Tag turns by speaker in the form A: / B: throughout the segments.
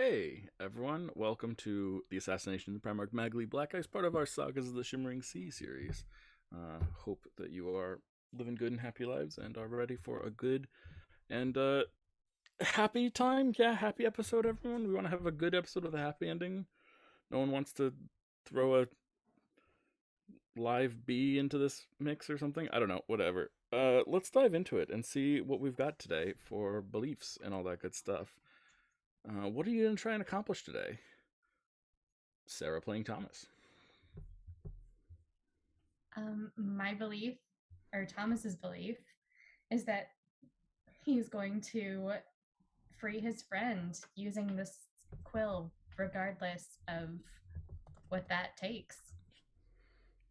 A: Hey everyone, welcome to the Assassination of the Primarch Magli Blackice, part of our Sagas of the Shimmering Sea series. Hope that you are living good and happy lives and are ready for a good and happy time. Yeah, happy episode, everyone. We want to have a good episode with a happy ending. No one wants to throw a live bee into this mix or something. I don't know, whatever. Let's dive into it and see what we've got today for beliefs and all that good stuff. What are you going to try and accomplish today? Sarah playing Thomas.
B: My belief, or Thomas's belief, is that he's going to free his friend using this quill, regardless of what that takes.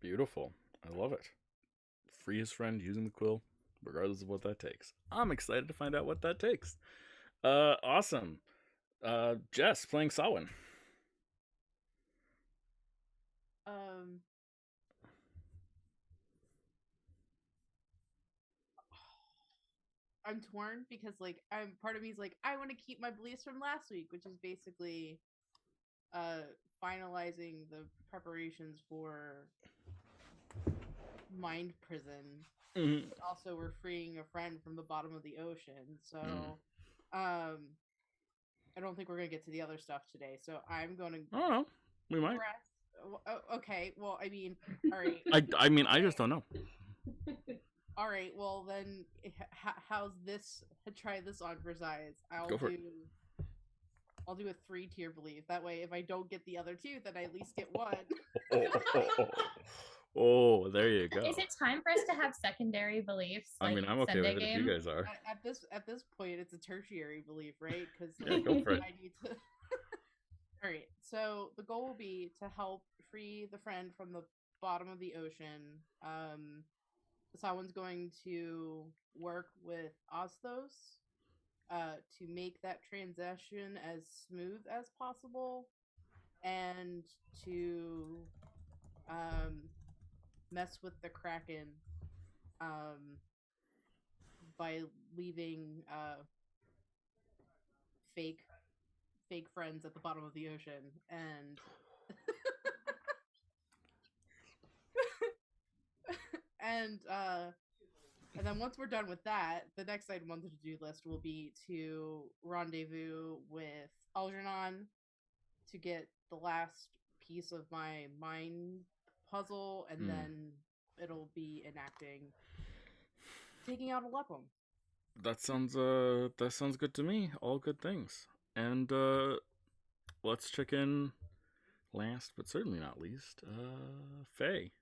A: Beautiful. I love it. Free his friend using the quill, regardless of what that takes. I'm excited to find out what that takes. Awesome. Jess playing Samhain.
C: I'm torn because I'm part of me is like I want to keep my beliefs from last week, which is basically finalizing the preparations for mind prison.
A: Mm-hmm.
C: But also we're freeing a friend from the bottom of the ocean. So I don't think we're gonna get to the other stuff today. So I'm gonna
A: I don't know. We might.
C: Okay, well, I mean, all right.
A: I just don't know.
C: All right, well then, how's this? Try this on for size. I'll do a 3-tier belief. That way, if I don't get the other two, then I at least get one.
A: Oh, there you go.
B: Is it time for us to have secondary beliefs?
A: I mean, I'm okay
B: Sunday
A: with it
B: game?
A: if you guys are.
C: At this point, it's a tertiary belief, right? Because
A: yeah, go for it.
C: I need to. All right, so the goal will be to help free the friend from the bottom of the ocean. Someone's going to work with Osthos to make that transition as smooth as possible and to mess with the Kraken by leaving fake friends at the bottom of the ocean and and then once we're done with that, the next item on the to-do list will be to rendezvous with Algernon to get the last piece of my mind puzzle, and then it'll be enacting taking out Aleppo.
A: That sounds good to me. All good things. And let's check in last but certainly not least, Faye.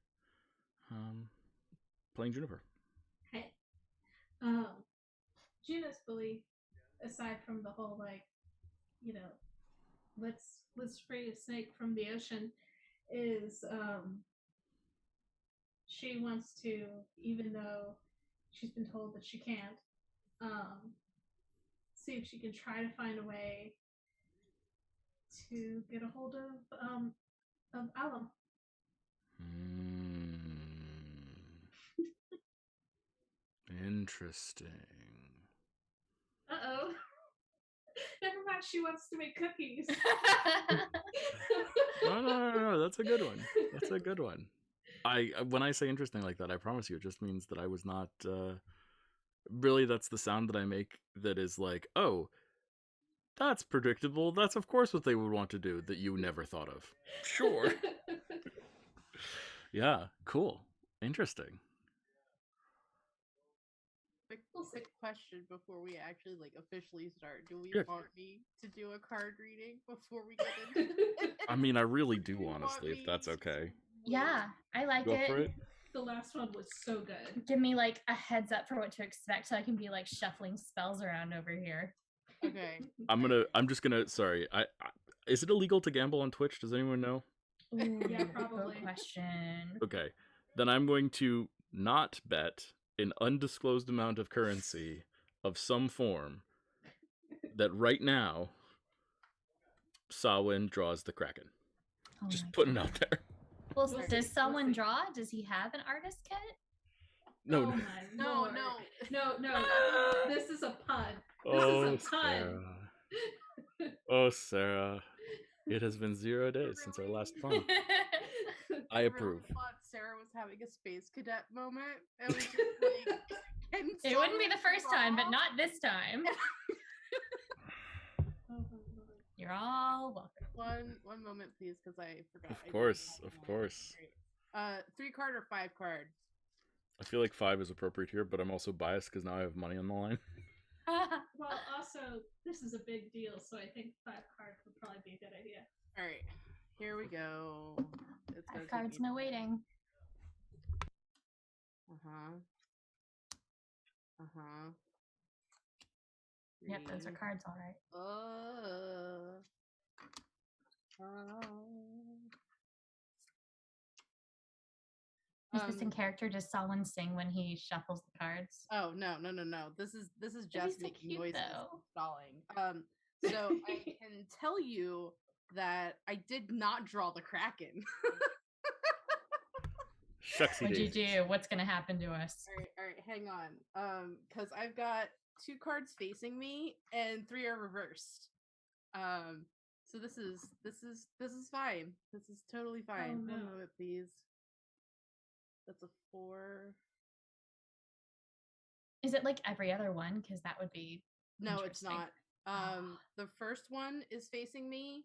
A: Playing Juniper.
D: Hey. Juno's belief, aside from the whole let's free a snake from the ocean, is she wants to, even though she's been told that she can't, see if she can try to find a way to get a hold of Alum.
A: Interesting.
D: Uh-oh. Never mind, she wants to make cookies.
A: No, that's a good one. That's a good one. When I say interesting like that, I promise you, it just means that I was not, really, that's the sound that I make that is like, oh, that's predictable. That's of course what they would want to do that you never thought of. Sure. Yeah, cool. Interesting.
C: Quick question before we actually officially start. Do we want me to do a card reading before we get into it?
A: I mean, I really do, honestly, if that's okay.
B: Yeah, I like
A: Go for it.
D: The last one was so good.
B: Give me a heads up for what to expect so I can be shuffling spells around over here.
C: Okay.
A: Sorry. Is it illegal to gamble on Twitch? Does anyone know?
B: Ooh,
D: yeah, probably.
B: Good question.
A: Okay. Then I'm going to not bet an undisclosed amount of currency of some form that right now Samhain draws the Kraken. Just putting it out there.
B: Well, does someone draw? Does he have an artist kit?
A: No.
D: No. This is a pun. This is a pun.
A: Oh, Sarah, it has been 0 days since our last fun. I approve.
C: really thought Sarah was having a space cadet moment. It was just like, can
B: It wouldn't be
C: someone
B: the first time, but
C: draw?
B: not this time.
D: Oh,
B: You're all welcome.
C: One moment, please, because I forgot.
A: Of
C: I
A: course,
C: did
A: of
C: have
A: course.
C: Great. 3 card or 5 card?
A: I feel like 5 is appropriate here, but I'm also biased because now I have money on the line.
D: well, also, this is a big deal, so I think 5 cards would probably be a good idea.
C: All right, here we go. It's
B: 5 cards, no waiting. Yep, those are cards, all right. Is this in character? Does Solon sing when he shuffles the cards?
C: Oh no. This is just making
B: cute,
C: noises
B: though.
C: and stalling. So I can tell you that I did not draw the Kraken.
A: Shucksy
B: What'd you
A: daisies.
B: do? What's gonna happen to us?
C: All right, hang on. Because I've got 2 cards facing me and 3 are reversed. So this is fine. This is totally fine.
D: Oh, no.
C: One moment, please. That's a 4.
B: Is it like every other one? Because that would be
C: No, it's
B: interesting.
C: not. The first one is facing me.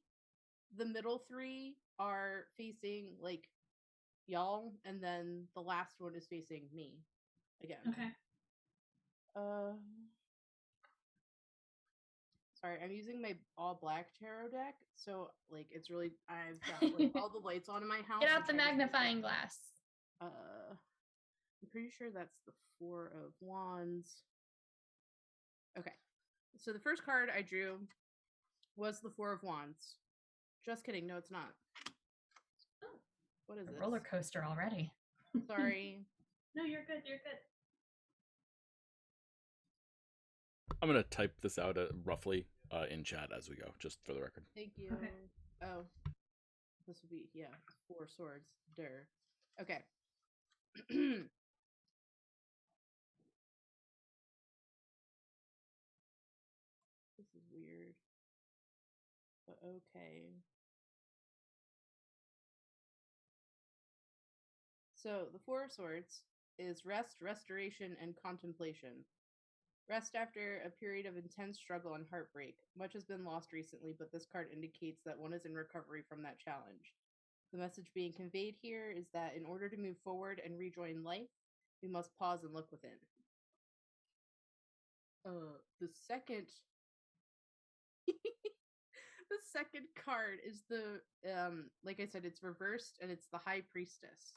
C: The middle 3 are facing like y'all, and then the last one is facing me again.
D: Okay.
C: Sorry, I'm using my all black tarot deck, so like it's really I've got like all the lights on in my house.
B: Get out the magnifying glass.
C: I'm pretty sure that's the 4 of Wands. Okay, so the first card I drew was the 4 of Wands. Just kidding, no, it's not.
B: Oh,
C: what is
B: a
C: this?
B: roller coaster already.
C: Sorry.
D: No, you're good. You're good.
A: I'm gonna type this out roughly in chat as we go, just for the record.
C: Thank you.
D: Okay.
C: Oh, this would be 4 swords. Okay. This is weird, but okay. So the 4 of Swords is rest, restoration, and contemplation. Rest after a period of intense struggle and heartbreak. Much has been lost recently, but this card indicates that one is in recovery from that challenge. The message being conveyed here is that in order to move forward and rejoin life, we must pause and look within. The second the second card is the like I said, it's reversed and it's the High Priestess.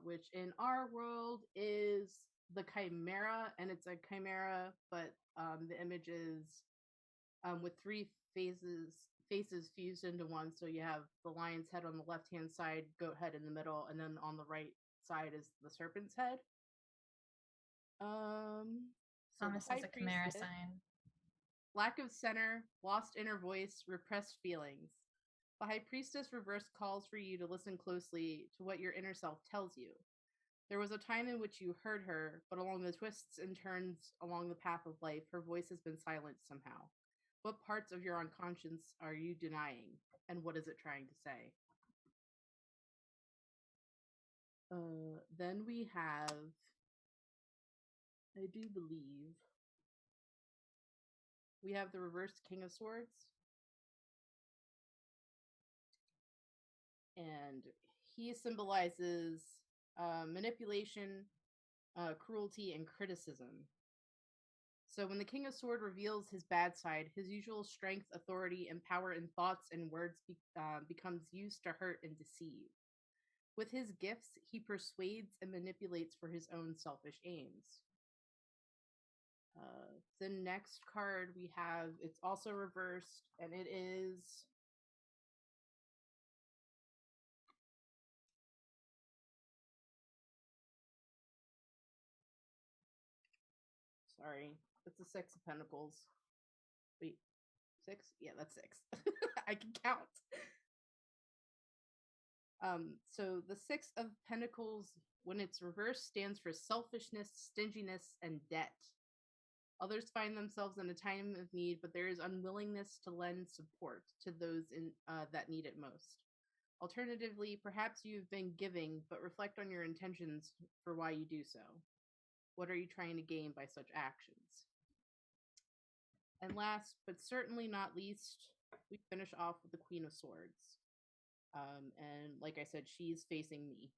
C: Which in our world is the Chimera, and it's a Chimera, but the image is with 3 faces fused into one. So you have the lion's head on the left-hand side, goat head in the middle, and then on the right side is the serpent's head.
B: Thomas is a Chimera sign.
C: Lack of center, lost inner voice, repressed feelings. The High Priestess reverse calls for you to listen closely to what your inner self tells you. There was a time in which you heard her, but along the twists and turns along the path of life, her voice has been silenced somehow. What parts of your unconscious are you denying, and what is it trying to say? Then we have, I do believe, we have the reversed King of Swords. And he symbolizes manipulation, cruelty, and criticism. So when the King of Swords reveals his bad side, his usual strength, authority, and power in thoughts and words becomes used to hurt and deceive. With his gifts, he persuades and manipulates for his own selfish aims. The next card we have, it's also reversed, and it is... Sorry, it's a 6 of Pentacles. Wait, 6? Yeah, that's 6. I can count. So the 6 of Pentacles, when it's reversed, stands for selfishness, stinginess, and debt. Others find themselves in a time of need, but there is unwillingness to lend support to those that need it most. Alternatively, perhaps you've been giving, but reflect on your intentions for why you do so. What are you trying to gain by such actions? And last, but certainly not least, we finish off with the Queen of Swords. And like I said, she's facing me.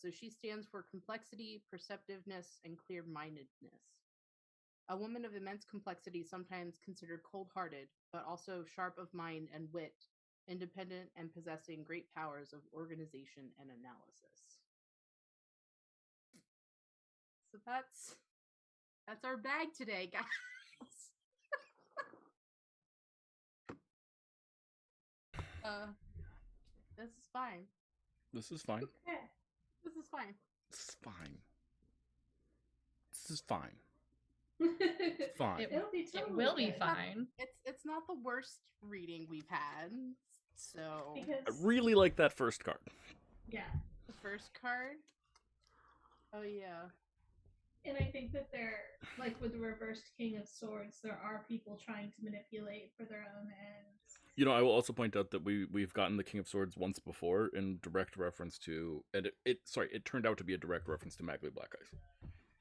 C: So she stands for complexity, perceptiveness, and clear-mindedness. A woman of immense complexity, sometimes considered cold-hearted, but also sharp of mind and wit, independent and possessing great powers of organization and analysis. So that's our bag today, guys. This is fine.
A: This is fine.
D: Okay.
C: This is fine.
A: This is fine. This is fine.
D: It's
A: Fine.
D: It'll be
B: It
D: totally
B: will be
D: good.
B: fine.
C: It's not the worst reading we've had. So
A: I
D: Because
A: really like that first card.
D: yeah,
C: the first card. Oh yeah.
D: and I think that they're like with the reversed King of Swords, there are people trying to manipulate for their own ends.
A: You know, I will also point out that we've gotten the King of Swords once before in direct reference to, and it turned out to be a direct reference to Magli Blackice.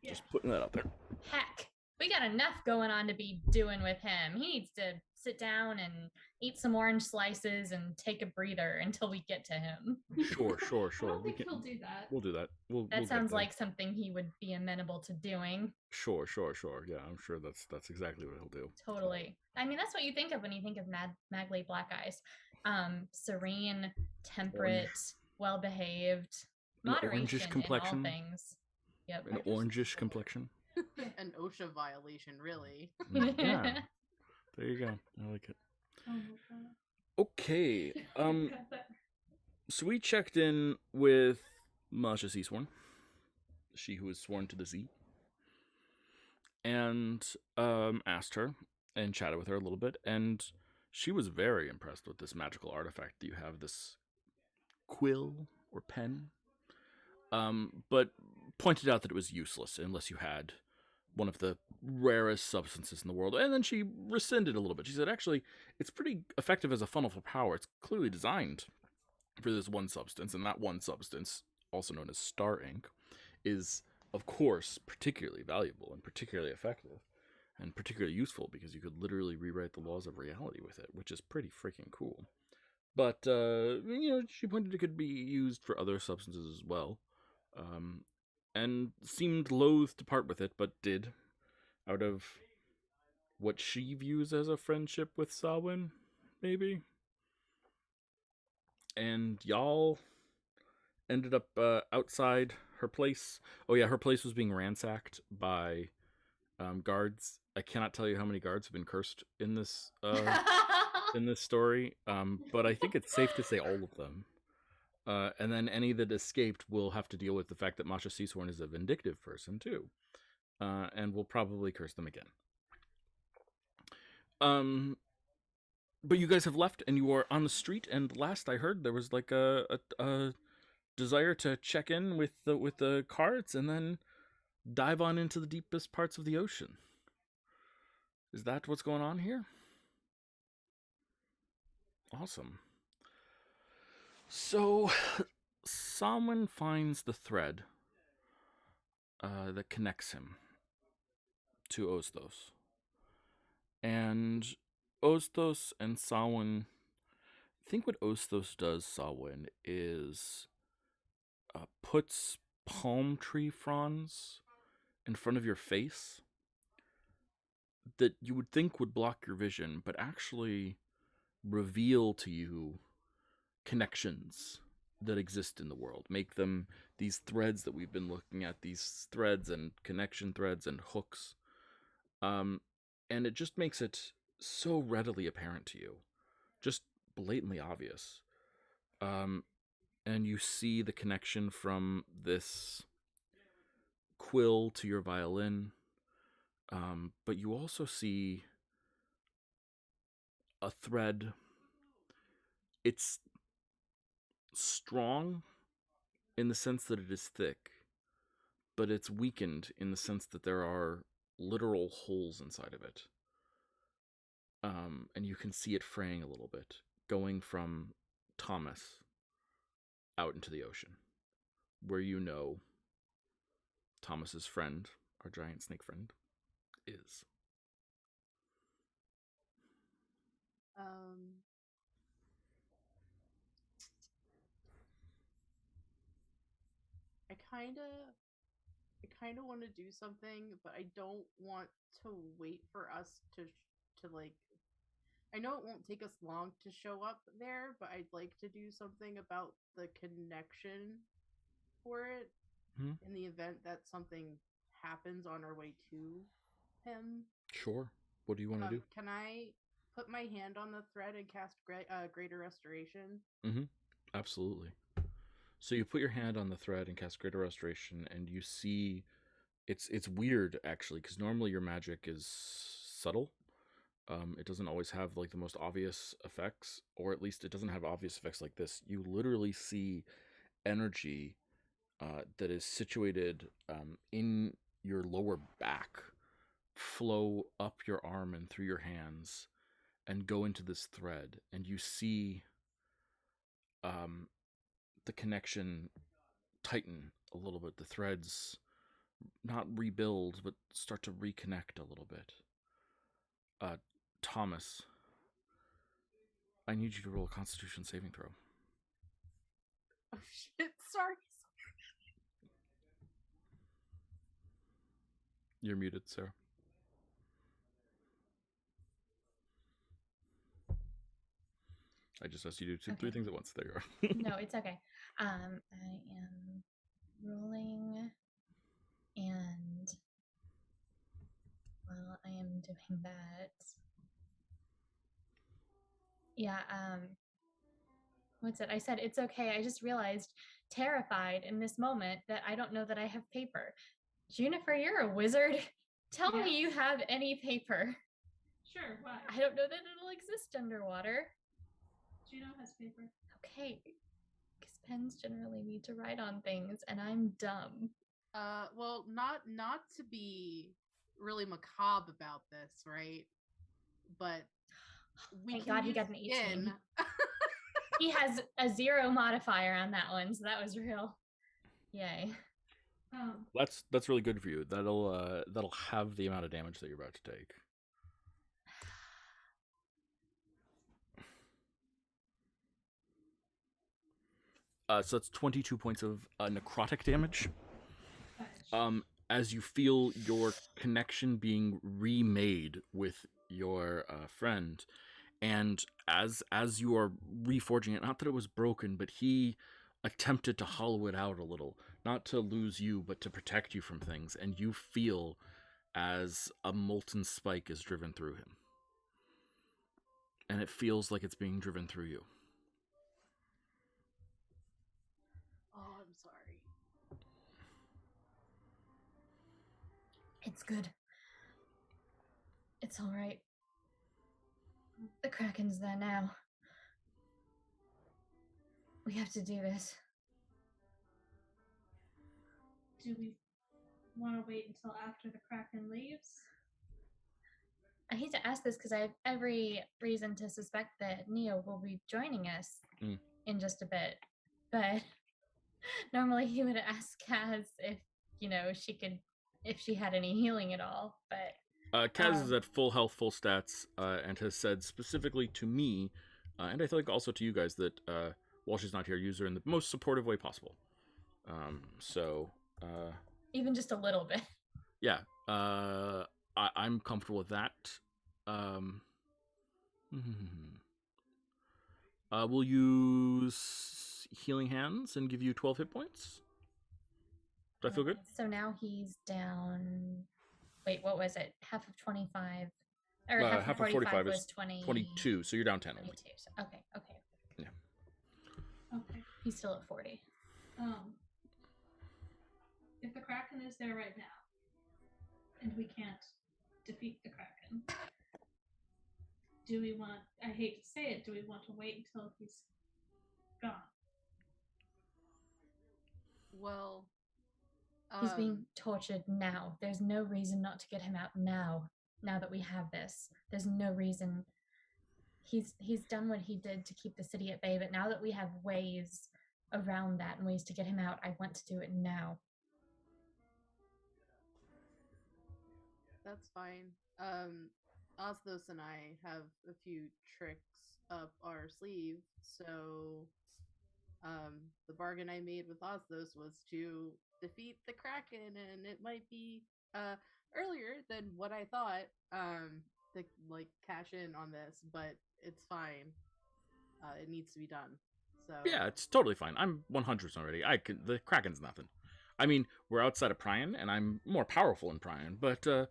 D: Yeah.
A: Just putting that out there.
B: Heck, we got enough going on to be doing with him. He needs to sit down and eat some orange slices and take a breather until we get to him.
A: Sure.
D: I don't think he'll do that.
A: We'll do that. We'll
B: That
A: get
B: sounds
A: there.
B: like something he would be amenable to doing.
A: Sure. Yeah, I'm sure that's exactly what he'll do.
B: Totally. I mean, that's what you think of when you think of Magli Blackice. Serene, temperate, well-behaved,
A: An
B: moderation
A: orangish
B: in
A: complexion.
B: all things. Yep.
A: An orangish complexion.
C: An OSHA violation, really.
A: Yeah. There you go. I like it.
D: Oh my god.
A: Okay.
D: Got that.
A: So we checked in with Masha Seasworn, she who is sworn to the Z, and asked her and chatted with her a little bit, and she was very impressed with this magical artifact that you have, this quill or pen, but pointed out that it was useless unless you had one of the rarest substances in the world. And then she rescinded a little bit. She said, actually, it's pretty effective as a funnel for power. It's clearly designed for this one substance, and that one substance, also known as star ink, is, of course, particularly valuable and particularly effective and particularly useful because you could literally rewrite the laws of reality with it, which is pretty freaking cool. But, she pointed it could be used for other substances as well, and seemed loath to part with it, but did, out of what she views as a friendship with Samhain, maybe? And y'all ended up outside her place. Oh yeah, her place was being ransacked by guards. I cannot tell you how many guards have been cursed in this story, but I think it's safe to say all of them. And then any that escaped will have to deal with the fact that Masha Seasworn is a vindictive person too, and will probably curse them again. But you guys have left, and you are on the street. And last I heard, there was like a desire to check in with the carts, and then dive on into the deepest parts of the ocean. Is that what's going on here? Awesome. So, someone finds the thread that connects him to Osthos. And Osthos and Samhain, I think what Osthos does, Samhain, is puts palm tree fronds in front of your face that you would think would block your vision, but actually reveal to you connections that exist in the world. Make them these threads that we've been looking at, these threads and connection threads and hooks. And it just makes it so readily apparent to you. Just blatantly obvious. And you see the connection from this quill to your violin. But you also see a thread. It's strong in the sense that it is thick, but it's weakened in the sense that there are literal holes inside of it. And you can see it fraying a little bit, going from Thomas out into the ocean, where you know Thomas's friend, our giant snake friend, is.
C: I kind of want to do something, but I don't want to wait for us to like. I know it won't take us long to show up there, but I'd like to do something about the connection for it in the event that something happens on our way to him.
A: Sure. What do you want to do?
C: Can I put my hand on the thread and cast Greater Restoration?
A: Absolutely. So you put your hand on the thread and cast Greater Restoration, and you see it's weird actually, because normally your magic is subtle. It doesn't always have like the most obvious effects, or at least it doesn't have obvious effects like this. You literally see energy that is situated in your lower back flow up your arm and through your hands and go into this thread, and you see the connection tighten a little bit. The threads not rebuild, but start to reconnect a little bit. Thomas, I need you to roll a Constitution saving throw.
C: Oh shit, sorry.
A: You're muted, Sarah. I just asked you to do three things at once. There you are.
B: No, it's okay. I am rolling, and while I am doing that, yeah, what's it? I said, it's okay. I just realized, terrified in this moment, that I don't know that I have paper. Juniper, you're a wizard. Tell me you have any paper.
D: Sure, why?
B: I don't know that it'll exist underwater.
D: Juno has paper.
B: Okay. Because pens generally need to write on things, and I'm dumb.
C: Well, not to be really macabre about this, right? But
B: thank God he got an 18. He has a 0 modifier on that one, so that was real. Yay.
A: That's really good for you. That'll have the amount of damage that you're about to take. So that's 22 points of necrotic damage. As you feel your connection being remade with your friend, and as you are reforging it, not that it was broken, but he attempted to hollow it out a little, not to lose you, but to protect you from things, and you feel as a molten spike is driven through him. And it feels like it's being driven through you.
C: Oh, I'm sorry.
B: It's good. It's all right. The Kraken's there now. We have to do this.
D: Do we want to wait until after the Kraken leaves?
B: I hate to ask this because I have every reason to suspect that Neo will be joining us in just a bit. But normally he would ask Kaz if, if she had any healing at all. But
A: Kaz is at full health, full stats, and has said specifically to me, and I think also to you guys, that while she's not here, use her in the most supportive way possible.
B: Even just a little bit.
A: Yeah. I'm comfortable with that. We'll use Healing Hands and give you 12 hit points. Do I feel good?
B: So now he's down... Wait, what was it? Half of 25... Or half of 45 was 20...
A: 22, so you're down 10 only.
B: 22, so okay.
A: Yeah.
D: Okay.
B: He's still at 40.
D: If the Kraken is there right now, and we can't defeat the Kraken, do we want... I hate to say it, do we want to wait until he's gone?
C: Well,
B: He's being tortured now. There's no reason not to get him out now. Now that we have this, there's no reason. He's done what he did to keep the city at bay, but now that we have ways around that and ways to get him out, I want to do it now.
C: That's fine. Osthos and I have a few tricks up our sleeve, so the bargain I made with Osthos was to defeat the Kraken, and it might be earlier than what I thought to like cash in on this, but it's fine. It needs to be done. So
A: Yeah, it's totally fine. I'm 100% ready. The Kraken's nothing. I mean, we're outside of Prion, and I'm more powerful in Prion, but the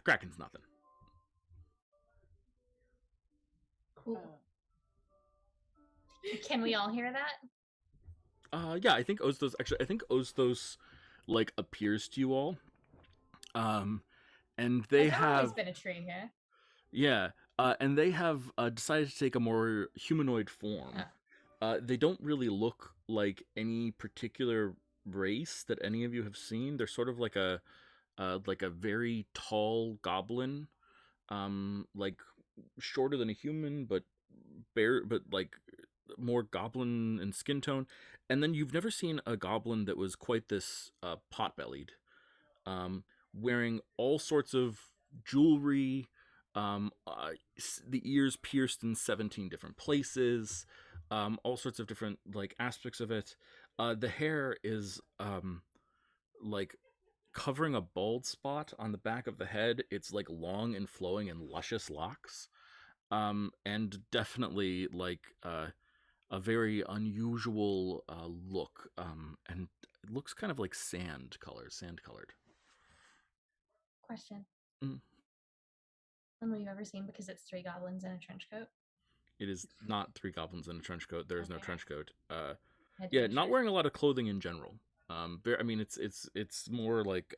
A: Kraken's nothing.
B: Cool. Can we all hear that?
A: Yeah, I think Osthos like appears to you all. And they
B: There's
A: have
B: always been a tree here.
A: Yeah, and they have decided to take a more humanoid form. They don't really look like any particular race that any of you have seen. They're sort of like a very tall goblin, like shorter than a human, but like more goblin in skin tone. And then you've never seen a goblin that was quite this pot-bellied, wearing all sorts of jewelry, the ears pierced in 17 different places, all sorts of different like aspects of it. The hair is like covering a bald spot on the back of the head. It's like long and flowing and luscious locks, and definitely like a very unusual look, and it looks kind of like sand colored.
B: Question.
A: Mm.
B: One we've ever seen, because it's 3 goblins in a trench coat.
A: It is not 3 goblins in a trench coat. There is no
B: Okay.
A: trench coat.
B: Head
A: Yeah,
B: to
A: not
B: shirt.
A: wearing a lot of clothing in general. I mean, it's more like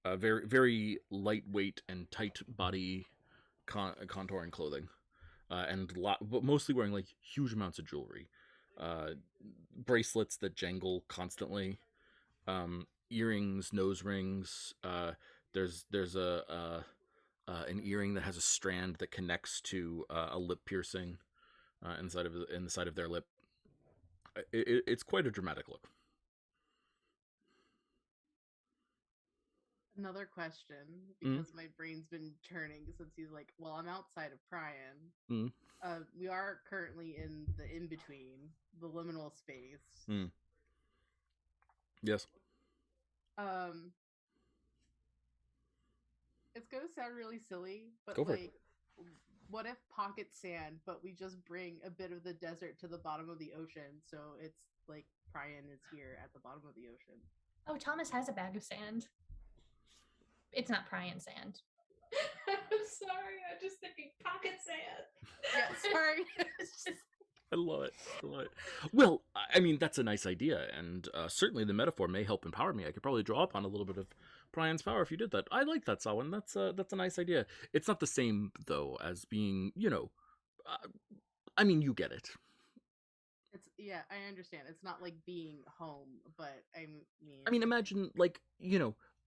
A: very very lightweight and tight body contouring clothing, but mostly wearing like huge amounts of jewelry, bracelets that jangle constantly, earrings, nose rings. There's an earring that has a strand that connects to a lip piercing in the side of their lip. It's quite a dramatic look.
C: another question, because my brain's been churning since he's like, well, I'm outside of Prion. We are currently in the in-between, the liminal space.
A: Yes.
C: It's gonna sound really silly, but
A: Go for
C: like, what if pocket sand, but we just bring a bit of the desert to the bottom of the ocean, so it's like Prion is here at the bottom of the ocean.
B: Oh, Thomas has a bag of sand. It's not Prion sand.
D: I'm sorry, I'm just thinking pocket sand.
C: Yeah, sorry.
A: I love it. Well, I mean, that's a nice idea, and certainly the metaphor may help empower me. I could probably draw upon a little bit of Priam's power if you did that. I like that, Samhain. That's a nice idea. It's not the same though as being, I mean, you get it.
C: Yeah, I understand. It's not like being home, but I
A: mean, imagine like,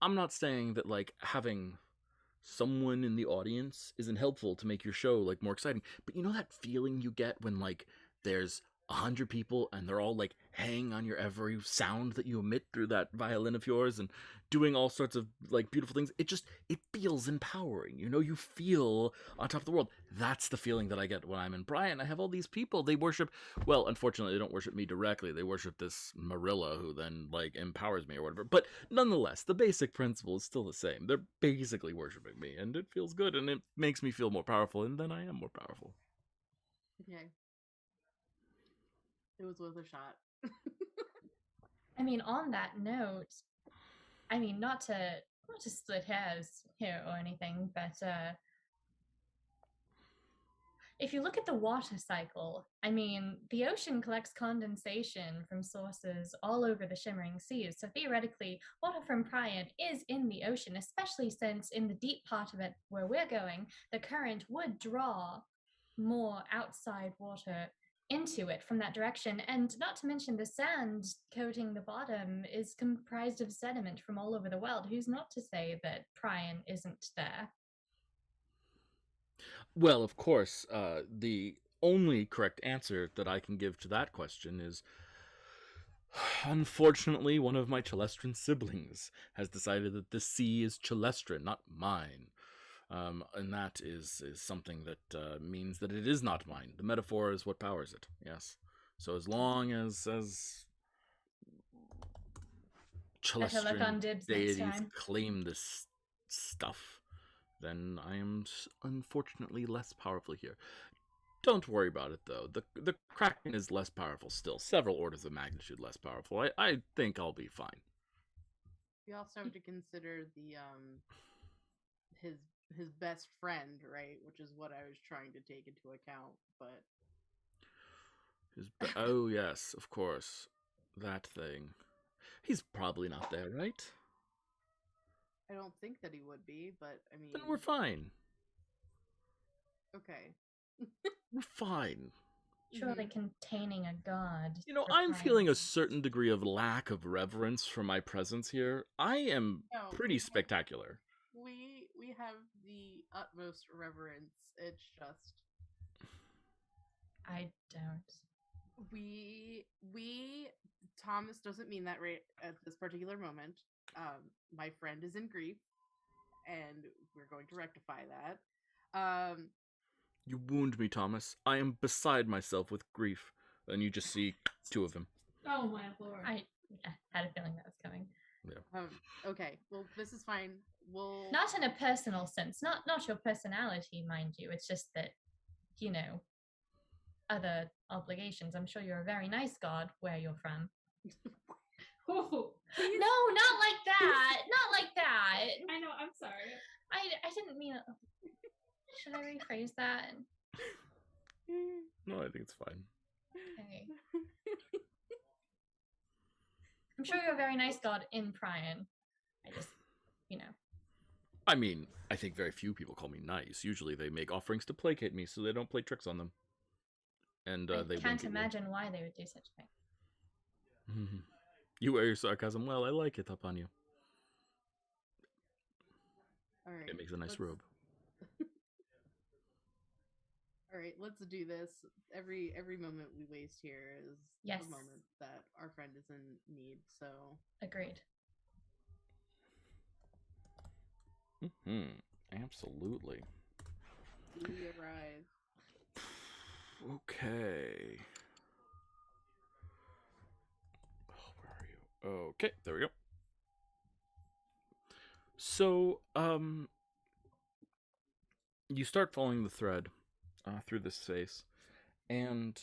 A: I'm not saying that like having someone in the audience isn't helpful to make your show like more exciting, but you know that feeling you get when like there's 100 people and they're all like hanging on your every sound that you emit through that violin of yours and doing all sorts of like beautiful things. It feels empowering. You feel on top of the world. That's the feeling that I get when I'm in Brian. I have all these people. They worship, well, unfortunately they don't worship me directly. They worship this Marilla who then like empowers me or whatever. But nonetheless, the basic principle is still the same. They're basically worshiping me, and it feels good, and it makes me feel more powerful, and then I am more powerful.
C: Okay. It was worth a shot.
B: I mean, on that note, I mean, not to split hairs here or anything, but if you look at the water cycle, I mean, the ocean collects condensation from sources all over the shimmering seas. So theoretically, water from Prion is in the ocean, especially since in the deep part of it where we're going, the current would draw more outside water into it from that direction. And not to mention the sand coating the bottom is comprised of sediment from all over the world. Who's not to say that Prion isn't there?
A: Well, of course, the only correct answer that I can give to that question is, unfortunately, one of my Chalestrin siblings has decided that the sea is Chalestrin, not mine. And that is something that means that it is not mine. The metaphor is what powers it, yes. So as long as
B: Better look on
A: Chalestrin
B: dibs next
A: deities
B: time.
A: claim this stuff, then I am unfortunately less powerful here. Don't worry about it, though. The Kraken is less powerful still. Several orders of magnitude less powerful. I think I'll be fine.
C: We also have to consider the his best friend, right? Which is what I was trying to take into account, but
A: Oh, yes, of course. That thing. He's probably not there, right?
C: I don't think that he would be, but I mean,
A: Then we're fine.
C: okay.
A: We're fine.
B: Surely containing a god.
A: You know,
B: for
A: I'm feeling a
B: Prion.
A: certain degree of lack of reverence for my presence here. I am
C: No,
A: pretty spectacular.
C: we have the utmost reverence. It's just
B: I don't.
C: we Thomas doesn't mean that right at this particular moment. My friend is in grief, and we're going to rectify that.
A: You wound me, Thomas. I am beside myself with grief. And you just see two of them.
D: Oh my lord.
B: I had a feeling that was coming.
C: Okay, well, this is fine. We'll
B: Not in a personal sense, not your personality, mind you. It's just that, you know, other obligations. I'm sure you're a very nice god where you're from.
D: Oh,
B: No, not like that. Not like that.
D: I know. I'm sorry.
B: I didn't mean it. Should I rephrase that?
A: No, I think it's fine.
B: Okay. I'm sure you're a very nice god in Prion. I just, you know.
A: I mean, I think very few people call me nice. Usually they make offerings to placate me so they don't play tricks on them. And
B: I
A: they
B: can't imagine why they would do such a thing.
A: You wear your sarcasm well. I like it upon you.
C: All right.
A: It makes a nice robe.
C: All right, let's do this. Every moment we waste here is
B: Yes.
C: a moment that our friend is in need. So
B: Agreed.
A: Absolutely.
C: we arrive.
A: Okay. Oh, where are you? Okay, there we go. So, you start following the thread through this space, and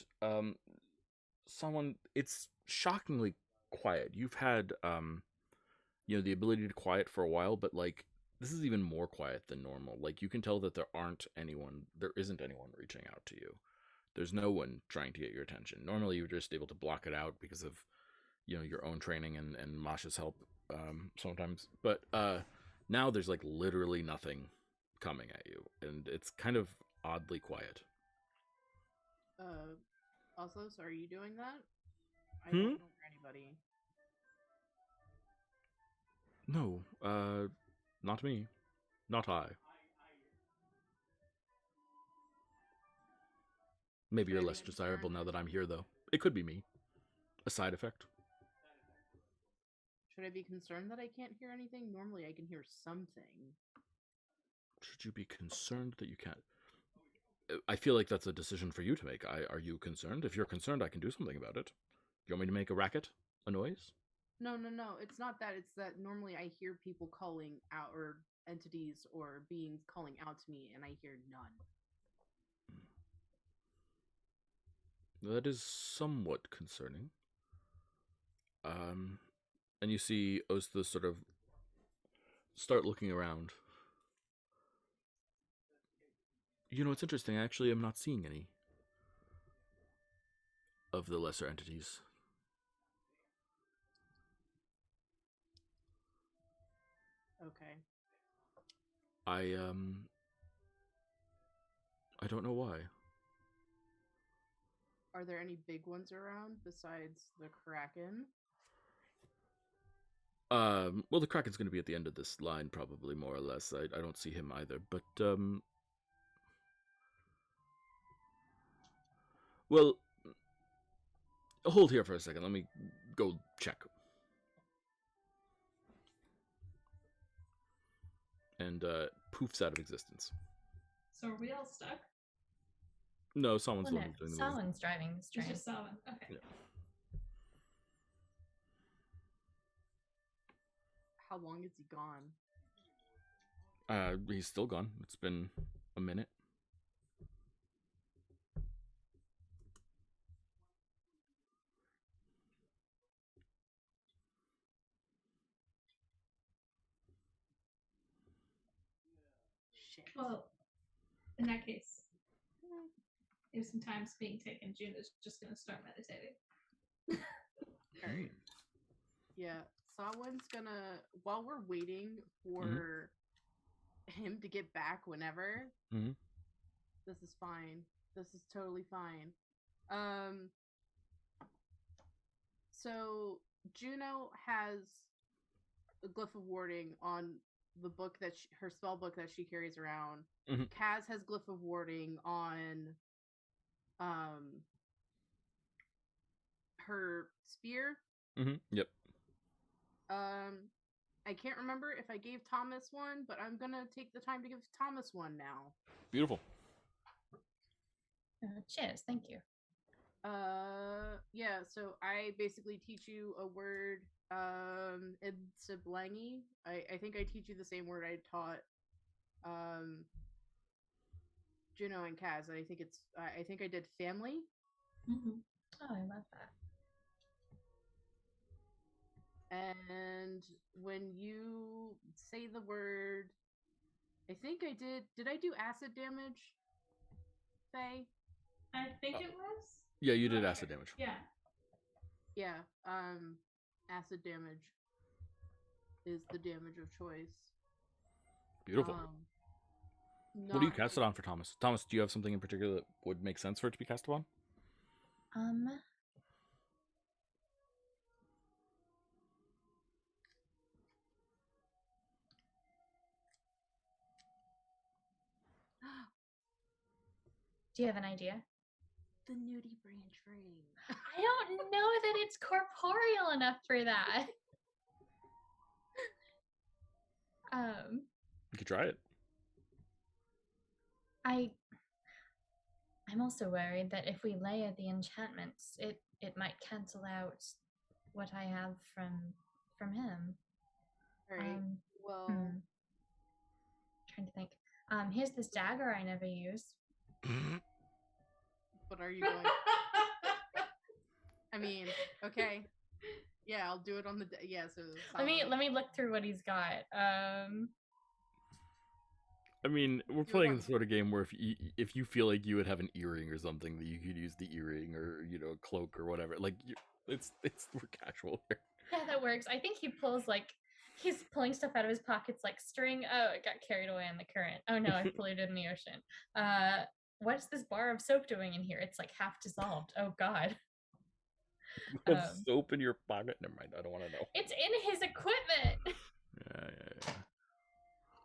A: it's shockingly quiet. You've had the ability to quiet for a while, but like this is even more quiet than normal. Like you can tell that there isn't anyone reaching out to you. There's no one trying to get your attention. Normally you're just able to block it out because of your own training and Masha's help sometimes. But now there's like literally nothing coming at you, and it's kind of oddly quiet.
C: Also, so are you doing that? I don't know anybody.
A: No, not me. Not I. Maybe you're less desirable now that I'm here, though. It could be me. A side effect.
C: Should I be concerned that I can't hear anything? Normally I can hear something.
A: Should you be concerned that you can't? I feel like that's a decision for you to make. Are you concerned? If you're concerned, I can do something about it. You want me to make a racket? A noise?
C: No. It's not that. It's that normally I hear people calling out, or entities or beings calling out to me, and I hear none.
A: That is somewhat concerning. And you see Osta sort of start looking around. It's interesting. I actually am not seeing any of the lesser entities.
C: Okay.
A: I don't know why.
C: Are there any big ones around besides the Kraken?
A: Well, the Kraken's going to be at the end of this line, probably, more or less. I don't see him either, but, well, hold here for a second. Let me go check. And, poofs out of existence.
D: So are we all stuck?
A: No, someone's
B: Well,
A: the
B: no,
A: one doing the moving.
B: someone's driving this
D: It's
B: train.
D: just Salvin. Okay.
A: Yeah.
C: How long is he gone?
A: He's still gone. It's been a minute.
C: Shit.
D: Well, in that case, if some time's being taken, June is just going to start meditating.
C: Alright. Yeah, Sawin's gonna, while we're waiting for him to get back whenever, this is fine. This is totally fine. So Juno has a glyph of warding on the book that her spell book that she carries around. Kaz has glyph of warding on her spear.
A: Yep.
C: I can't remember if I gave Thomas one, but I'm gonna take the time to give Thomas one now.
A: Beautiful.
B: Cheers, thank you.
C: Yeah, so I basically teach you a word, Ibsiblangi. I think I teach you the same word I taught, Juno and Kaz. I think I did family.
D: Mm-hmm.
B: Oh, I love that.
C: And when you say the word, I think I did I do acid damage, Faye?
D: I think it was.
A: Yeah, you did acid damage.
D: Yeah.
C: Yeah, acid damage is the damage of choice.
A: Beautiful. What do you cast it on for Thomas? Thomas, do you have something in particular that would make sense for it to be cast upon?
B: Do you have an idea?
C: The nudie branch ring.
B: I don't know that it's corporeal enough for that.
A: You could try it.
B: I'm also worried that if we layer the enchantments, it might cancel out what I have from him.
C: All right.
B: Trying to think. Here's this dagger I never use.
C: What are you going? I mean, okay. Yeah, I'll do it on the so
B: let me look through what he's got.
A: I mean, we're playing the sort of game where if you feel like you would have an earring or something, that you could use the earring or a cloak or whatever. Like it's we're casual here.
B: Yeah, that works. I think he's pulling stuff out of his pockets like string. Oh, it got carried away in the current. Oh no, I polluted in the ocean. What's this bar of soap doing in here? It's like half dissolved. Oh god.
A: You have soap in your pocket? Never mind, I don't want to know.
B: It's in his equipment.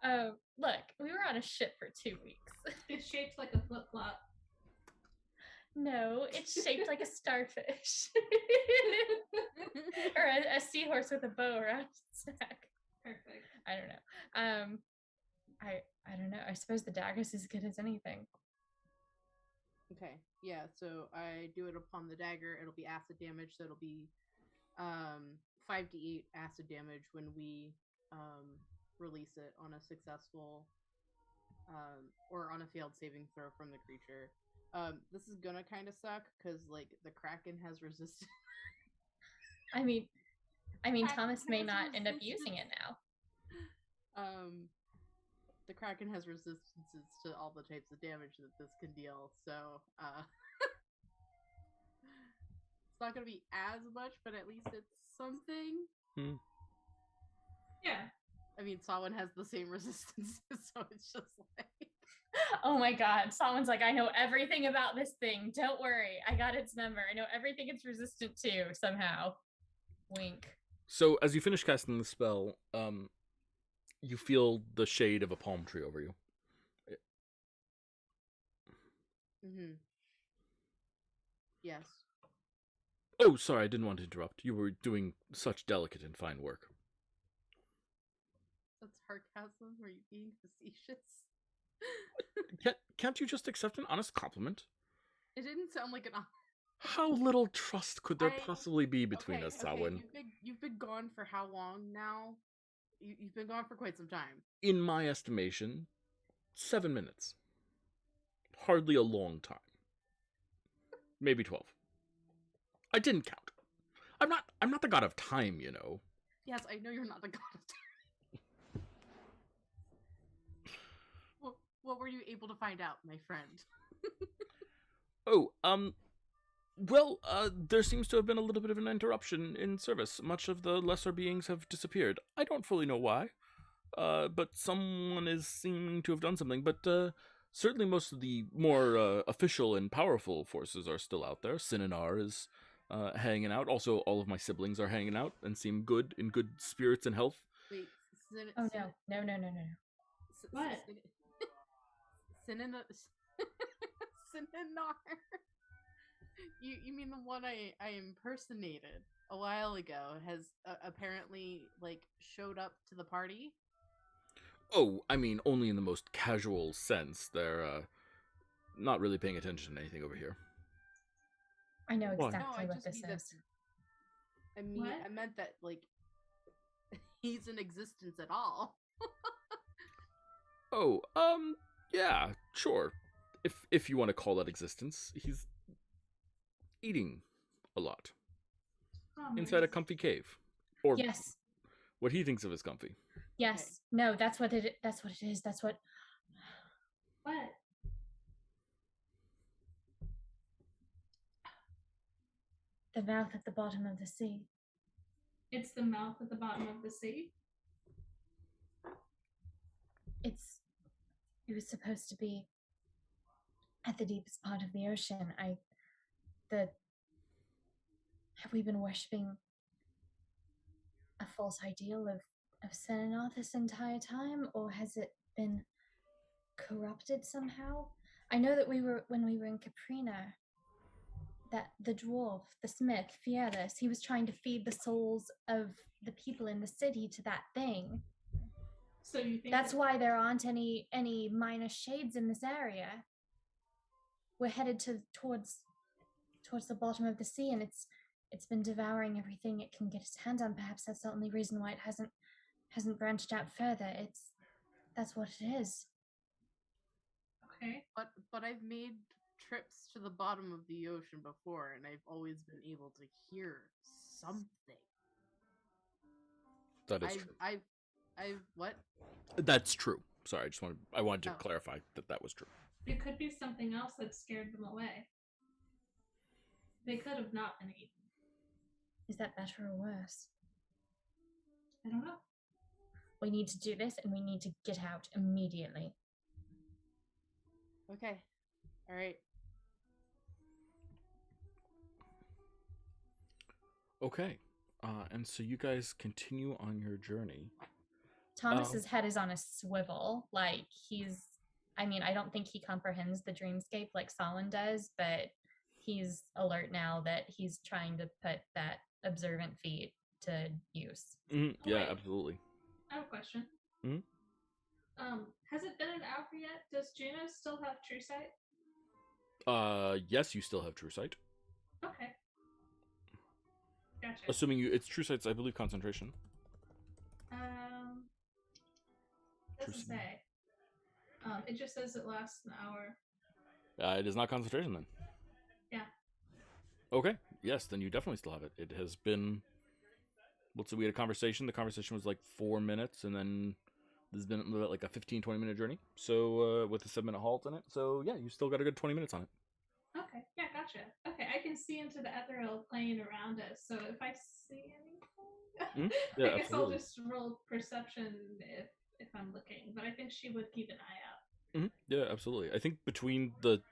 A: Yeah.
B: Look, we were on a ship for 2 weeks.
D: It's shaped like a flip-flop.
B: No, it's shaped like a starfish. Or a seahorse with a bow around its neck.
D: Perfect.
B: I don't know. I don't know. I suppose the dagger's as good as anything.
C: Okay. Yeah, so I do it upon the dagger. It'll be acid damage, so it'll be 5d8 acid damage when we release it on a successful or on a failed saving throw from the creature. This is gonna kind of suck because like the Kraken has resistance.
B: I mean, Thomas may not end up using it now.
C: The Kraken has resistances to all the types of damage that this can deal, so it's not gonna be as much, but at least it's something.
D: Yeah.
C: I mean, Sawin has the same resistance, so it's just like
B: Oh my god. Someone's like, I know everything about this thing. Don't worry. I got its number. I know everything it's resistant to somehow. Wink.
A: So as you finish casting the spell, you feel the shade of a palm tree over you.
C: Mm-hmm. Yes.
A: Oh, sorry, I didn't want to interrupt. You were doing such delicate and fine work.
C: That's sarcasm. Are you being facetious?
A: Can't you just accept an honest compliment?
C: It didn't sound like an.
A: How little trust could there possibly be between us, Samhain?
C: You've been gone for how long now? You've been gone for quite some time.
A: In my estimation, 7 minutes. Hardly a long time. Maybe 12. I didn't count. I'm not the god of time, you know.
C: Yes, I know you're not the god of time. What were you able to find out, my friend?
A: Well, there seems to have been a little bit of an interruption in service. Much of the lesser beings have disappeared. I don't fully know why, but someone is seeming to have done something. But certainly most of the more official and powerful forces are still out there. Sinanar is hanging out. Also, all of my siblings are hanging out and seem good, in good spirits and health.
C: Wait,
B: Oh no.
D: What?
C: Sininar. You mean the one I impersonated a while ago has apparently like showed up to the party?
A: Oh, I mean, only in the most casual sense. They're not really paying attention to anything over here.
B: I know
A: Why?
B: exactly what this is.
C: I mean,
D: What?
C: I meant that like he's in existence at all.
A: Oh, yeah, sure. If you want to call that existence, he's eating a lot
D: Oh, my
A: inside a comfy cave, or
B: Yes.
A: what he thinks of as comfy.
B: Yes.
C: Okay.
B: No, that's what it is. That's what
D: What?
B: the mouth at the bottom of the sea.
D: It's the mouth at the bottom of the sea?
B: It was supposed to be at the deepest part of the ocean. Have we been worshipping a false ideal of Senenar this entire time, or has it been corrupted somehow? I know that when we were in Caprina, that the dwarf, the smith, Fielis, he was trying to feed the souls of the people in the city to that thing.
D: So you think
B: That's why there aren't any minor shades in this area. We're headed towards the bottom of the sea, and it's been devouring everything it can get its hand on. Perhaps that's the only reason why it hasn't branched out further. That's what it is.
D: Okay.
C: But I've made trips to the bottom of the ocean before, and I've always been able to hear something.
A: That is true.
C: I've what?
A: That's true. Sorry, I wanted to clarify that was true.
D: It could be something else that scared them away. They could have not been eaten.
B: Is that better or worse?
D: I don't know.
B: We need to do this, and we need to get out immediately.
C: Okay. All right.
A: Okay. And so you guys continue on your journey.
B: Thomas's head is on a swivel. Like I don't think he comprehends the dreamscape like Solon does, but he's alert now that he's trying to put that observant feat to use.
A: Mm-hmm. Yeah,
D: Wait.
A: absolutely.
D: I have a question.
A: Hmm?
D: Has it been an hour yet? Does Juno still have true sight?
A: Yes, you still have true sight.
D: Okay. Gotcha.
A: Assuming it's true sight's, I believe, concentration.
D: Doesn't say. It just says it lasts an hour.
A: It is not concentration then.
D: Yeah.
A: Okay. Yes, then you definitely still have it. It has been. Let's say we had a conversation. The conversation was like 4 minutes, and then this has been like a 15-20 minute journey. So with a 7-minute halt in it. So yeah, you still got a good 20 minutes on it.
D: Okay. Yeah, gotcha. Okay, I can see into the ethereal plane around us. So if I see anything,
A: Yeah,
D: I guess
A: absolutely.
D: I'll just roll perception if I'm looking. But I think she would keep an eye out.
A: Yeah, absolutely. I think between the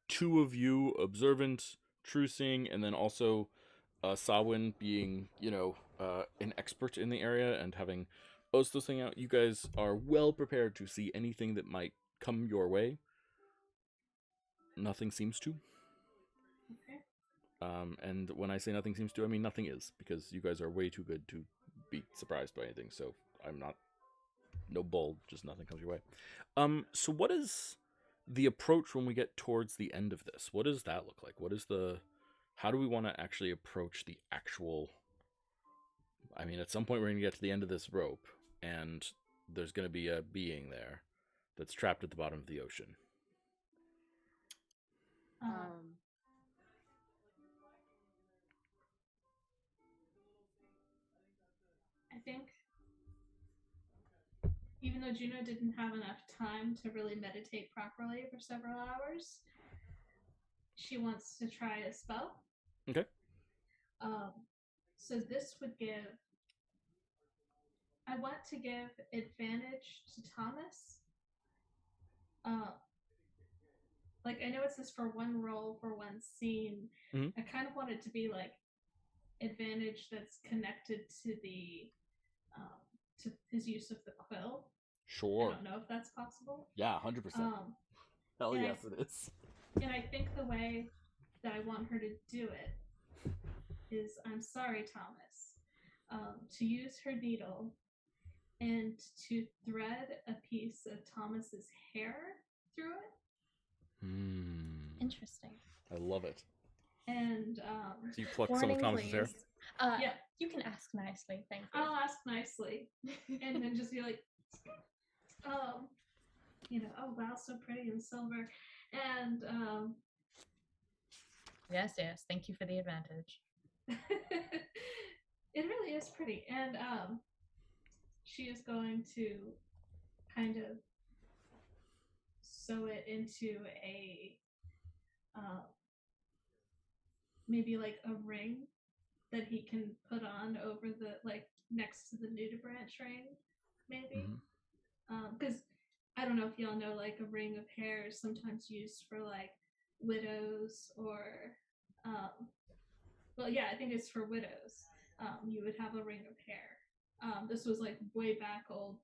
A: two of you, observant, trucing, and then also Sawin being, an expert in the area and having posed this thing out, you guys are well prepared to see anything that might come your way. Nothing seems to.
D: Okay.
A: And when I say nothing seems to, I mean nothing is, because you guys are way too good to be surprised by anything. So I'm not, no bull, just nothing comes your way. So what is the approach when we get towards the end of this? What does that look like? How do we want to actually approach the actual? I mean, at some point we're going to get to the end of this rope, and there's going to be a being there that's trapped at the bottom of the ocean.
C: Um,
D: I think even though Juno didn't have enough time to really meditate properly for several hours, she wants to try a spell.
A: Okay.
D: So this would give. I want to give advantage to Thomas. Like I know it says for one roll for one scene.
A: Mhm.
D: I kind of want it to be like advantage that's connected to the to his use of the quill.
A: Sure.
D: I don't know if that's possible.
A: Yeah, 100%. Hell
D: and
A: yes, it is.
D: And I think the way that I want her to do it is, I'm sorry, Thomas, to use her needle and to thread a piece of Thomas's hair through it.
B: Interesting.
A: I love it.
D: And
A: So you pluck some of Thomas's hair?
D: yeah,
B: you can ask nicely. Thank you.
D: I'll ask nicely, and then just be like, oh wow, so pretty in silver, and
B: Yes. Thank you for the advantage.
D: it really is pretty, and she is going to kind of sew it into a maybe like a ring that he can put on over the next to the nudibranch ring, maybe. Because I don't know if y'all know, like a ring of hair is sometimes used for like widows or well, yeah, I think it's for widows. You would have a ring of hair. This was like way back old.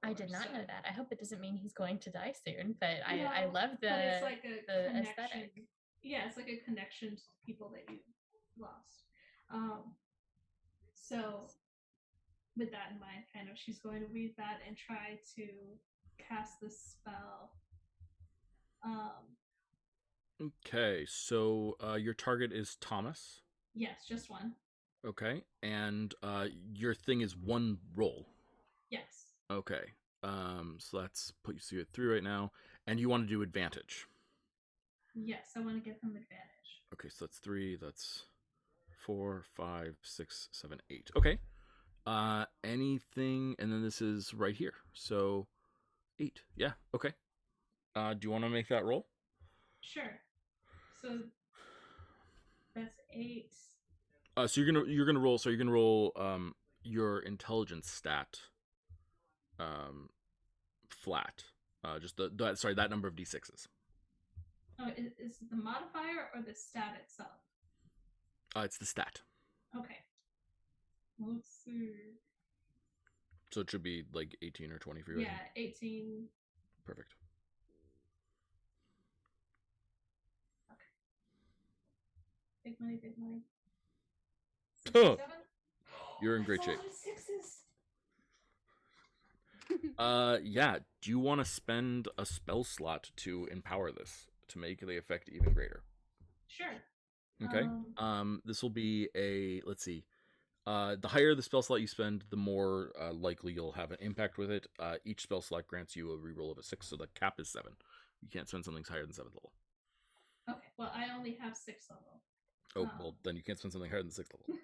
B: I did not know that. I hope it doesn't mean he's going to die soon, but
D: No,
B: I love the
D: but it's like a
B: the
D: connection.
B: aesthetic.
D: Yeah, it's like a connection to the people that you lost. So with that in mind, kind of, she's going to weave that and try to cast this spell.
A: Okay, so your target is Thomas.
D: Yes, just one.
A: Okay, and your thing is one roll.
D: Yes.
A: Okay, so let's put you through right now, and you want to do advantage.
D: Yes, I want to give him advantage.
A: Okay, so that's 3. That's 4, 5, 6, 7, 8. Okay. Anything, and then this is right here. So 8. Yeah. Okay. Do you want to make that roll?
D: Sure. So that's 8.
A: So you're gonna roll. So you're gonna roll your intelligence stat flat. Just that number of d6s.
D: Oh, is it the modifier or the stat itself?
A: It's the stat.
D: Okay. Let's see.
A: So it should be like 18 or 20 for you.
D: Yeah, 18.
A: Perfect.
D: Okay. Big money, big money.
A: Huh.
D: 67?
A: You're in great
D: That's a
A: shape.
D: lot of sixes.
A: Yeah. Do you want to spend a spell slot to empower this to make the effect even greater?
D: Sure.
A: Okay. This will be let's see. The higher the spell slot you spend, the more likely you'll have an impact with it. Each spell slot grants you a reroll of a 6, so the cap is 7. You can't spend something higher than 7th level.
D: Okay, well, I only have 6th level.
A: Oh, well, then you can't spend something higher than 6th level.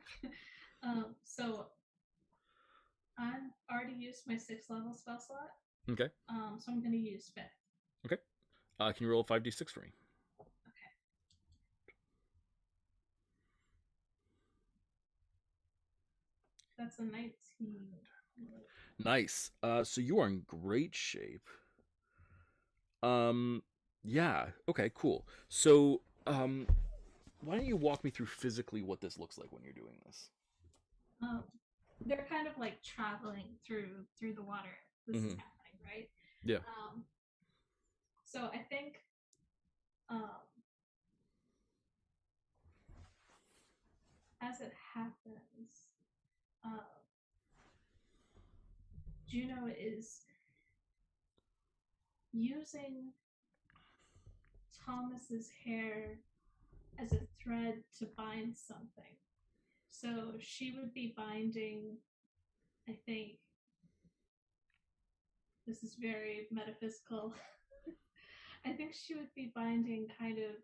D: So I've already used my 6th level spell slot.
A: Okay.
D: So I'm going to use 5th.
A: Okay. Can you roll a 5d6 for me?
D: Okay. That's a 19.
A: Nice. So you are in great shape. Yeah. Okay, cool. So, why don't you walk me through physically what this looks like when you're doing this?
D: They're kind of like traveling through the water. This is happening, right?
A: Yeah.
D: So I think as it happens, Juno is using Thomas's hair as a thread to bind something. So she would be binding, I think, this is very metaphysical. I think she would be binding kind of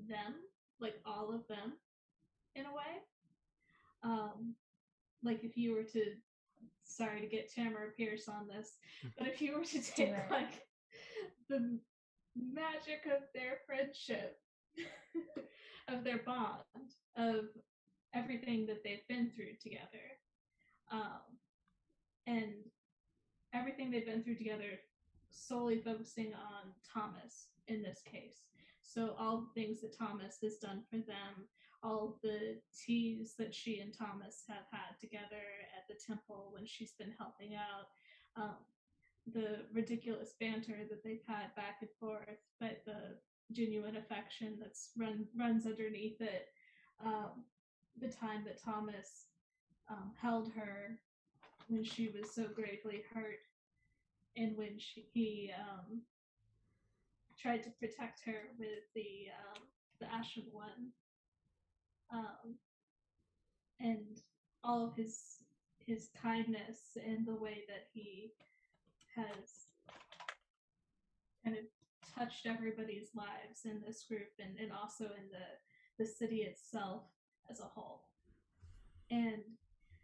D: them, like all of them, in a way. Like if you were to, sorry to get Tamara Pierce on this, but if you were to take like the magic of their friendship, of their bond, of everything that they've been through together, and everything they've been through together, solely focusing on Thomas in this case. So all the things that Thomas has done for them, all the teas that she and Thomas have had together at the temple when she's been helping out, the ridiculous banter that they've had back and forth, but the genuine affection that's runs underneath it. The time that Thomas held her when she was so gravely hurt, and when he tried to protect her with the Ashen One, and all of his kindness and the way that he has kind of touched everybody's lives in this group, and also in the city itself as a whole. And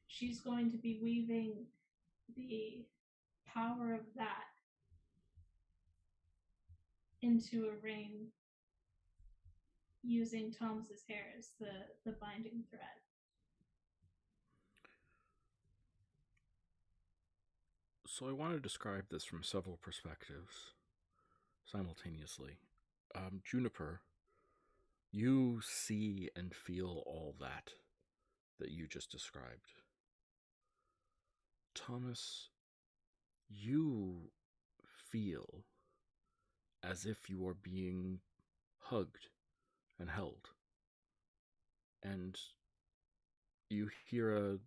D: she's going to be weaving the power of that into a ring using Thomas's hair as the binding thread.
A: So I want to describe this from several perspectives simultaneously. Juniper, you see and feel all that you just described. Thomas, you feel as if you are being hugged and held. And you hear a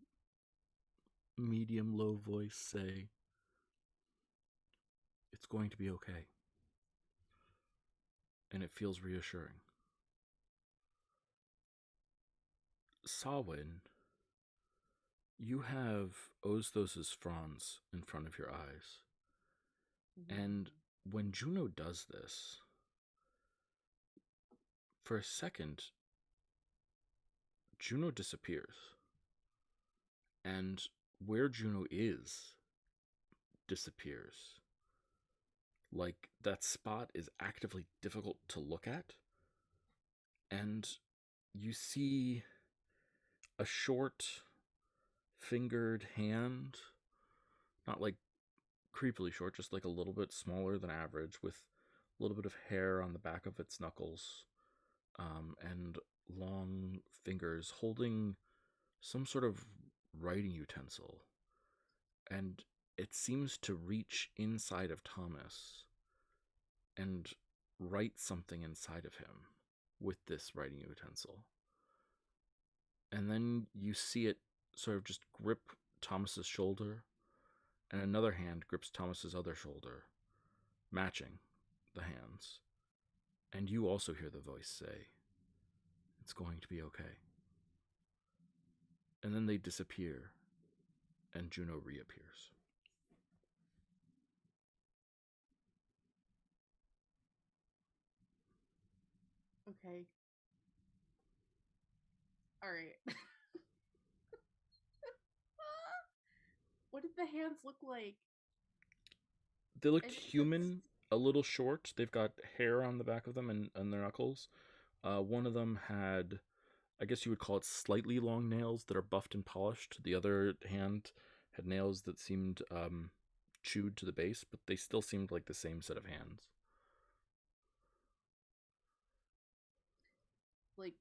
A: medium low voice say, "It's going to be okay." And it feels reassuring. Sawin, you have Ozthos's fronds in front of your eyes. And when Juno does this, for a second, Juno disappears. And where Juno is disappears. Like, that spot is actively difficult to look at. And you see a short, fingered hand, not like creepily short, just like a little bit smaller than average, with a little bit of hair on the back of its knuckles, and long fingers holding some sort of writing utensil. And it seems to reach inside of Thomas and write something inside of him with this writing utensil. And then you see it sort of just grip Thomas's shoulder, and another hand grips Thomas's other shoulder, matching the hands. And you also hear the voice say, "It's going to be okay." And then they disappear, and Juno reappears.
C: Okay. All right. What did the hands look like?
A: They looked human, a little short. They've got hair on the back of them and their knuckles. One of them had, I guess you would call it, slightly long nails that are buffed and polished. The other hand had nails that seemed chewed to the base, but they still seemed like the same set of hands.
C: Like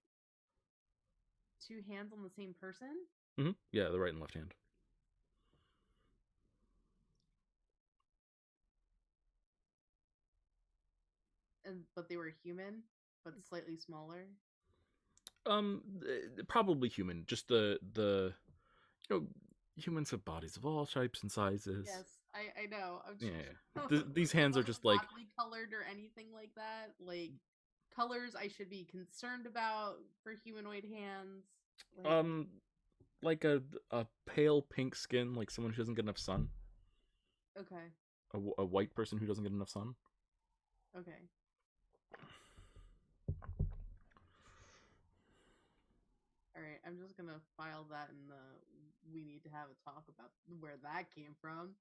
C: 2 hands on the same person?
A: Mm-hmm. Yeah, the right and left hand.
C: But they were human, but slightly smaller.
A: Probably human. Just the humans have bodies of all shapes and sizes.
C: Yes, I know. I'm
A: yeah. These hands are just like
C: oddly colored or anything like that. Like colors I should be concerned about for humanoid hands.
A: Like a pale pink skin, like someone who doesn't get enough sun.
C: Okay.
A: A white person who doesn't get enough sun.
C: Okay. All right, I'm just gonna file that in the. We need to have a talk about where that came from.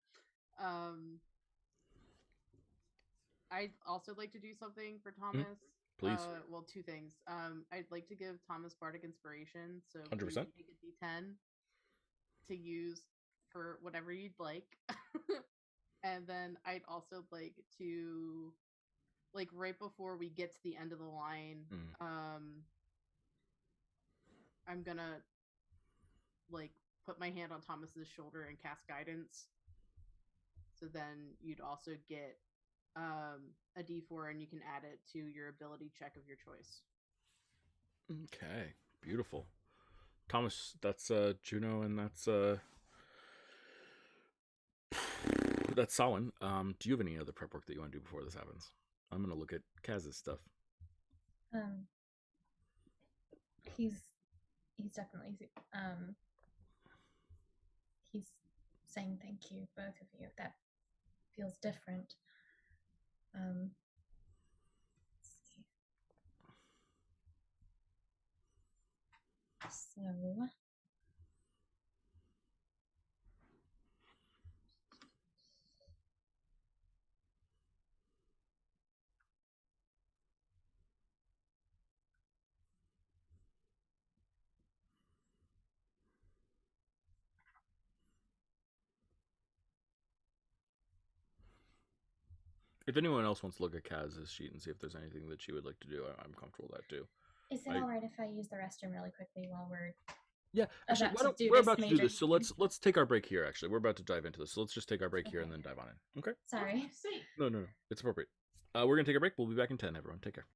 C: I'd also like to do something for Thomas.
A: Please.
C: Well, 2 things. I'd like to give Thomas Bardic Inspiration, so
A: 100%.
C: take a D10 to use for whatever you'd like. And then I'd also like to, like, right before we get to the end of the line, I'm gonna, like, put my hand on Thomas's shoulder and cast guidance. So then you'd also get a D4, and you can add it to your ability check of your choice.
A: Okay, beautiful. Thomas, that's Juno, and that's Samhain. Do you have any other prep work that you want to do before this happens? I'm gonna look at Kaz's stuff.
B: He's definitely he's saying thank you, both of you. That feels different. Let's see. So
A: If anyone else wants to look at Kaz's sheet and see if there's anything that she would like to do, I'm comfortable with that too.
B: is it all right if I use the restroom really quickly while we're
A: actually, we're about to do this, so let's take our break here. Actually, we're about to dive into this, so let's just take our break here and then dive on in. Okay?
B: Sorry.
A: No, it's appropriate. We're gonna take a break. We'll be back in 10. Everyone, take care.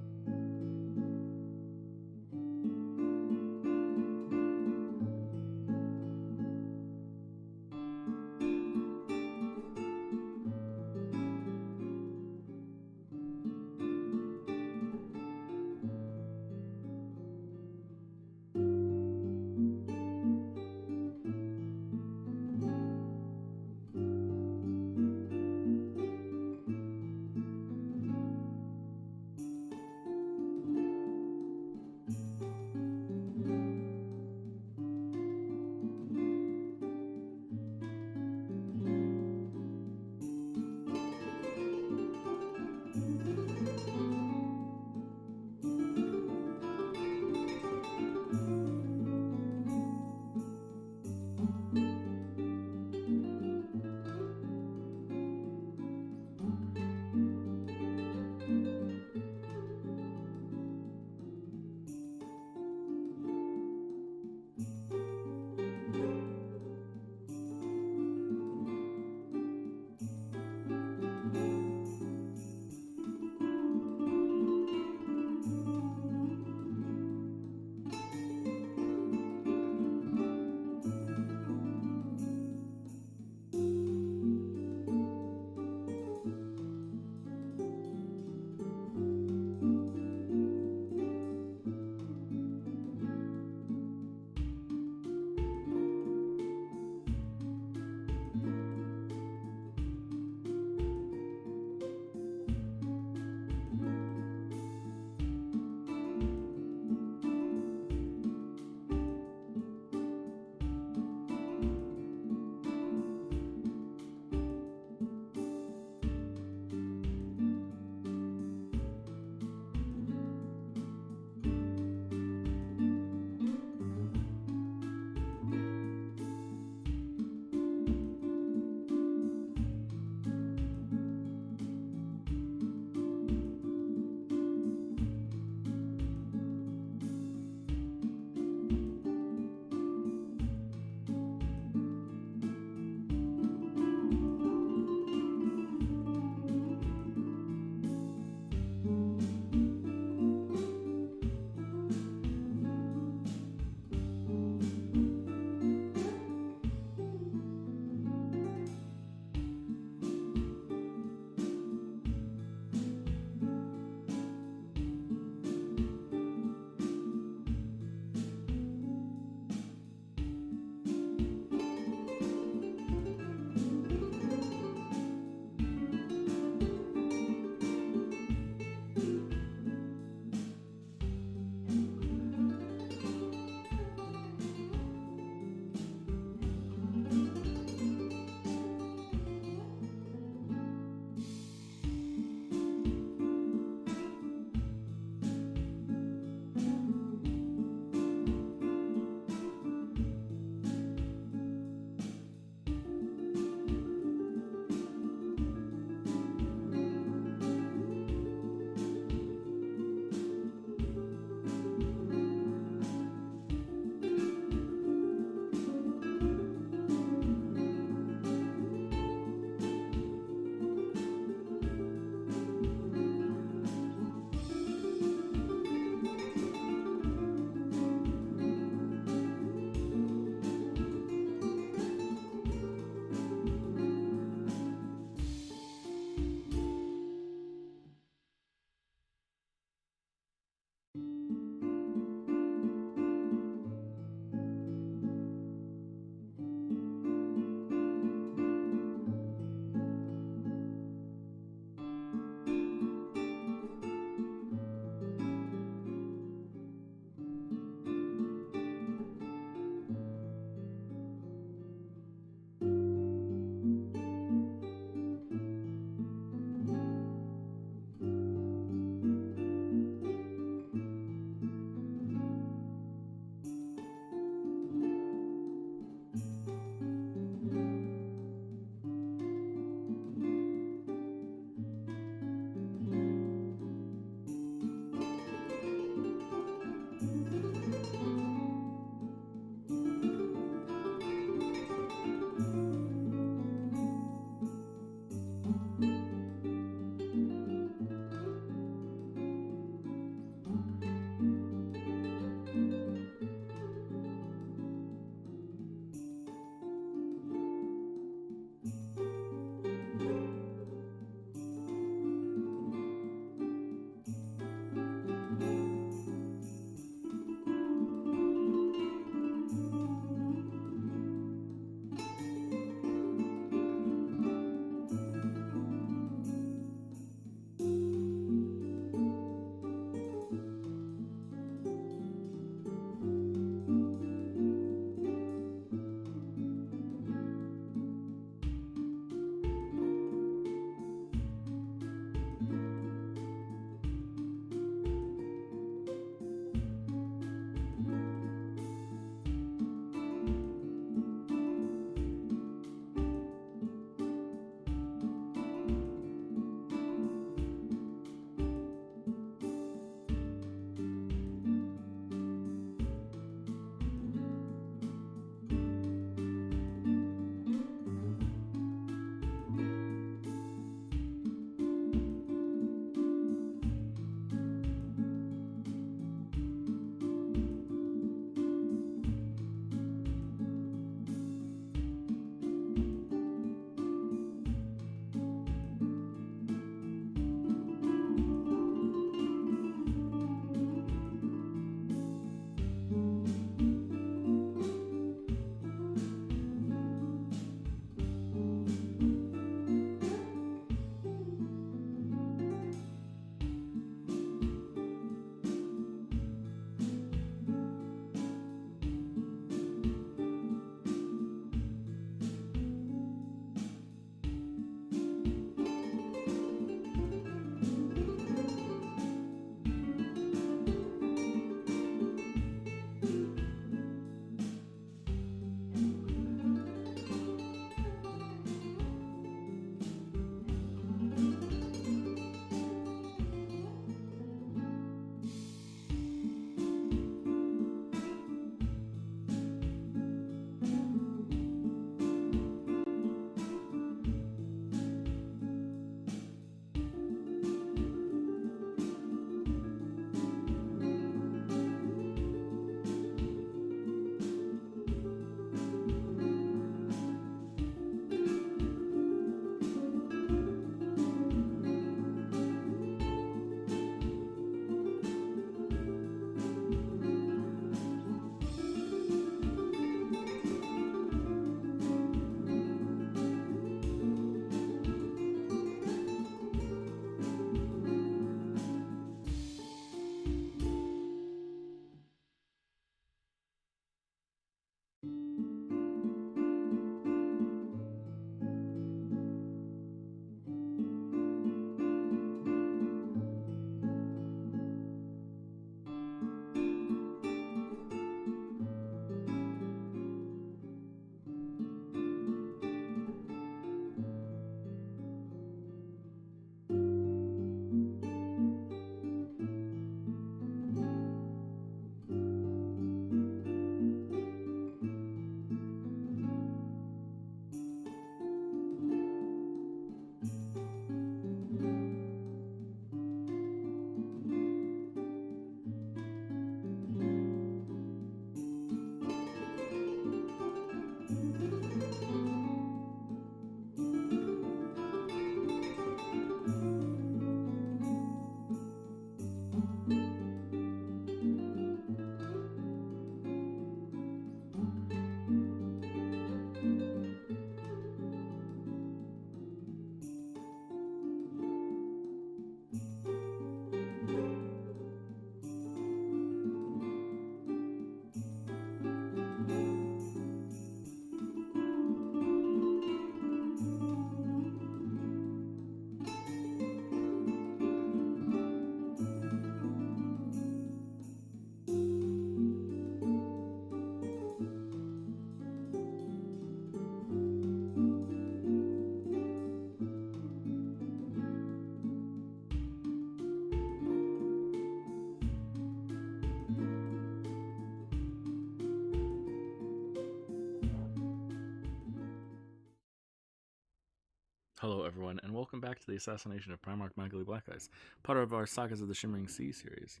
A: Hello, everyone, and welcome back to the Assassination of Primarch Magli Blackice, part of our Sagas of the Shimmering Sea series.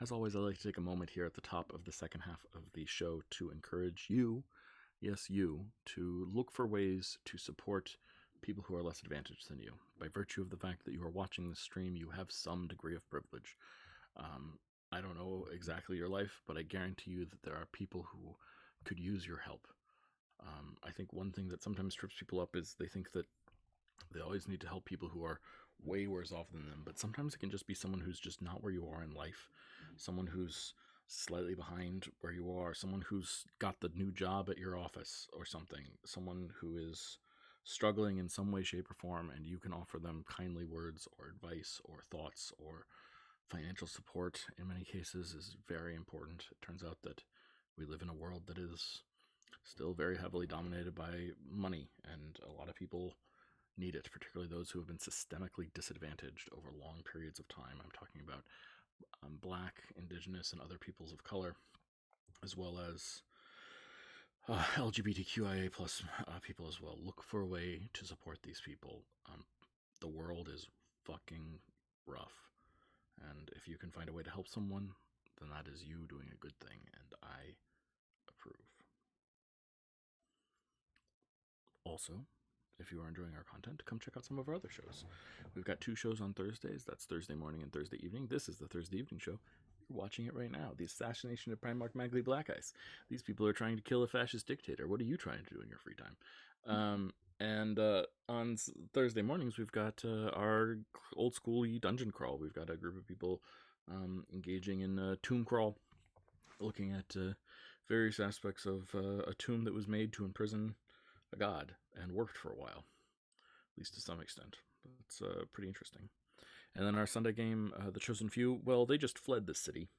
A: As always, I'd like to take a moment here at the top of the second half of the show to encourage you, yes, you, to look for ways to support people who are less advantaged than you. By virtue of the fact that you are watching this stream, you have some degree of privilege. I don't know exactly your life, but I guarantee you that there are people who could use your help. I think one thing that sometimes trips people up is they think that they always need to help people who are way worse off than them, but sometimes it can just be someone who's just not where you are in life, someone who's slightly behind where you are, someone who's got the new job at your office or something, someone who is struggling in some way, shape, or form, and you can offer them kindly words or advice or thoughts or financial support in many cases is very important. It turns out that we live in a world that is still very heavily dominated by money, and a lot of people need it, particularly those who have been systemically disadvantaged over long periods of time. I'm talking about Black, Indigenous, and other peoples of color, as well as LGBTQIA plus people as well. Look for a way to support these people. The world is fucking rough, and if you can find a way to help someone, then that is you doing a good thing, and I approve. Also, if you are enjoying our content, come check out some of our other shows. We've got 2 shows on Thursdays. That's Thursday morning and Thursday evening. This is the Thursday evening show. You're watching it right now. The Assassination of Primarch Magli Blackice. These people are trying to kill a fascist dictator. What are you trying to do in your free time? And on Thursday mornings, we've got our old school dungeon crawl. We've got a group of people engaging in tomb crawl, looking at various aspects of a tomb that was made to imprison a god and worked for a while, at least to some extent. It's pretty interesting. And then our Sunday game, The Chosen Few, well, they just fled the city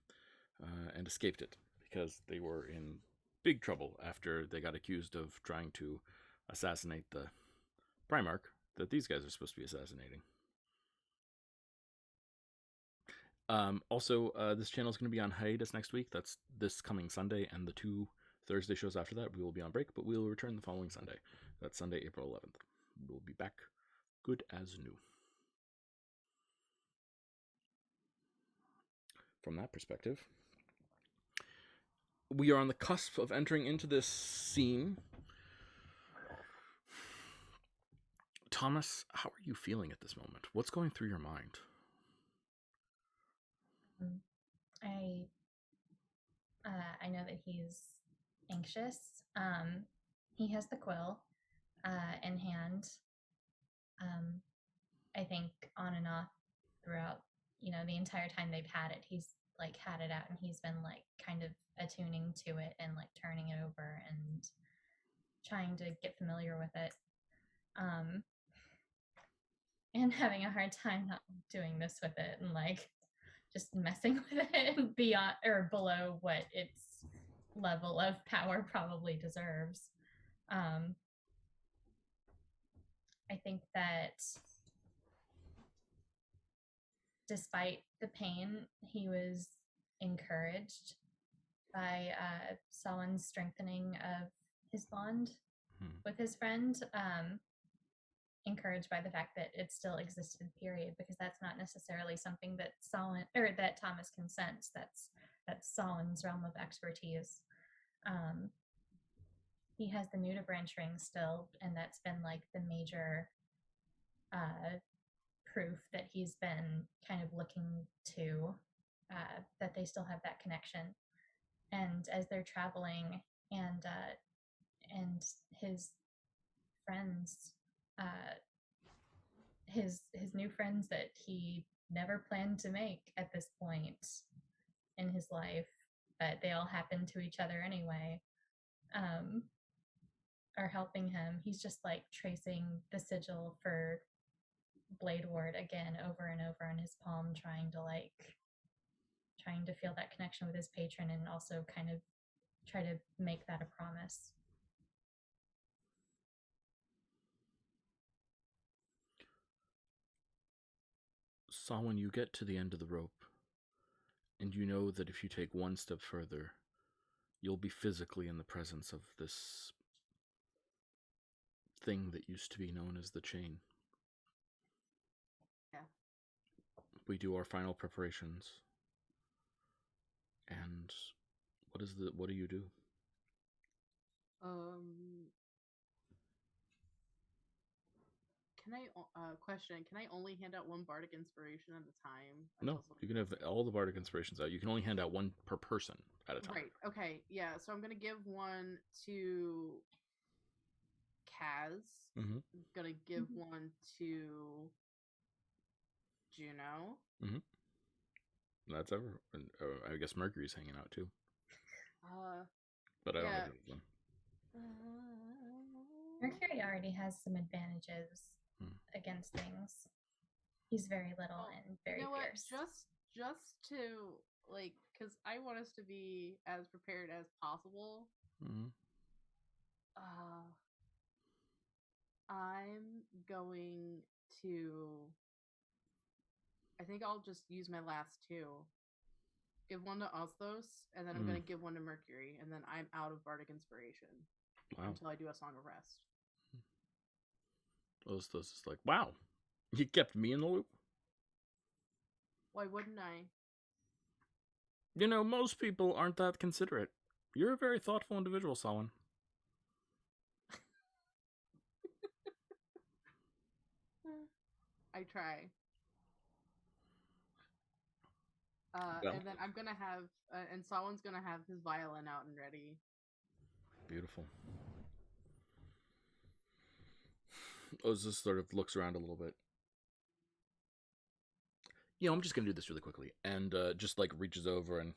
A: and escaped it because they were in big trouble after they got accused of trying to assassinate the Primarch that these guys are supposed to be assassinating. Also, this channel is going to be on hiatus next week. That's this coming Sunday, and the 2 Thursday shows after that, we will be on break, but we will return the following Sunday. That's Sunday, April 11th. We'll be back good as new. From that perspective, we are on the cusp of entering into this scene. Thomas, how are you feeling at this moment? What's going through your mind?
B: I know that he's anxious. He has the quill in hand. I think on and off throughout, the entire time they've had it, he's like had it out and he's been like kind of attuning to it and like turning it over and trying to get familiar with it. And having a hard time not doing this with it and like just messing with it beyond or below what its level of power probably deserves. I think that despite the pain, he was encouraged by Sawan's strengthening of his bond with his friend, encouraged by the fact that it still existed, period, because that's not necessarily something that Sawan or that Thomas can sense. That's Sawan's realm of expertise. He has the nudibranch ring still, and that's been like the major proof that he's been kind of looking to, that they still have that connection. And as they're traveling and his friends, his new friends that he never planned to make at this point in his life, but they all happen to each other anyway, are helping him. He's just like tracing the sigil for Blade Ward again over and over on his palm, trying to feel that connection with his patron and also kind of try to make that a promise.
A: So when you get to the end of the rope, and you know that if you take one step further, you'll be physically in the presence of this thing that used to be known as the chain. we do our final preparations. And what do you do?
C: Can I question? Can I only hand out one bardic inspiration at a time?
A: No, you can have all the bardic inspirations out. You can only hand out one per person at a time.
C: Right. Okay. Yeah. So I'm gonna give one to Kaz.
A: Mm-hmm.
C: I'm gonna give one to Juno.
A: Mm-hmm. That's ever. I guess Mercury's hanging out too. But I don't know if one.
B: Mercury already has some advantages against things. He's very little and very fierce.
C: Just to like, because I want us to be as prepared as possible.
A: Mm-hmm.
C: I'm going to. I think I'll just use my last two. Give one to Osthos, and then I'm going to give one to Mercury, and then I'm out of bardic inspiration until I do a Song of Rest.
A: Osthos is like, wow, you kept me in the loop.
C: Why wouldn't I?
A: You know, most people aren't that considerate. You're a very thoughtful individual, Selwyn.
C: I try. And then I'm gonna have, and Selwyn's gonna have his violin out and ready.
A: Beautiful. Osthos sort of looks around a little bit. You know, I'm just gonna do this really quickly, and just like reaches over and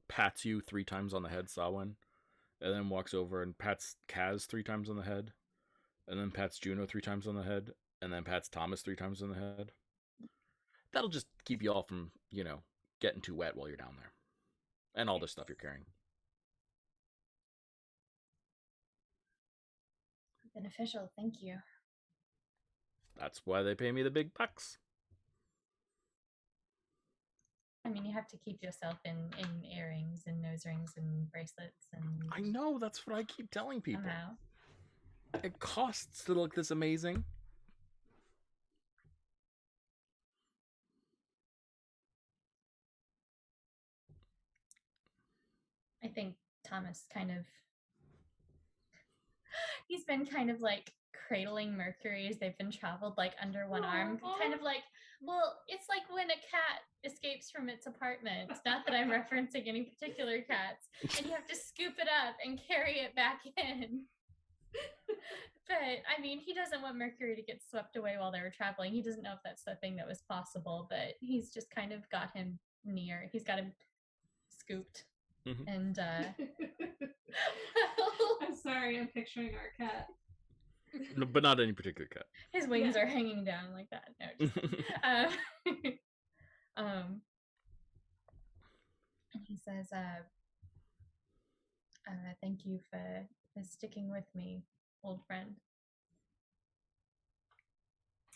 A: pats you 3 times on the head, Selwyn, and then walks over and pats Kaz 3 times on the head, and then pats Juno 3 times on the head, and then pats Thomas 3 times on the head. That'll just keep you all from, you know, getting too wet while you're down there. And all the stuff you're carrying.
B: Beneficial, thank you.
A: That's why they pay me the big bucks.
B: I mean, you have to keep yourself in earrings and nose rings and bracelets and...
A: I know, that's what I keep telling people.
B: Somehow.
A: It costs to look this amazing.
B: I think Thomas he's been kind of like cradling Mercury as they've been traveled like under one arm, kind of like, well, it's like when a cat escapes from its apartment. Not that I'm referencing any particular cats, and you have to scoop it up and carry it back in. But I mean, he doesn't want Mercury to get swept away while they were traveling. He doesn't know if that's the thing that was possible, but he's just kind of got him near. He's got him scooped.
A: Mm-hmm.
B: And
D: I'm sorry, I'm picturing our cat.
A: No, but not any particular cat.
B: His wings are hanging down like that. No, just, and he says, thank you for sticking with me, old friend.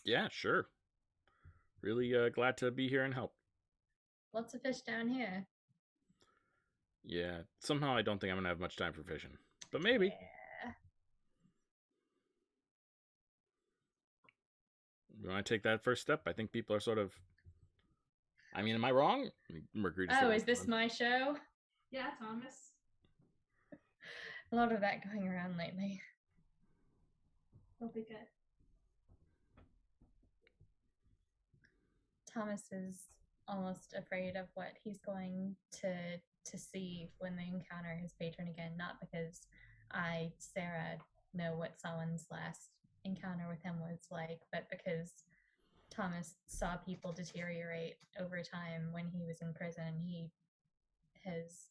A: Yeah, sure. Really glad to be here and help.
B: Lots of fish down here.
A: Yeah, somehow I don't think I'm going to have much time for fishing. But maybe.
B: Yeah.
A: When I take that first step, I think people are sort of... I mean, am I wrong? Mercury just
B: is this my show?
D: Yeah, Thomas.
B: A lot of that going around lately.
D: It'll be good.
B: Thomas is almost afraid of what he's going to see when they encounter his patron again, not because Sarah, know what Selwyn's last encounter with him was like, but because Thomas saw people deteriorate over time when he was in prison. He has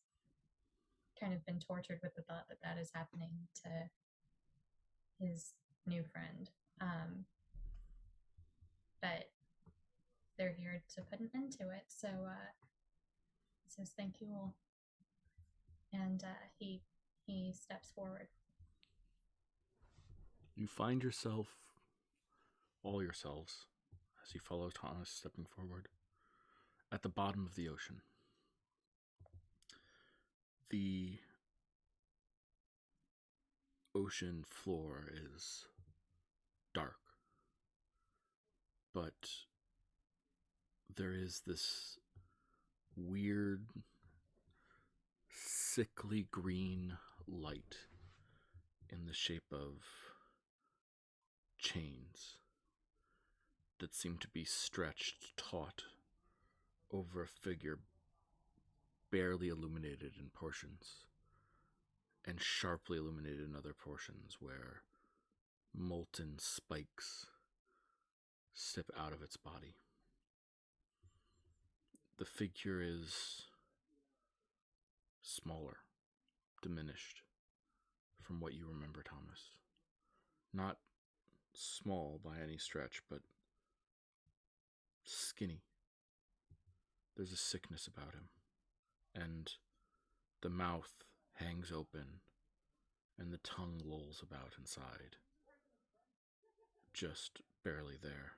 B: kind of been tortured with the thought that that is happening to his new friend. But they're here to put an end to it. So he says, thank you all. And he steps forward.
A: You find yourself, all yourselves, as you follow Thomas stepping forward, at the bottom of the ocean. The ocean floor is dark, but there is this weird, sickly green light in the shape of chains that seem to be stretched taut over a figure barely illuminated in portions and sharply illuminated in other portions where molten spikes step out of its body. The figure is smaller, diminished from what you remember, Thomas. Not small by any stretch, but skinny. There's a sickness about him, and the mouth hangs open, and the tongue lolls about inside, just barely there.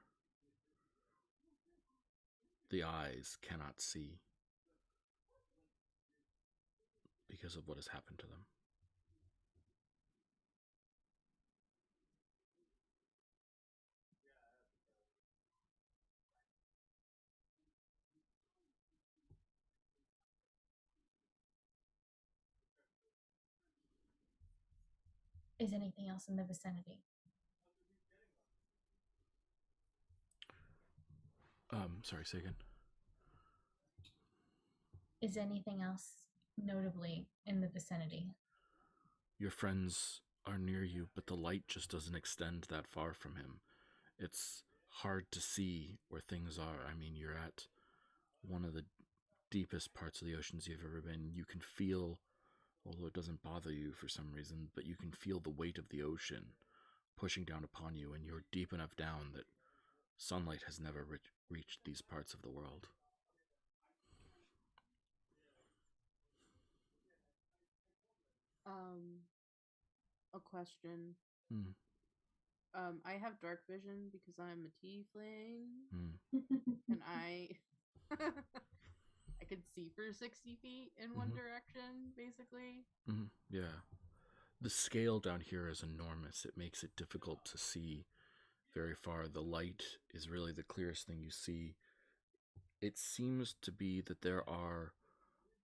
A: The eyes cannot see because of what has happened to them.
B: Is anything else in the vicinity?
A: Sorry, say again.
B: Is anything else notably in the vicinity?
A: Your friends are near you, but the light just doesn't extend that far from him. It's hard to see where things are. I mean, you're at one of the deepest parts of the oceans you've ever been. You can feel, although it doesn't bother you for some reason, but you can feel the weight of the ocean pushing down upon you, and you're deep enough down that sunlight has never reached these parts of the world.
C: A question.
A: Hmm.
C: I have dark vision because I'm a tiefling,
A: Hmm.
C: and I could see for 60 feet in one direction, basically.
A: Yeah. The scale down here is enormous. It makes it difficult to see very far. The light is really the clearest thing you see. It seems to be that there are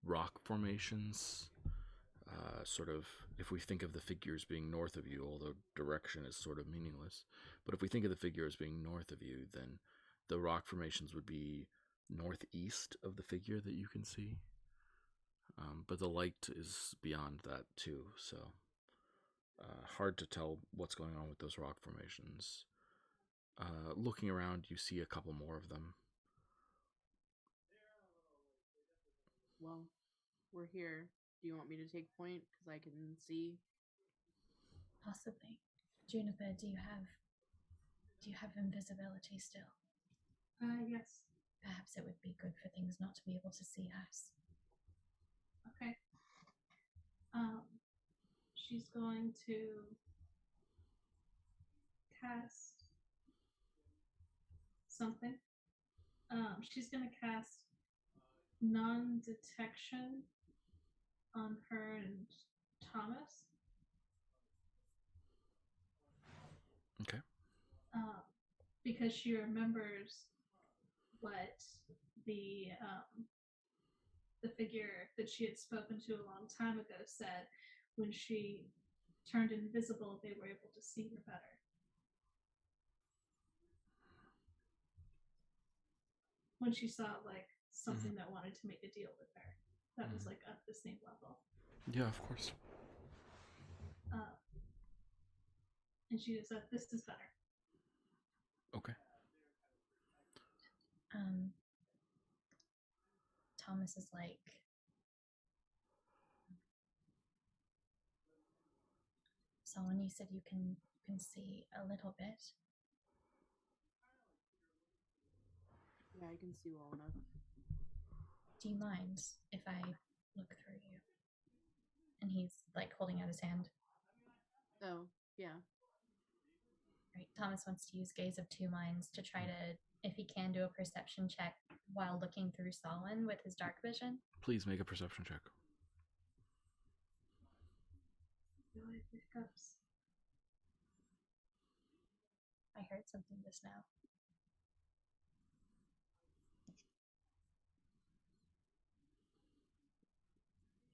A: rock formations, sort of, if we think of the figures being north of you, although direction is sort of meaningless, but if we think of the figure as being north of you, then the rock formations would be northeast of the figure that you can see. But the light is beyond that too, so hard to tell what's going on with those rock formations. Looking around, you see a couple more of them.
C: Well, we're here. Do you want me to take point? Because I can see.
B: Possibly. Juniper, do you have invisibility still?
D: Yes.
B: Perhaps it would be good for things not to be able to see us.
D: Okay. She's going to cast something. She's going to cast non-detection on her and Thomas.
A: Okay.
D: Because she remembers what the figure that she had spoken to a long time ago said. When she turned invisible, they were able to see her better. When she saw like something that wanted to make a deal with her, that was like at the same level.
A: Yeah, of course.
D: And she just said, "This is better."
A: Okay.
B: Thomas is like, so when you said you can see a little bit.
C: Yeah, I can see well enough.
B: Do you mind if I look through you? And he's like holding out his hand.
C: Oh, yeah.
B: Right. Thomas wants to use Gaze of Two Minds to try to, if he can, do a perception check while looking through Solon with his dark vision.
A: Please make a perception check.
D: Really hiccups.
B: I heard something just now.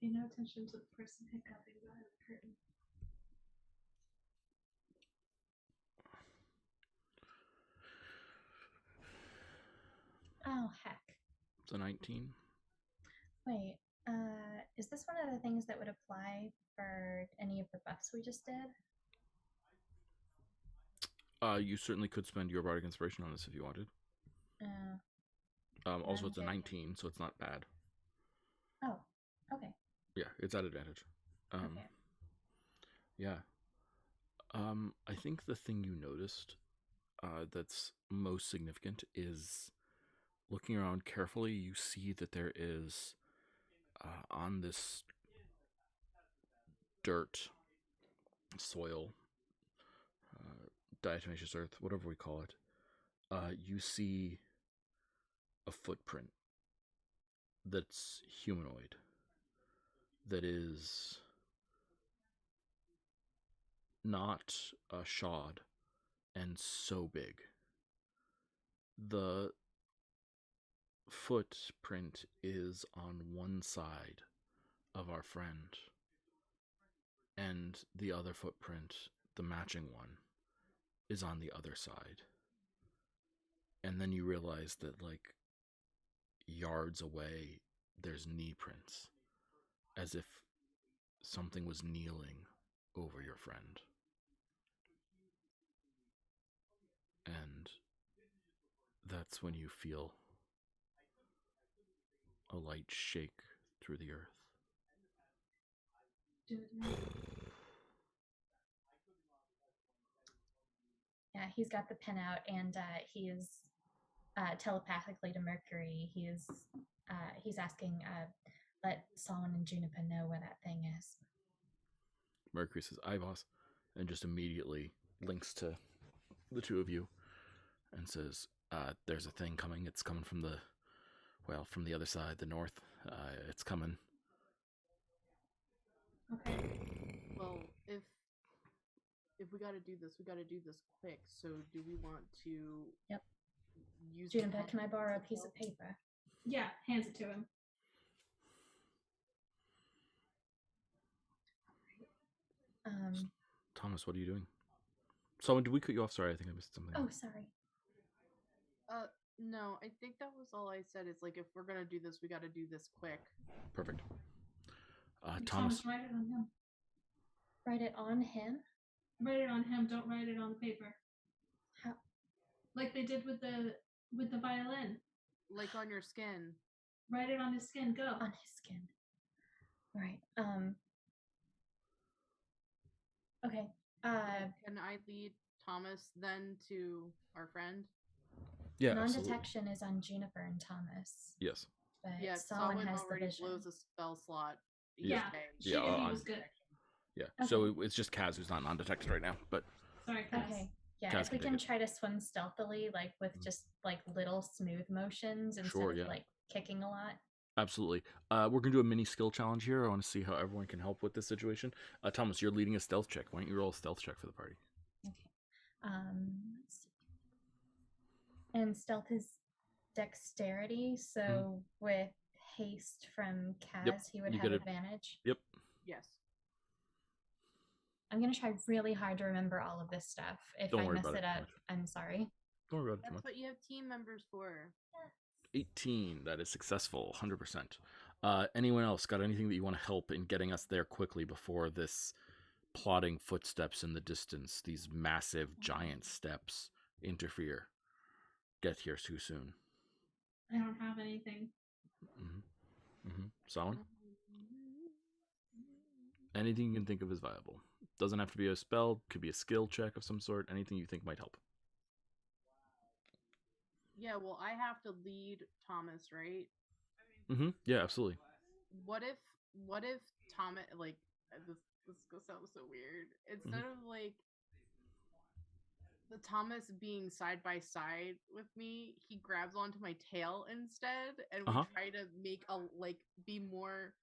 D: Pay no attention to the person hiccuping behind the curtain.
B: Oh, heck.
A: It's a 19.
B: Wait, is this one of the things that would apply for any of the buffs we just did?
A: You certainly could spend your bardic inspiration on this if you wanted. Also, it's a 19, so it's not bad.
B: Oh, okay.
A: Yeah, it's at advantage.
B: Okay.
A: Yeah. I think the thing you noticed that's most significant is looking around carefully, you see that there is on this dirt, soil, diatomaceous earth, whatever we call it, you see a footprint that's humanoid, that is not shod and so big. The footprint is on one side of our friend, and the other footprint, the matching one, is on the other side. And then you realize that, like, yards away, there's knee prints, as if something was kneeling over your friend. And that's when you feel a light shake through the earth.
D: Do it now.
B: Yeah, he's got the pen out, and he is telepathically to Mercury. He's asking, let Solomon and Juniper know where that thing is.
A: Mercury says, "Aye, boss," and just immediately links to the two of you and says, there's a thing coming. It's coming from the other side, the north. It's coming.
D: Okay.
C: Well, if we gotta do this, we gotta do this quick. So do we want to use
B: Juniper, can I borrow a piece of paper?
D: Yeah, hands it to him.
A: Thomas, what are you doing? So, did we cut you off? Sorry, I think I missed something.
B: Oh, sorry.
C: No, I think that was all I said. Is like, if we're gonna do this, we gotta do this quick.
A: Perfect.
D: Thomas, write it on him.
B: Write it on him?
D: Write it on him. Don't write it on the paper.
B: How?
D: Like they did with the violin.
C: Like on your skin.
D: Write it on his skin. Go.
B: On his skin. Right. Okay.
C: Can I lead Thomas then to our friend?
A: Yeah,
B: non-detection is on Juniper and Thomas.
A: Yes.
B: But
C: Yeah,
B: Solomon has the
C: already
B: vision.
C: blows a spell slot.
D: Yeah, she knew he was good.
A: Yeah,
B: Okay.
A: so it's just Kaz who's not non-detected right now, but...
D: Sorry, Kaz.
B: Okay. Yeah,
A: Kaz
B: if we can try to swim stealthily, like with just like little smooth motions instead of like kicking a lot.
A: Absolutely. We're going to do a mini skill challenge here. I want to see how everyone can help with this situation. Thomas, you're leading a stealth check. Why don't you roll a stealth check for the party?
B: Okay. Let's see. And stealth is dexterity, so with haste from Kaz, he would have advantage.
A: Yep.
C: Yes.
B: I'm going to try really hard to remember all of this stuff. If I mess it up, I'm sorry.
A: Don't worry about it too
C: That's
A: much.
C: what you have team members for.
A: 18. That is successful. 100%. Anyone else got anything that you want to help in getting us there quickly before this plodding footsteps in the distance, these massive giant steps, interfere? Get here too soon.
D: I don't have anything.
A: Solomon? Anything you can think of is viable. Doesn't have to be a spell, could be a skill check of some sort, anything you think might help.
C: Yeah, well, I have to lead Thomas, right?
A: Yeah, absolutely.
C: What if Thomas, like, this sounds so weird. Instead of like the Thomas being side by side with me, he grabs onto my tail instead, and we try to make be more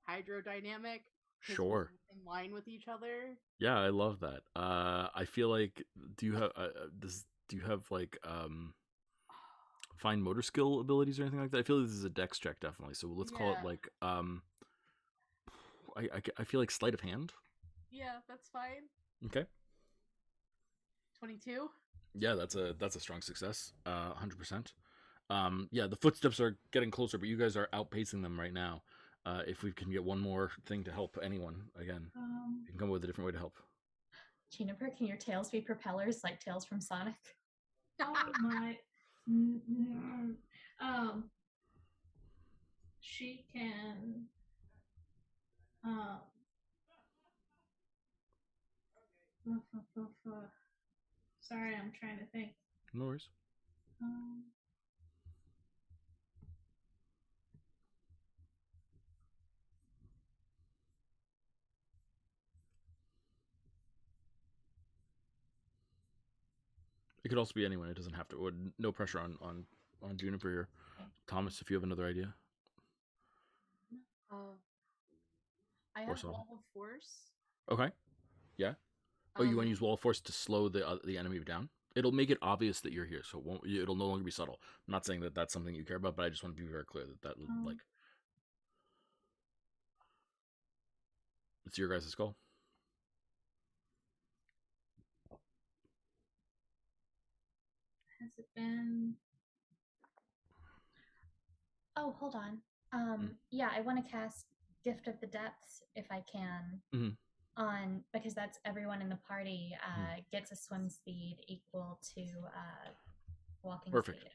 C: hydrodynamic.
A: Sure.
C: In line with each other.
A: Yeah, I love that. I feel like, do you have like fine motor skill abilities or anything like that? I feel like this is a dex check, definitely. So let's call it like I feel like sleight of hand.
C: Yeah, that's fine.
A: Okay.
C: 22.
A: Yeah, that's a strong success. 100%. Yeah, the footsteps are getting closer, but you guys are outpacing them right now. If we can get one more thing to help anyone, again, you can come up with a different way to help.
B: Juniper, can your tails be propellers like tails from Sonic?
D: Oh my. She can. Sorry, I'm trying to think.
A: No worries. It could also be anyone. It doesn't have to. No pressure on Juniper here.
B: Okay.
A: Thomas, if you have another idea.
C: I
A: Or
C: have
A: so.
C: Wall of Force.
A: Okay. Yeah. Oh, you want to use Wall of Force to slow the enemy down? It'll make it obvious that you're here, so it'll no longer be subtle. I'm not saying that that's something you care about, but I just want to be very clear that like it's your guys' call.
D: Has it been?
B: Oh, hold on. Yeah, I want to cast Gift of the Depths if I can. On because that's everyone in the party gets a swim speed equal to walking
A: Perfect.
B: speed.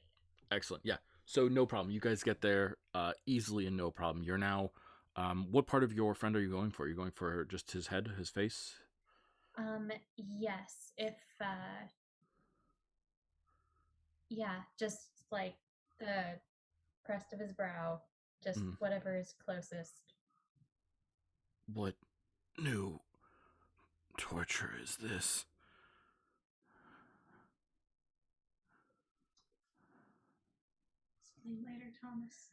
A: Excellent. Yeah. So no problem. You guys get there easily and no problem. You're now. What part of your friend are you going for? Are you going for just his head, his face?
B: Yes. If yeah, just like the crest of his brow, just whatever is closest.
A: What new torture is this?
D: Explain later, Thomas.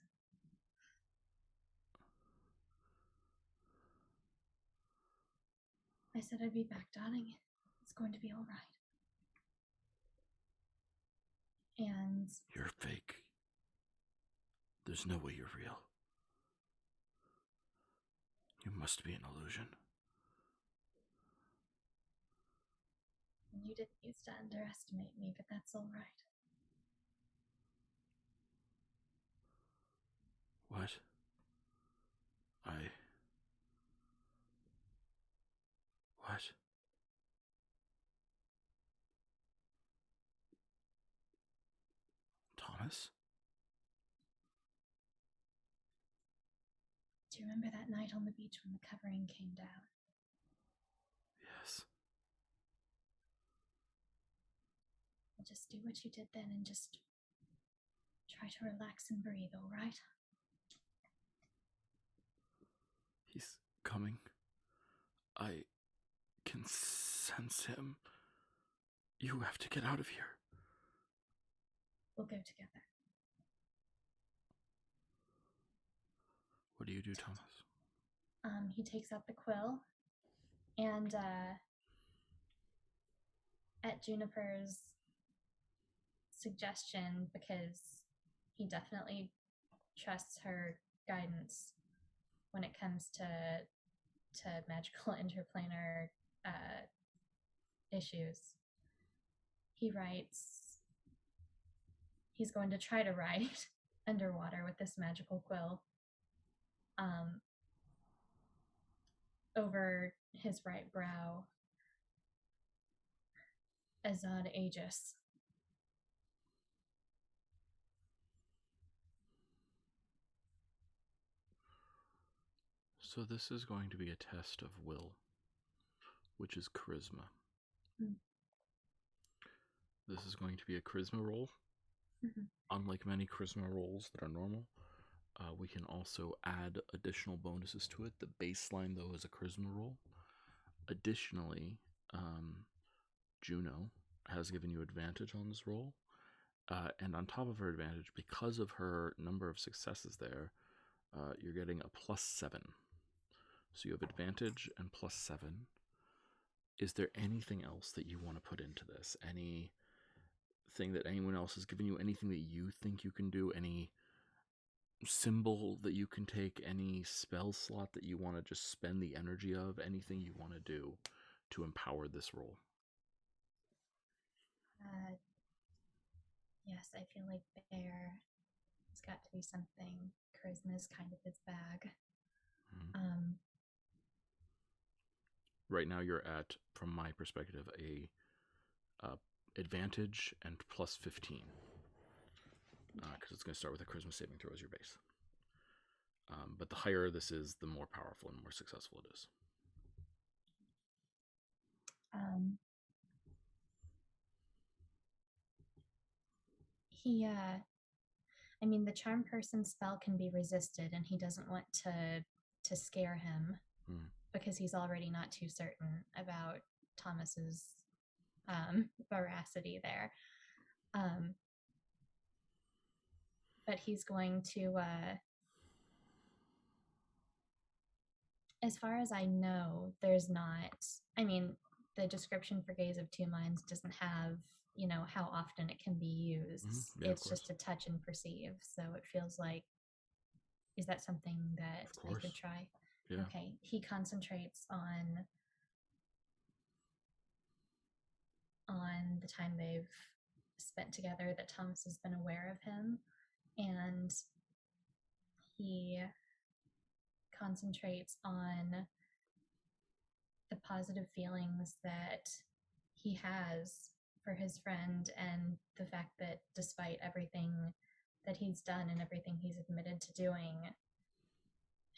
B: I said I'd be back, darling. It's going to be all right. And
A: you're fake. There's no way you're real. You must be an illusion.
B: You didn't used to underestimate me, but that's all right.
A: What? What? Thomas?
B: Do you remember that night on the beach when the covering came down?
A: Yes.
B: Well, just do what you did then and just try to relax and breathe, all right?
A: He's coming. I can sense him. You have to get out of here.
B: We'll go together.
A: What do you do, Thomas?
B: He takes out the quill and at Juniper's suggestion, because he definitely trusts her guidance when it comes to magical interplanar issues. He's going to try to write underwater with this magical quill over his right brow, Azad Aegis.
A: So this is going to be a test of will, which is charisma. This is going to be a charisma roll. Unlike many charisma rolls that are normal, we can also add additional bonuses to it. The baseline, though, is a charisma roll. Additionally, Juno has given you advantage on this roll. And on top of her advantage, because of her number of successes there, you're getting a +7. So you have advantage and +7. Is there anything else that you want to put into this? Anything that anyone else has given you? Anything that you think you can do? Any symbol that you can take, any spell slot that you want to just spend the energy of, anything you want to do to empower this role.
B: Yes, I feel like Bear has got to be something. Charisma is kind of his bag.
A: Right now you're at, from my perspective, a advantage and plus 15. Because it's going to start with a charisma saving throw as your base. But the higher this is, the more powerful and more successful it is.
B: The charm person spell can be resisted, and he doesn't want to scare him because he's already not too certain about Thomas's veracity there. But he's going to, as far as I know, there's not, the description for Gaze of Two Minds doesn't have, how often it can be used.
A: Yeah,
B: it's just a touch and perceive. So it feels like, is that something that I could try?
A: Yeah.
B: Okay. He concentrates on the time they've spent together, that Thomas has been aware of him, and he concentrates on the positive feelings that he has for his friend, and the fact that despite everything that he's done and everything he's admitted to doing,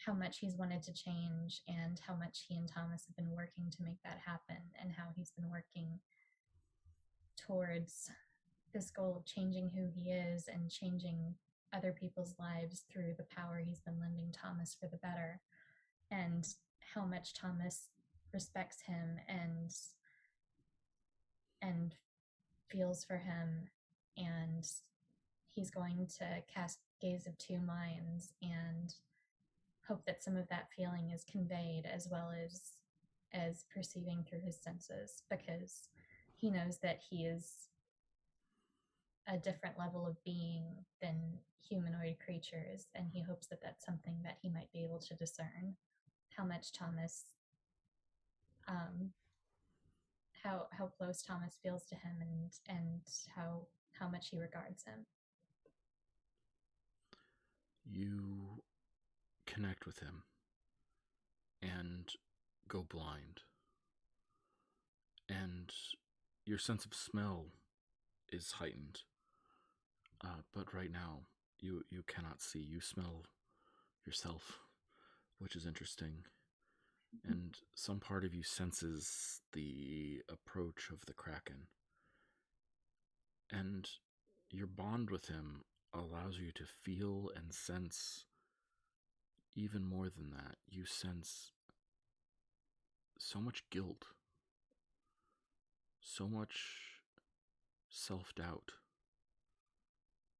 B: how much he's wanted to change, and how much he and Thomas have been working to make that happen, and how he's been working towards this goal of changing who he is and changing other people's lives through the power he's been lending Thomas for the better, and how much Thomas respects him and feels for him, and he's going to cast Gaze of Two Minds and hope that some of that feeling is conveyed, as well as perceiving through his senses, because he knows that he is a different level of being than humanoid creatures, and he hopes that that's something that he might be able to discern, how much Thomas, how close Thomas feels to him, and how much he regards him.
A: You connect with him and go blind, and your sense of smell is heightened, but right now you cannot see. You smell yourself, which is interesting, and some part of you senses the approach of the Kraken, and your bond with him allows you to feel and sense even more than that. You sense so much guilt, so much self-doubt,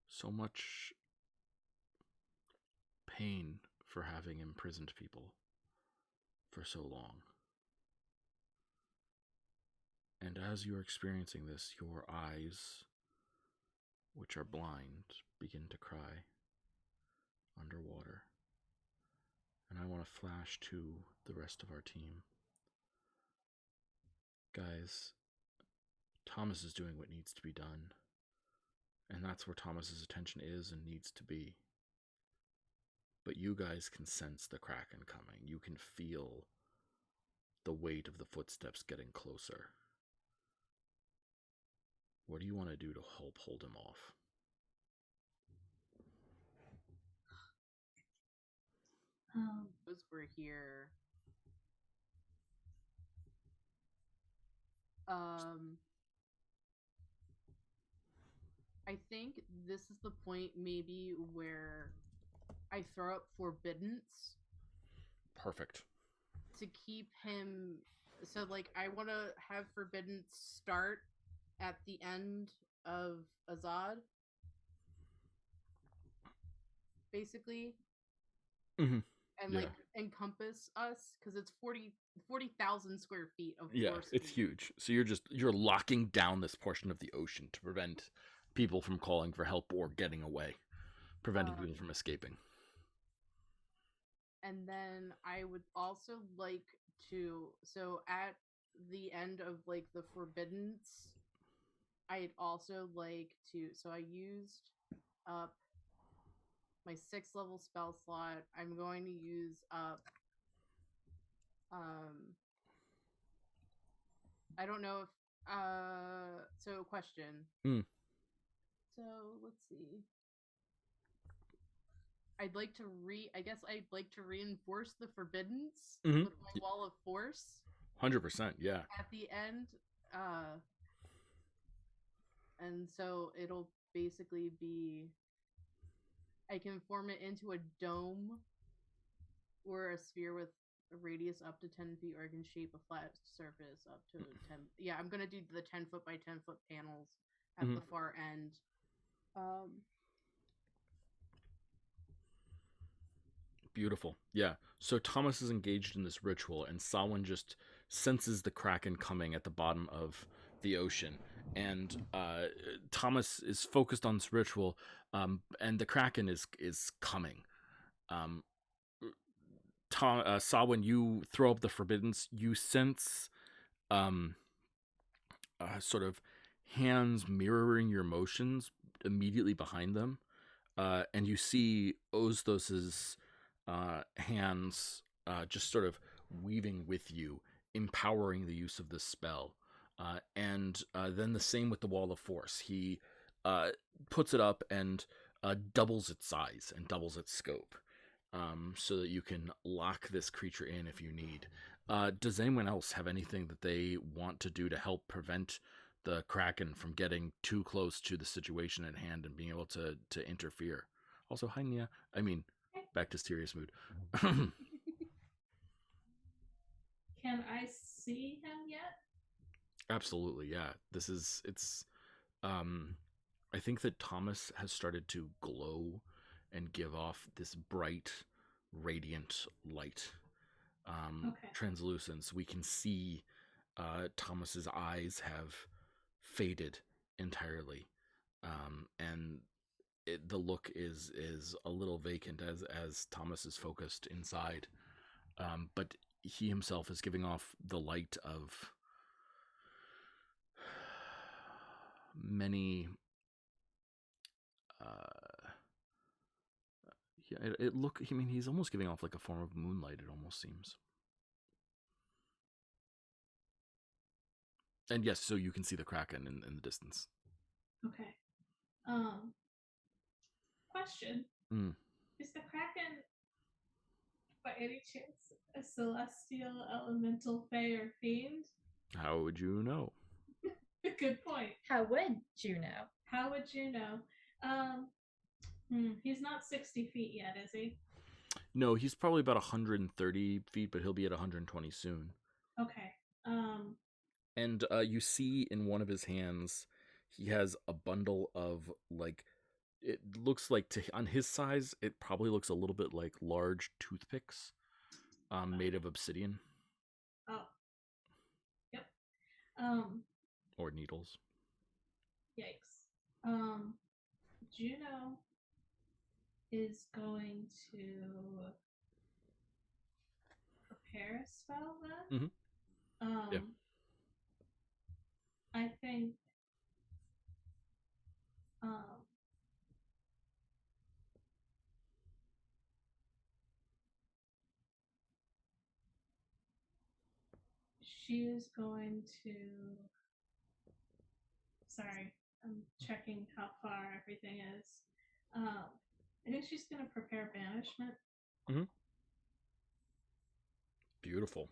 A: so much pain for having imprisoned people for so long. And as you're experiencing this, your eyes, which are blind, begin to cry underwater. And I want to flash to the rest of our team. Guys, Thomas is doing what needs to be done. And that's where Thomas's attention is and needs to be. But you guys can sense the Kraken coming. You can feel the weight of the footsteps getting closer. What do you want to do to help hold him off?
C: We're here. I think this is the point maybe where I throw up forbiddance.
A: Perfect.
C: To keep him, so like I want to have forbiddance start at the end of Azad, basically.
A: Mm-hmm.
C: And like encompass us, because it's 40,000 square feet of force.
A: It's huge. So you're locking down this portion of the ocean to prevent people from calling for help or getting away, preventing people from escaping.
C: And then I would also like to, so at the end of like the forbiddance, I'd also like to, so I used up my 6th level spell slot. I'm going to use up, I don't know if, so question. So let's see. I'd like to reinforce the forbiddance with my wall of force.
A: 100%, yeah.
C: At the end, and so it'll basically be, I can form it into a dome or a sphere with a radius up to 10 feet, or I can shape a flat surface up to 10. Yeah, I'm gonna do the 10-foot by 10-foot panels at the far end.
A: Beautiful. Yeah. So Thomas is engaged in this ritual, and Samhain just senses the Kraken coming at the bottom of the ocean. And Thomas is focused on this ritual, and the Kraken is coming. Samhain, you throw up the forbiddance. You sense sort of hands mirroring your motions immediately behind them. And you see Ozdos's hands just sort of weaving with you, empowering the use of this spell. And then the same with the Wall of Force. He puts it up and doubles its size and doubles its scope, so that you can lock this creature in if you need. Does anyone else have anything that they want to do to help prevent the Kraken from getting too close to the situation at hand and being able to interfere? Also, hi Nia. I mean, back to serious mood.
D: Can I see him yet?
A: Absolutely, yeah. I think that Thomas has started to glow and give off this bright, radiant light. Translucence. We can see Thomas's eyes have faded entirely, and the look is a little vacant as Thomas is focused inside, but he himself is giving off the light of many. I mean, he's almost giving off like a form of moonlight. It almost seems. And yes, so you can see the Kraken in the distance.
D: Okay. Question. Is the Kraken, by any chance, a celestial, elemental, fae, or fiend?
A: How would you know?
D: Good point.
B: How would you know?
D: How would you know? He's not 60 feet yet, is he?
A: No, he's probably about 130 feet, but he'll be at 120 soon.
D: Okay.
A: And you see in one of his hands, he has a bundle of, like, it looks like, on his size, it probably looks a little bit like large toothpicks made of obsidian.
D: Oh. Yep.
A: Or needles.
D: Yikes. Juno is going to prepare a spell then?
A: Yeah.
D: I think she is going to, sorry, I'm checking how far everything is. I think she's going to prepare banishment.
A: Beautiful.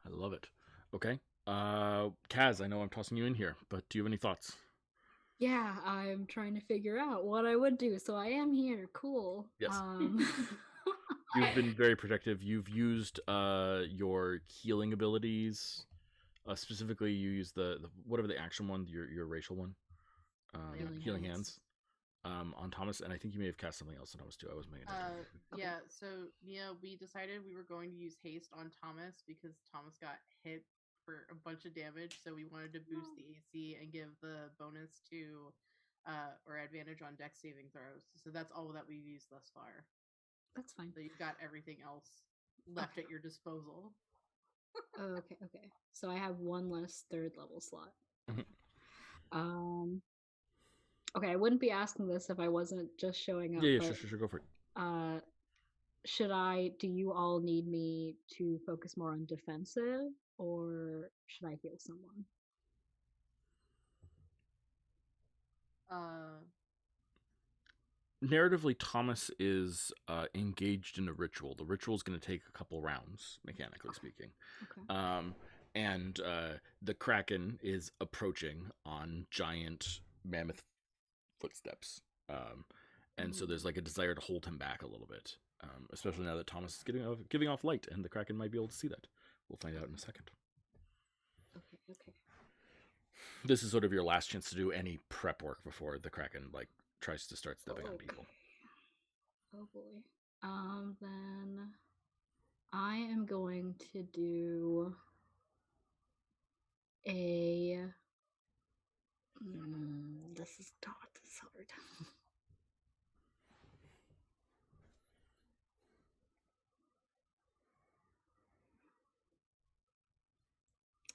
A: I love it. Okay. Kaz, I know I'm tossing you in here, but do you have any thoughts?
E: Yeah, I'm trying to figure out what I would do. So I am here. Cool.
A: Yes. You've been very protective. You've used your healing abilities. Specifically, you use the whatever the action one, your racial one, healing hands, on Thomas, and I think you may have cast something else on Thomas too. I was making.
C: Okay. Yeah. So Mia, we decided we were going to use haste on Thomas because Thomas got hit for a bunch of damage. So we wanted to boost the AC and give the bonus to, or advantage on Dex saving throws. So that's all that we've used thus far.
E: That's fine.
C: So you've got everything else left at your disposal.
E: Okay. So I have one less 3rd level slot. Okay, I wouldn't be asking this if I wasn't just showing up.
A: Yeah,
E: but,
A: sure, go for it.
E: do you all need me to focus more on defensive, or should I heal someone?
A: Narratively, Thomas is engaged in a ritual. The ritual is going to take a couple rounds, mechanically speaking.
E: Okay.
A: And the Kraken is approaching on giant mammoth footsteps. And so there's like a desire to hold him back a little bit, especially now that Thomas is giving off light, and the Kraken might be able to see that. We'll find out in a second.
E: Okay.
A: This is sort of your last chance to do any prep work before the Kraken tries to start stepping on people.
E: Oh boy. Then I am going to do a. This is hard.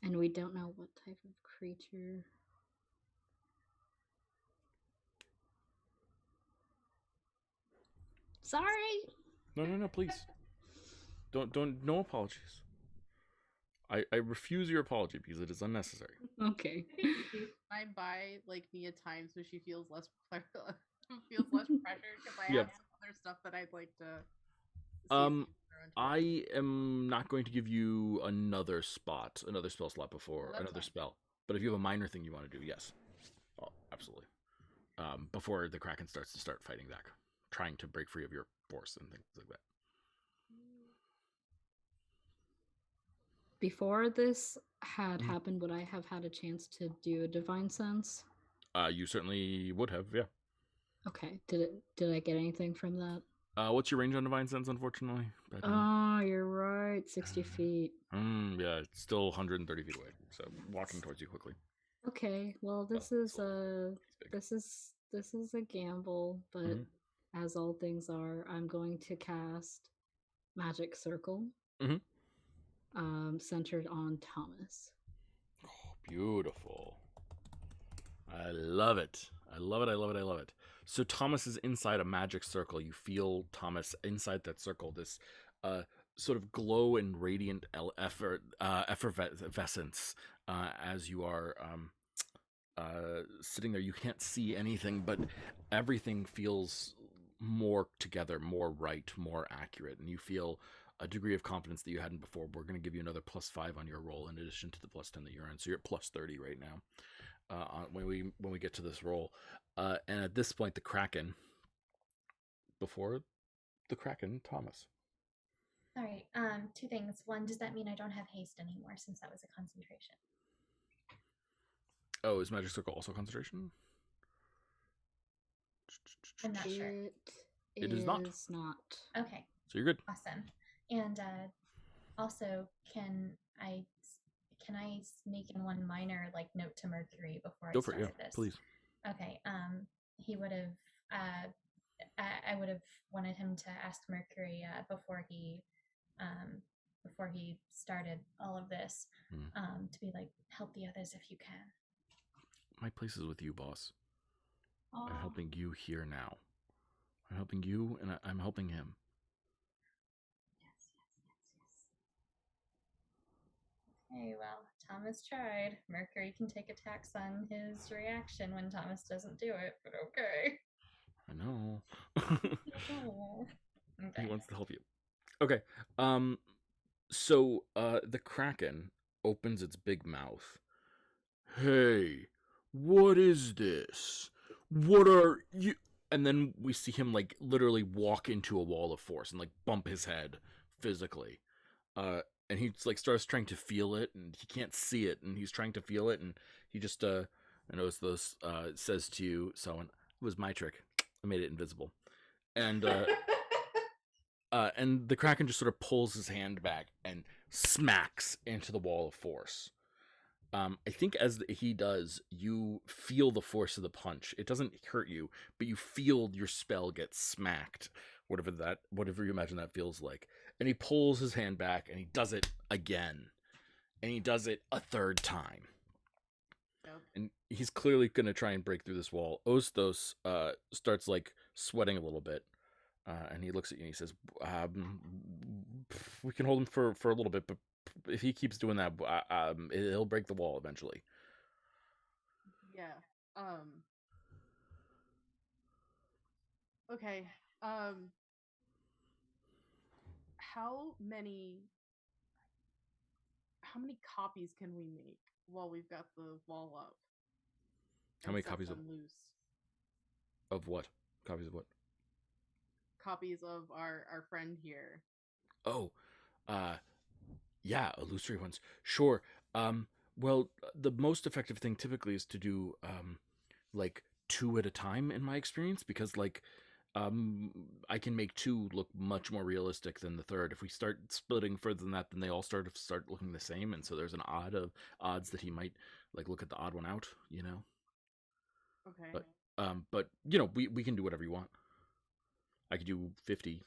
E: And we don't know what type of creature. Sorry.
A: No, please. Don't. No apologies. I refuse your apology because it is unnecessary.
E: Okay.
C: I buy Nia time so she feels less pressured because I have some other stuff that I'd like to.
A: I am not going to give you another spell slot before another spell. But if you have a minor thing you want to do, yes, absolutely. Before the Kraken starts to start fighting back, trying to break free of your force and things like that.
E: Before this had happened, would I have had a chance to do a divine sense?
A: You certainly would have, yeah.
E: Okay. Did I get anything from that?
A: What's your range on divine sense? Unfortunately.
E: Oh, you're right. 60 feet.
A: Yeah, it's still 130 feet away. So walking towards you quickly.
E: Okay. Well, this is a gamble, but as all things are, I'm going to cast Magic Circle. Centered on Thomas.
A: Oh, beautiful. I love it. I love it. So Thomas is inside a magic circle. You feel Thomas inside that circle, this sort of glow and radiant effervescence as you are sitting there. You can't see anything, but everything feels more together, more right, more accurate, and you feel a degree of confidence that you hadn't before. We're going to give you another +5 on your roll in addition to the +10 that you're in. So you're at +30 right now when we get to this roll. And at this point, the Kraken, Thomas.
B: All right. 2 things. One, does that mean I don't have haste anymore since that was a concentration?
A: Oh, is Magic Circle also concentration?
B: I'm not sure.
A: It is not.
B: Okay.
A: So you're good.
B: Awesome. And also, can I sneak in one minor note to Mercury before
A: Go
B: I
A: for
B: started
A: it, yeah,
B: this?
A: please.
B: Okay. He would have. I would have wanted him to ask Mercury before he started all of this to be help the others if you can.
A: My place is with you, boss.
D: Aww.
A: I'm helping you here now. I'm helping you, and I'm helping him.
D: Yes.
B: Okay, well, Thomas tried. Mercury can take attacks on his reaction when Thomas doesn't do it, but okay.
A: I know.
B: Okay.
A: He wants to help you. Okay. So the Kraken opens its big mouth. Hey, what is this? What are you? And then we see him literally walk into a wall of force and bump his head physically. And he starts trying to feel it, and he can't see it, and he's trying to feel it, and he just I notice this says to you, someone, it was my trick. I made it invisible. And and the Kraken just sort of pulls his hand back and smacks into the wall of force. I think as he does, you feel the force of the punch. It doesn't hurt you, but you feel your spell get smacked, whatever you imagine that feels like. And he pulls his hand back, and he does it again, and he does it a third time.
C: Yep.
A: And he's clearly going to try and break through this wall. Ostos starts like sweating a little bit, and he looks at you and he says, "We can hold him for a little bit, but if he keeps doing that, he'll break the wall eventually."
C: Yeah. Okay. How many copies can we make while we've got the wall up?
A: How many copies of
C: loose?
A: Of what? Copies of what?
C: Copies of our friend here.
A: Oh, yeah, illusory ones. Sure. Well, the most effective thing typically is to do like 2 at a time in my experience, because like I can make 2 look much more realistic than the third. If we start splitting further than that, then they all start looking the same, and so there's an odds that he might like look at the odd one out, you know.
C: Okay.
A: But you know, we can do whatever you want. I could do 50,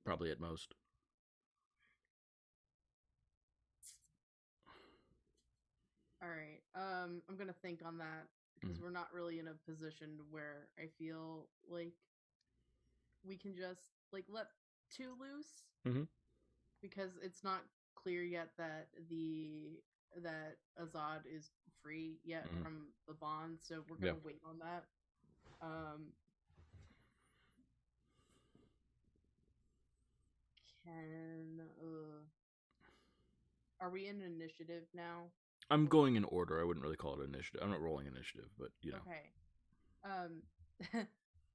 A: probably at most.
C: All right. I'm gonna think on that, because we're not really in a position where I feel like we can just like let 2 loose, because it's not clear yet that Azad is free yet from the bond, so we're gonna wait on that. Are we in initiative now?
A: I'm going in order. I wouldn't really call it initiative. I'm not rolling initiative, but you know.
C: Okay.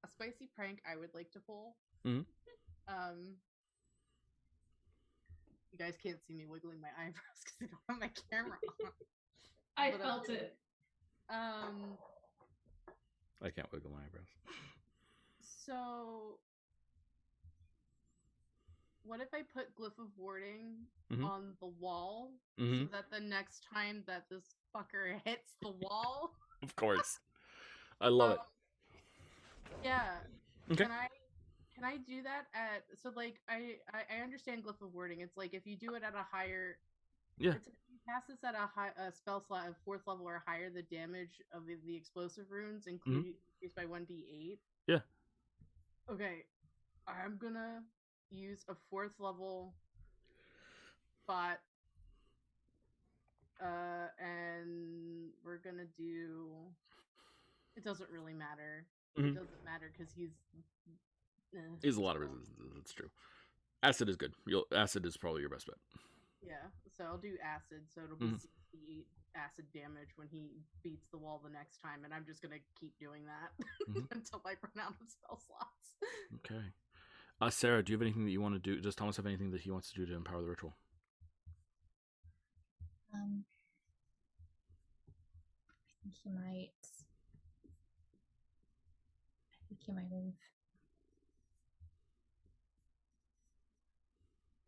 C: A spicy prank I would like to pull.
A: Mm-hmm.
C: You guys can't see me wiggling my eyebrows because I don't have my camera on.
D: I felt it.
A: I can't wiggle my eyebrows.
C: So, what if I put Glyph of Warding on the wall so that the next time that this fucker hits the wall...
A: Of course. I love it.
C: Yeah.
A: Okay.
C: Can I do that at... So, like, I understand Glyph of Warding. It's like, if you do it at a higher...
A: Yeah.
C: If you pass this at a spell slot of 4th level or higher, the damage of the explosive runes increased by 1d8.
A: Yeah.
C: Okay. I'm gonna use a 4th level spot. And we're gonna do... It doesn't really matter. It doesn't matter because he's
A: a lot of resistance. That's true. Acid is good. Acid is probably your best bet.
C: Yeah, so I'll do acid, so it'll be 68 acid damage when he beats the wall the next time, and I'm just gonna keep doing that until I run out of spell slots.
A: Okay. Sarah, do you have anything that you want to do? Does Thomas have anything that he wants to do to empower the ritual?
B: I think he might. I think he might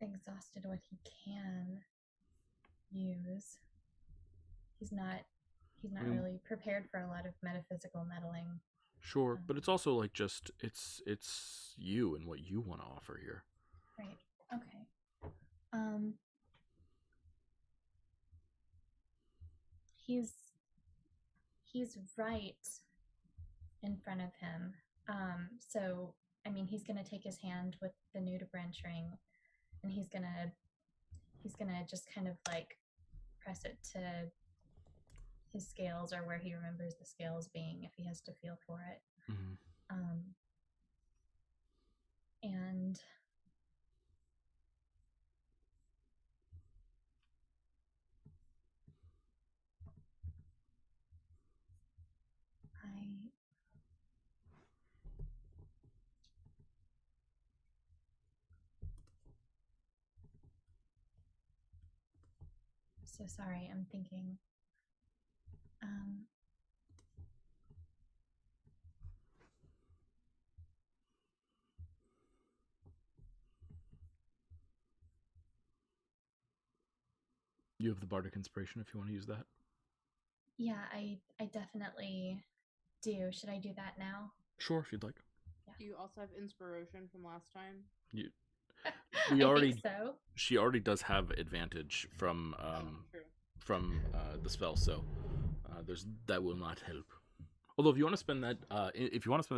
B: have exhausted what he can use. He's not really prepared for a lot of metaphysical meddling.
A: Sure, but it's also like just it's you and what you want to offer here.
B: Right. Okay. He's right in front of him. So I mean, he's gonna take his hand with the nudibranch ring, and he's gonna just kind of like press it to his scales, or where he remembers the scales being, if he has to feel for it. And so sorry, I'm thinking.
A: You have the bardic inspiration if you want to use that.
B: Yeah, I definitely do. Should I do that now?
A: Sure, if you'd like.
C: Do you also have inspiration from last time?
A: You,
B: I think so.
A: she already does have advantage from the spell, so there's that will not help. Although if you want to spend that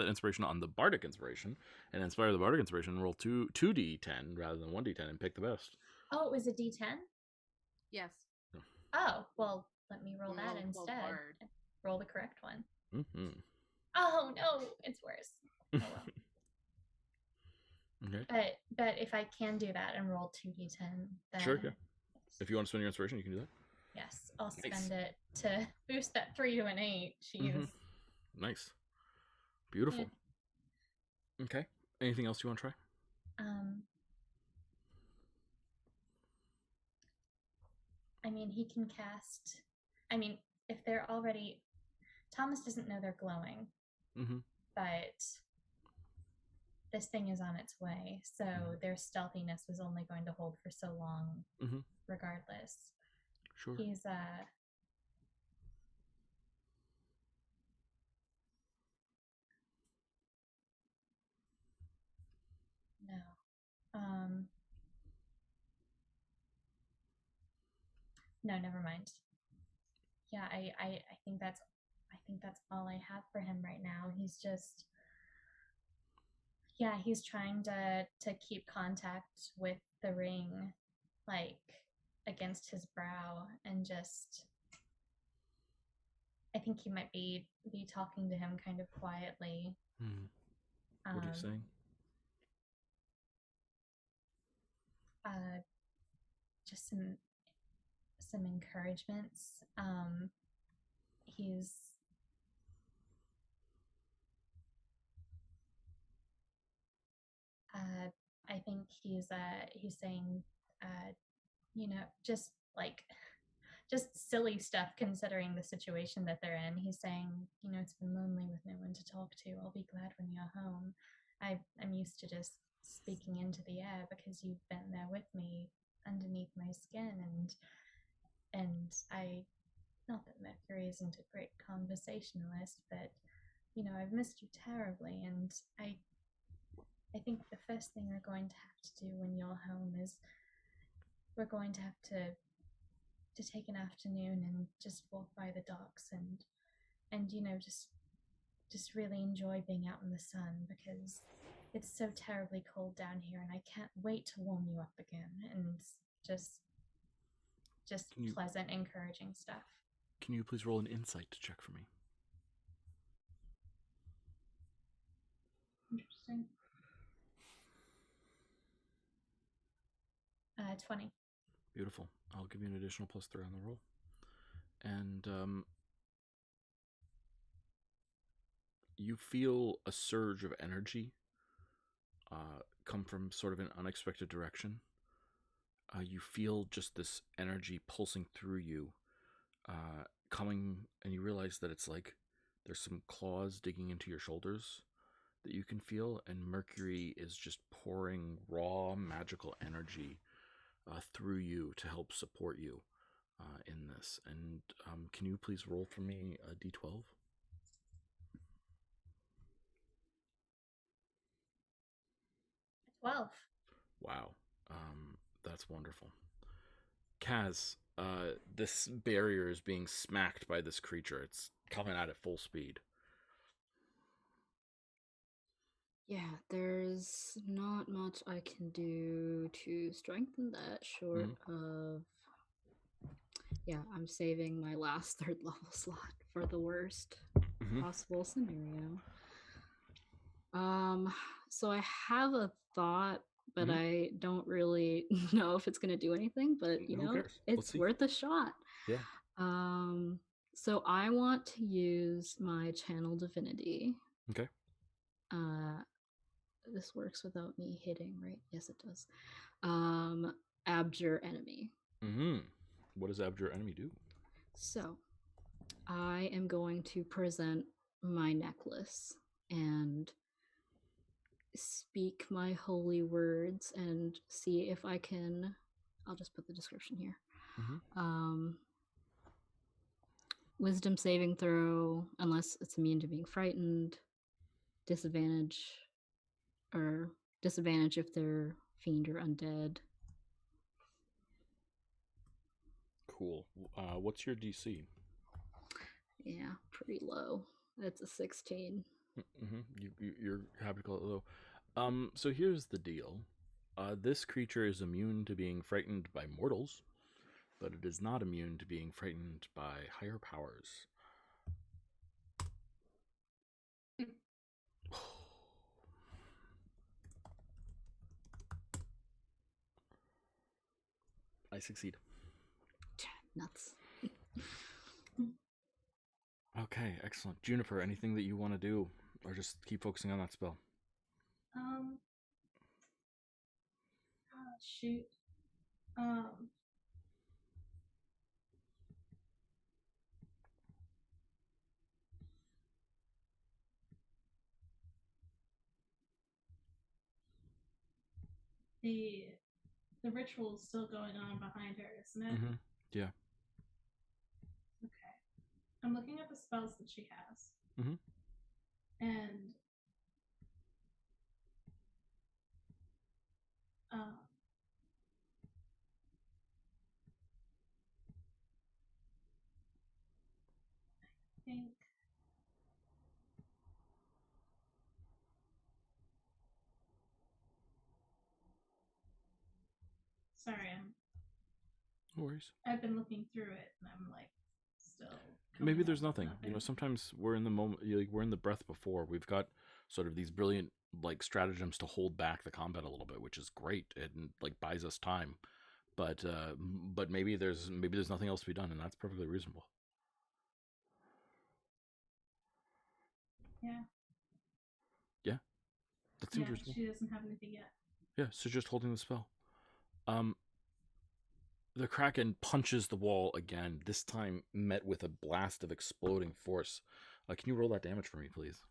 A: inspiration on the bardic inspiration and inspire the bardic inspiration, roll 2d10 rather than 1d10 and pick the best.
B: Oh, it was a D10?
C: Yes.
B: Oh, well, let me roll that
C: Well,
B: instead.
C: bard.
B: Roll the correct one.
A: Mm-hmm.
B: Oh no, it's worse. Oh well.
A: Okay.
B: But if I can do that and roll 2d10, then
A: Sure, yeah. If you want to spend your inspiration, you can do that.
B: yes, I'll spend
A: Nice.
B: it to boost that 3 to an 8. Jeez.
A: Mhm. Nice. Beautiful.
B: Yeah.
A: Okay. Anything else you want to try?
B: I mean, he can cast. I mean, if they're already. Thomas doesn't know they're glowing.
A: Mm-hmm.
B: But this thing is on its way, so their stealthiness was only going to hold for so long, regardless.
A: Sure.
B: He's no, never mind. Yeah, I think that's all I have for him right now. He's just he's trying to keep contact with the ring, like against his brow, and just I think he might be talking to him kind of quietly.
A: What are you saying?
B: Just some encouragements. He's I think he's saying just silly stuff considering the situation that they're in. He's saying, it's been lonely with no one to talk to. I'll be glad when you're home. I'm used to just speaking into the air because you've been there with me underneath my skin, and I, not that Mercury isn't a great conversationalist, but I've missed you terribly, and I think the first thing we're going to have to do when you're home is we're going to have to take an afternoon and just walk by the docks and just really enjoy being out in the sun, because it's so terribly cold down here, and I can't wait to warm you up again. And just pleasant, encouraging stuff.
A: Can you please roll an insight to check for me?
B: Interesting. 20.
A: Beautiful. I'll give you an additional +3 on the roll. And you feel a surge of energy come from sort of an unexpected direction. You feel just this energy pulsing through you, coming, and you realize that it's like there's some claws digging into your shoulders that you can feel, and Mercury is just pouring raw magical energy through you to help support you in this. And can you please roll for me a d12?
B: 12.
A: Wow. That's wonderful. Kaz, this barrier is being smacked by this creature. It's coming at it full speed.
E: Yeah, there's not much I can do to strengthen that short of... Yeah, I'm saving my last 3rd level slot for the worst possible scenario. So I have a thought, but I don't really know if it's going to do anything, but it's worth a shot.
A: Yeah.
E: So I want to use my channel divinity.
A: Okay.
E: This works without me hitting, right? Yes, it does. Abjure enemy.
A: What does abjure enemy do?
E: So I am going to present my necklace and speak my holy words and see if I can... I'll just put the description here. Wisdom saving throw, unless it's immune to being frightened. Disadvantage, or disadvantage if they're fiend or undead.
A: Cool. What's your DC?
E: Yeah, pretty low. That's a 16.
A: You're happy to call it low. So here's the deal. This creature is immune to being frightened by mortals, but it is not immune to being frightened by higher powers. I succeed.
E: Nuts.
A: Okay, excellent. Juniper, anything that you want to do, or just keep focusing on that spell?
D: Shoot. The ritual is still going on behind her, isn't it?
A: Mm-hmm. Yeah.
D: Okay. I'm looking at the spells that she has.
A: Mm-hmm.
D: And I think sorry,
A: No worries.
D: I've been looking through it and I'm like still
A: Maybe there's nothing. You know, sometimes we're in the moment, like we're in the breath before. We've got sort of these brilliant like stratagems to hold back the combat a little bit, which is great and like buys us time. But maybe there's nothing else to be done, and that's perfectly reasonable.
D: Yeah.
A: Yeah. That seems reasonable.
D: She doesn't have anything yet.
A: Yeah, so just holding the spell. The Kraken punches the wall again, this time met with a blast of exploding force. Can you roll that damage for me, please?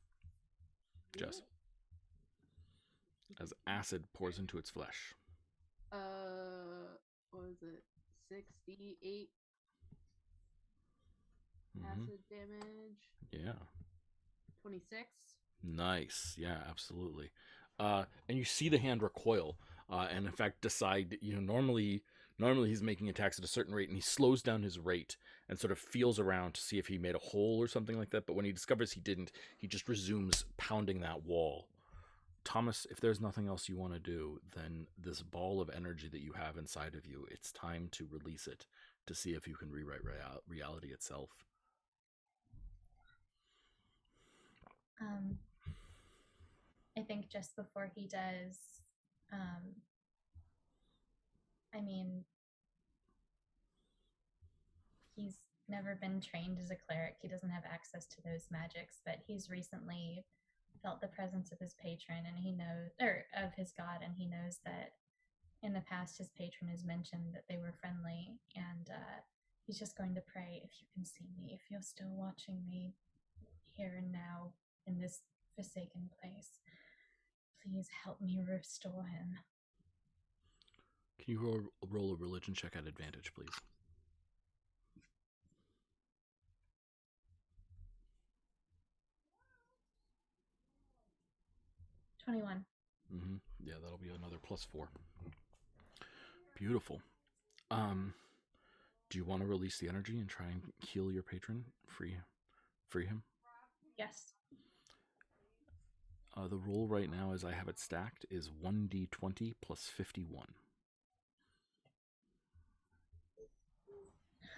A: Jess. As acid pours into its flesh.
C: What was it? 68 acid damage.
A: Yeah.
C: 26.
A: Nice. Yeah, absolutely. And you see the hand recoil, and in fact decide, normally he's making attacks at a certain rate, and he slows down his rate and sort of feels around to see if he made a hole or something like that. But when he discovers he didn't, he just resumes pounding that wall. Thomas, if there's nothing else you want to do, then this ball of energy that you have inside of you, it's time to release it to see if you can rewrite reality itself.
B: I think just before he does, he's never been trained as a cleric. He doesn't have access to those magics, but he's recently felt the presence of his patron, and he knows, or of his god, and he knows that in the past his patron has mentioned that they were friendly, and he's just going to pray, if you can see me, if you're still watching me here and now in this forsaken place, please help me restore him.
A: Can you roll a religion check at advantage, please?
B: +21.
A: Yeah, that'll be another +4. Beautiful. Do you want to release the energy and try and heal your patron? Free him?
B: Yes.
A: The roll right now, as I have it stacked, is 1d20 plus 51.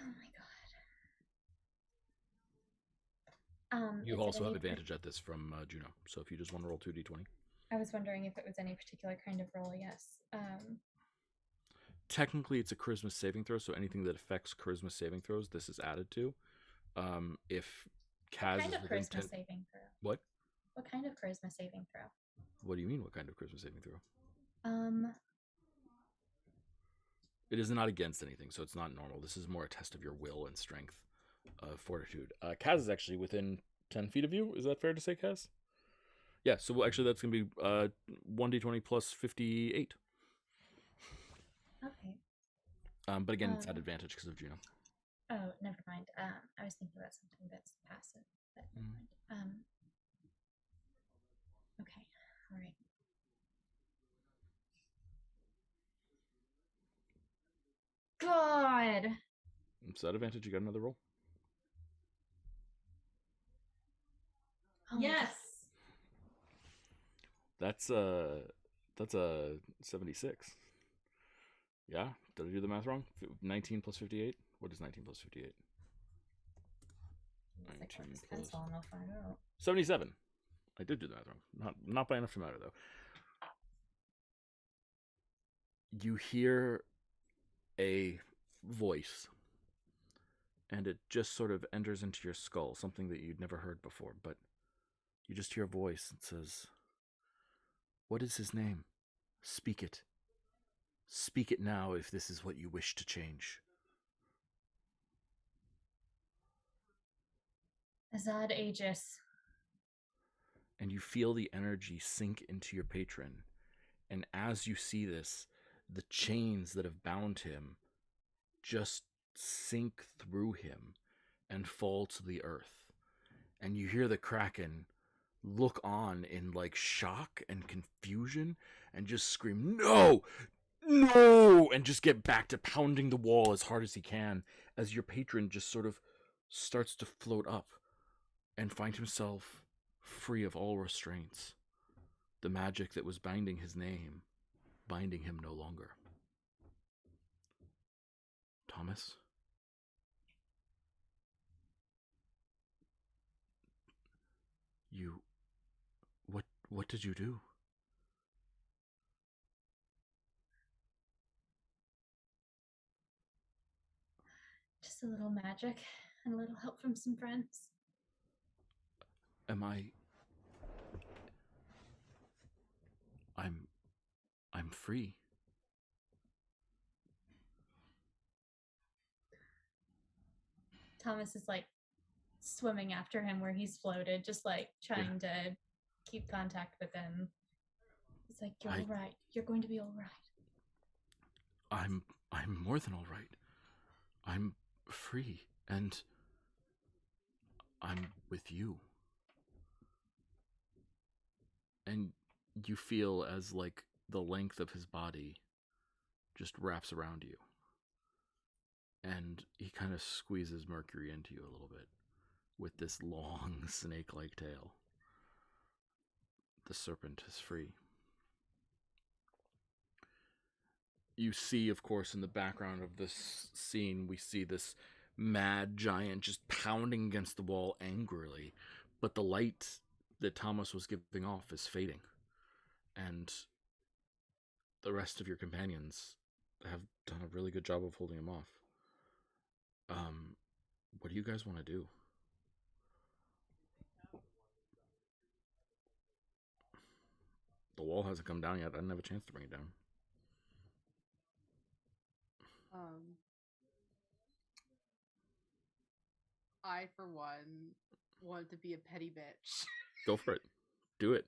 B: Oh my god.
A: You also have advantage at this from Juno, so if you just want to roll 2d20.
B: I was wondering if it was any particular kind of roll, yes.
A: Technically, it's a charisma saving throw, so anything that affects charisma saving throws, this is added to. If Kaz
B: what kind of charisma saving throw?
A: What?
B: What kind of charisma saving throw?
A: What do you mean, what kind of charisma saving throw? It is not against anything, so it's not normal. This is more a test of your will and strength, fortitude. Kaz is actually within 10 feet of you. Is that fair to say, Kaz? Yeah, so actually that's going to be 1d20 plus 58.
B: Okay.
A: But again, it's at advantage because of Juno.
B: Oh, never mind. I was thinking about something that's passive. But never mind. Okay. All right. God.
A: So that advantage, you got another roll?
B: Oh,
D: Yes.
A: That's a 76. Yeah? Did I do the math wrong? 19 plus 58? What is 19 plus 58?
B: It's like
A: 19
B: this
A: plus
B: pencil and I'll find out.
A: 77. I did do the math wrong. Not by enough to matter, though. You hear a voice, and it just sort of enters into your skull, something that you'd never heard before, but you just hear a voice that says, "What is his name? Speak it. Speak it now if this is what you wish to change."
B: Azad Aegis.
A: And you feel the energy sink into your patron. And as you see this, the chains that have bound him just sink through him and fall to the earth. And you hear the Kraken look on in like shock and confusion and just scream, "No! No!" and just get back to pounding the wall as hard as he can as your patron just sort of starts to float up and find himself free of all restraints. The magic that was binding his name, binding him no longer. Thomas? You... What did you do?
B: Just a little magic and a little help from some friends.
A: Am I'm free.
B: Thomas is like swimming after him where he's floated, just like trying to keep contact with him. He's like, "You're all right. You're going to be all right."
A: I'm more than all right. I'm free, and I'm with you. And you feel as like the length of his body just wraps around you. And he kind of squeezes Mercury into you a little bit with this long snake-like tail. The serpent is free. You see, of course, in the background of this scene, we see this mad giant just pounding against the wall angrily, but the light that Thomas was giving off is fading, and the rest of your companions have done a really good job of holding him off. What do you guys want to do? The wall hasn't come down yet. I didn't have a chance to bring it down.
C: I, for one, want to be a petty bitch.
A: Go for it. Do it.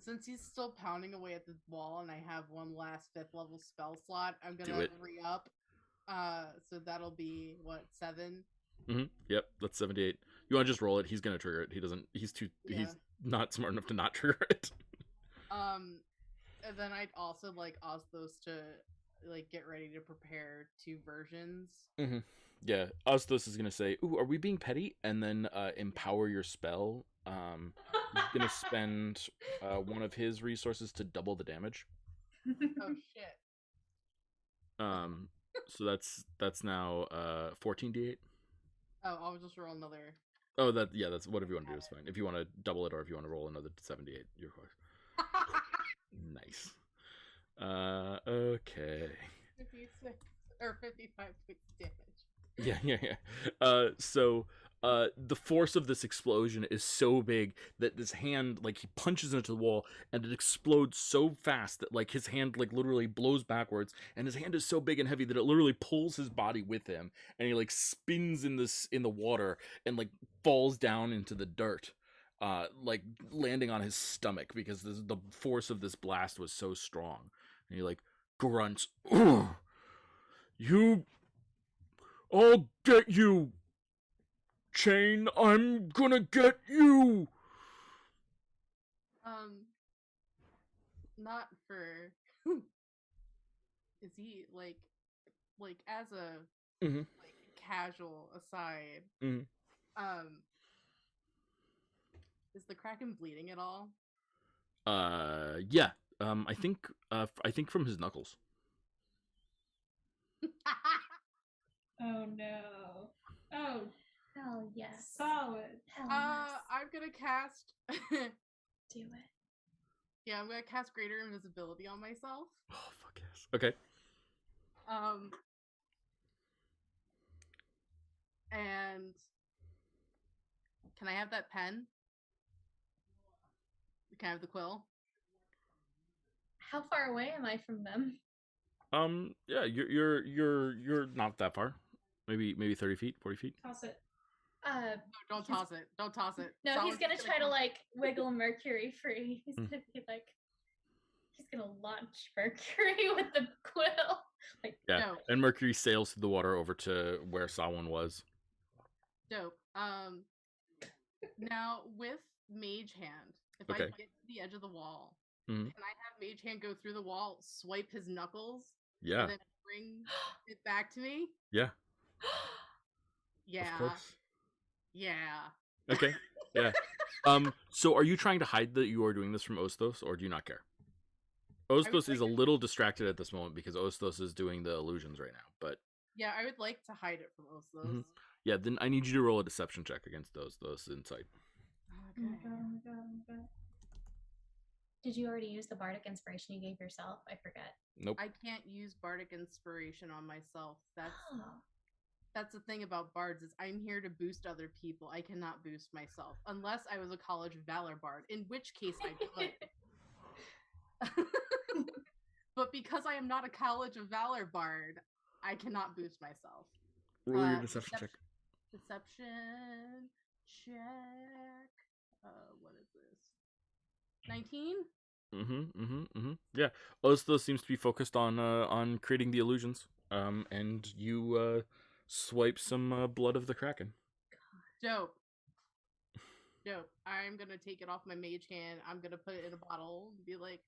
C: Since he's still pounding away at the wall and I have one last 5th level spell slot, I'm gonna re-up. So that'll be, what, 7?
A: Mm-hmm. Yep, that's 78. You want to just roll it? He's gonna trigger it. He's not smart enough to not trigger it.
C: And then I'd also like Osthos to like get ready to prepare 2 versions.
A: Mm-hmm. Yeah, Osthos is gonna say, "Ooh, are we being petty?" And then empower your spell. He's gonna spend one of his resources to double the damage.
C: Oh shit.
A: So that's now 14d8.
C: Oh, I'll just roll another.
A: Oh, that's whatever you want to do is fine. If you want to double it or if you want to roll another 78, your choice. Nice. Okay.
C: 56 or 55 points damage.
A: Yeah. So the force of this explosion is so big that this hand, like, he punches into the wall and it explodes so fast that like his hand like literally blows backwards, and his hand is so big and heavy that it literally pulls his body with him, and he like spins in the water and like falls down into the dirt, like landing on his stomach because the force of this blast was so strong, and he like grunts, "Ugh! I'll get you! Chain, I'm gonna get you!
C: Not for... Is he, like as a,
A: Mm-hmm.
C: like, casual aside,
A: Mm-hmm.
C: Is the Kraken bleeding at all?
A: Yeah. I think from his knuckles.
D: Oh no. Oh,
B: Hell yes.
D: solid.
B: Hell yes.
C: I'm gonna cast...
B: Do it.
C: Yeah, I'm gonna cast Greater Invisibility on myself.
A: Oh, fuck yes. Okay.
C: And can I have that pen? Can I have the quill?
B: How far away am I from them?
A: Yeah, you're not that far. Maybe 30 feet, 40 feet.
D: Toss it.
C: No, don't toss it. Don't toss it.
B: No,
C: Someone's
B: he's gonna try to
C: come-
B: like wiggle Mercury free. He's gonna be like, he's gonna launch Mercury with the quill. Like,
A: Yeah.
C: No.
A: And Mercury sails through the water over to where Samhain was.
C: Dope. Now with Mage Hand, if I
A: Okay.
C: get to the edge of the wall,
A: Mhm.
C: can I have Mage Hand go through the wall, swipe his knuckles,
A: Yeah.
C: and then bring it back to me?
A: Yeah.
C: Yeah.
A: Of course.
C: Yeah.
A: Okay. Yeah. So are you trying to hide that you are doing this from Ostos, or do you not care? Ostos is a little distracted at this moment because Ostos is doing the illusions right now, but
C: Yeah, I would like to hide it from Oslos.
A: Mhm. yeah, then I need you to roll a deception check against those insight.
D: Oh my
C: Okay.
D: god, oh my god, oh my god.
B: did you already use the bardic inspiration you gave yourself? I forget.
A: Nope.
C: I can't use bardic inspiration on myself.
B: Oh.
C: That's the thing about bards is I'm here to boost other people. I cannot boost myself unless I was a College of Valor bard, in which case I could. But because I am not a College of Valor bard, I cannot boost myself.
A: Roll your deception check.
C: Deception check. What is this? 19?
A: Yeah. Ostos seems to be focused on creating the illusions. And you swipe some blood of the Kraken.
C: Dope. I'm gonna take it off my mage hand. I'm gonna put it in a bottle and be like,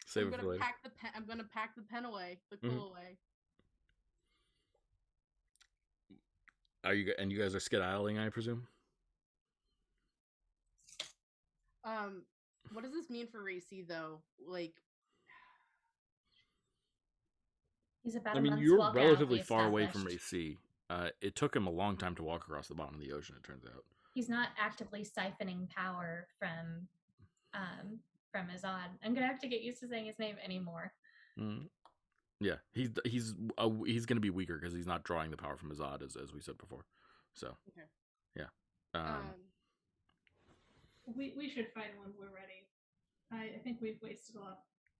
A: Save
C: I'm
A: it for
C: gonna
A: later.
C: pack the pen. I'm gonna pack the pen away, the quill away.
A: You guys are skedaddling, I presume?
C: What does this mean for Racy though? Like,
B: He's about
A: I
B: a
A: mean,
B: month's
A: you're
B: walk out,
A: relatively
B: we
A: far away from
B: established.
A: AC. It took him a long time to walk across the bottom of the ocean, it turns out.
B: He's not actively siphoning power from Azad. I'm gonna have to get used to saying his name anymore.
A: Yeah, he's going to be weaker because he's not drawing the power from Azad, as we said before. So,
C: okay.
A: Yeah.
D: We should fight when we're ready. I think we've wasted a lot.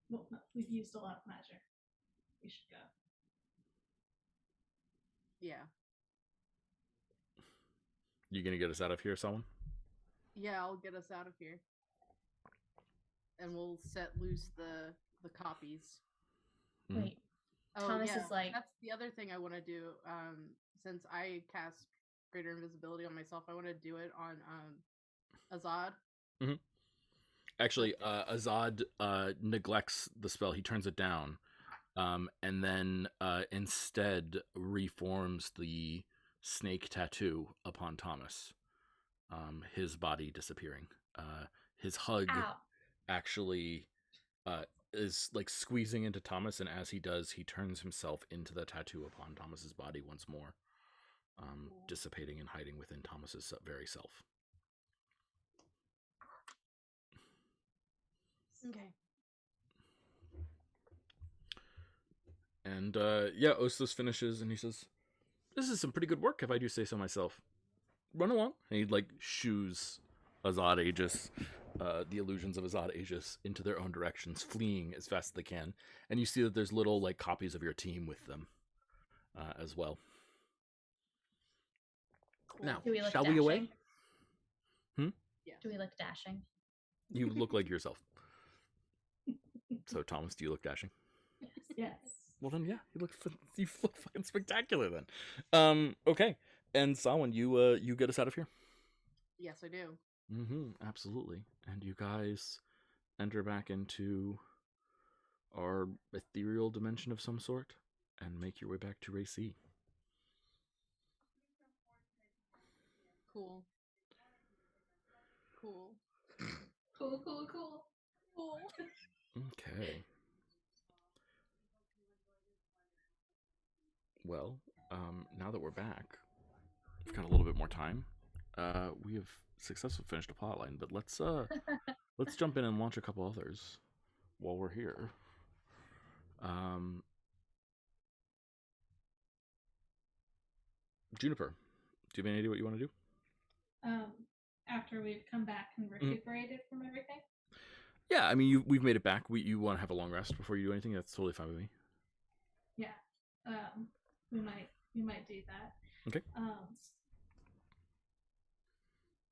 D: Well, no, we've used a lot of magic. We should go.
C: Yeah.
A: You going to get us out of here, someone?
C: Yeah, I'll get us out of here. And we'll set loose the copies.
B: Wait,
C: Oh,
B: Thomas
C: yeah,
B: is like,
C: that's the other thing I want to do. Since I cast Greater Invisibility on myself, I want to do it on Azad.
A: Actually, Azad neglects the spell. He turns it down, and then instead reforms the snake tattoo upon Thomas. His body disappearing. His hug
B: ow.
A: actually is like squeezing into Thomas, and as he does, he turns himself into the tattoo upon Thomas's body once more, dissipating and hiding within Thomas's very self.
C: Okay.
A: And yeah, Ostos finishes and he says, "This is some pretty good work, if I do say so myself. Run along." And he like shoos Azad Aegis, the illusions of Azad Aegis, into their own directions, fleeing as fast as they can. And you see that there's little like copies of your team with them as well.
C: Cool.
A: Now,
B: Do we look
A: shall
B: dashing?
A: we away?
C: Yeah.
B: Do we look dashing?
A: You look like yourself. So, Thomas, do you look dashing?
D: Yes.
A: Well then, yeah, you look fucking spectacular then. Okay, and Samhain, you get us out of here.
C: Yes, I do.
A: Absolutely. And you guys enter back into our ethereal dimension of some sort and make your way back to Ray C.
C: Cool. Cool.
D: Cool, cool, cool.
C: Cool.
A: Okay. Well, now that we're back, we've got a little bit more time. We have successfully finished a plotline, but let's jump in and launch a couple others while we're here. Juniper, do you have any idea what you want to do?
D: After we've come back and recuperated from everything.
A: Yeah, I mean, we've made it back. You want to have a long rest before you do anything? That's totally fine with me.
D: Yeah, we might do that.
A: Okay.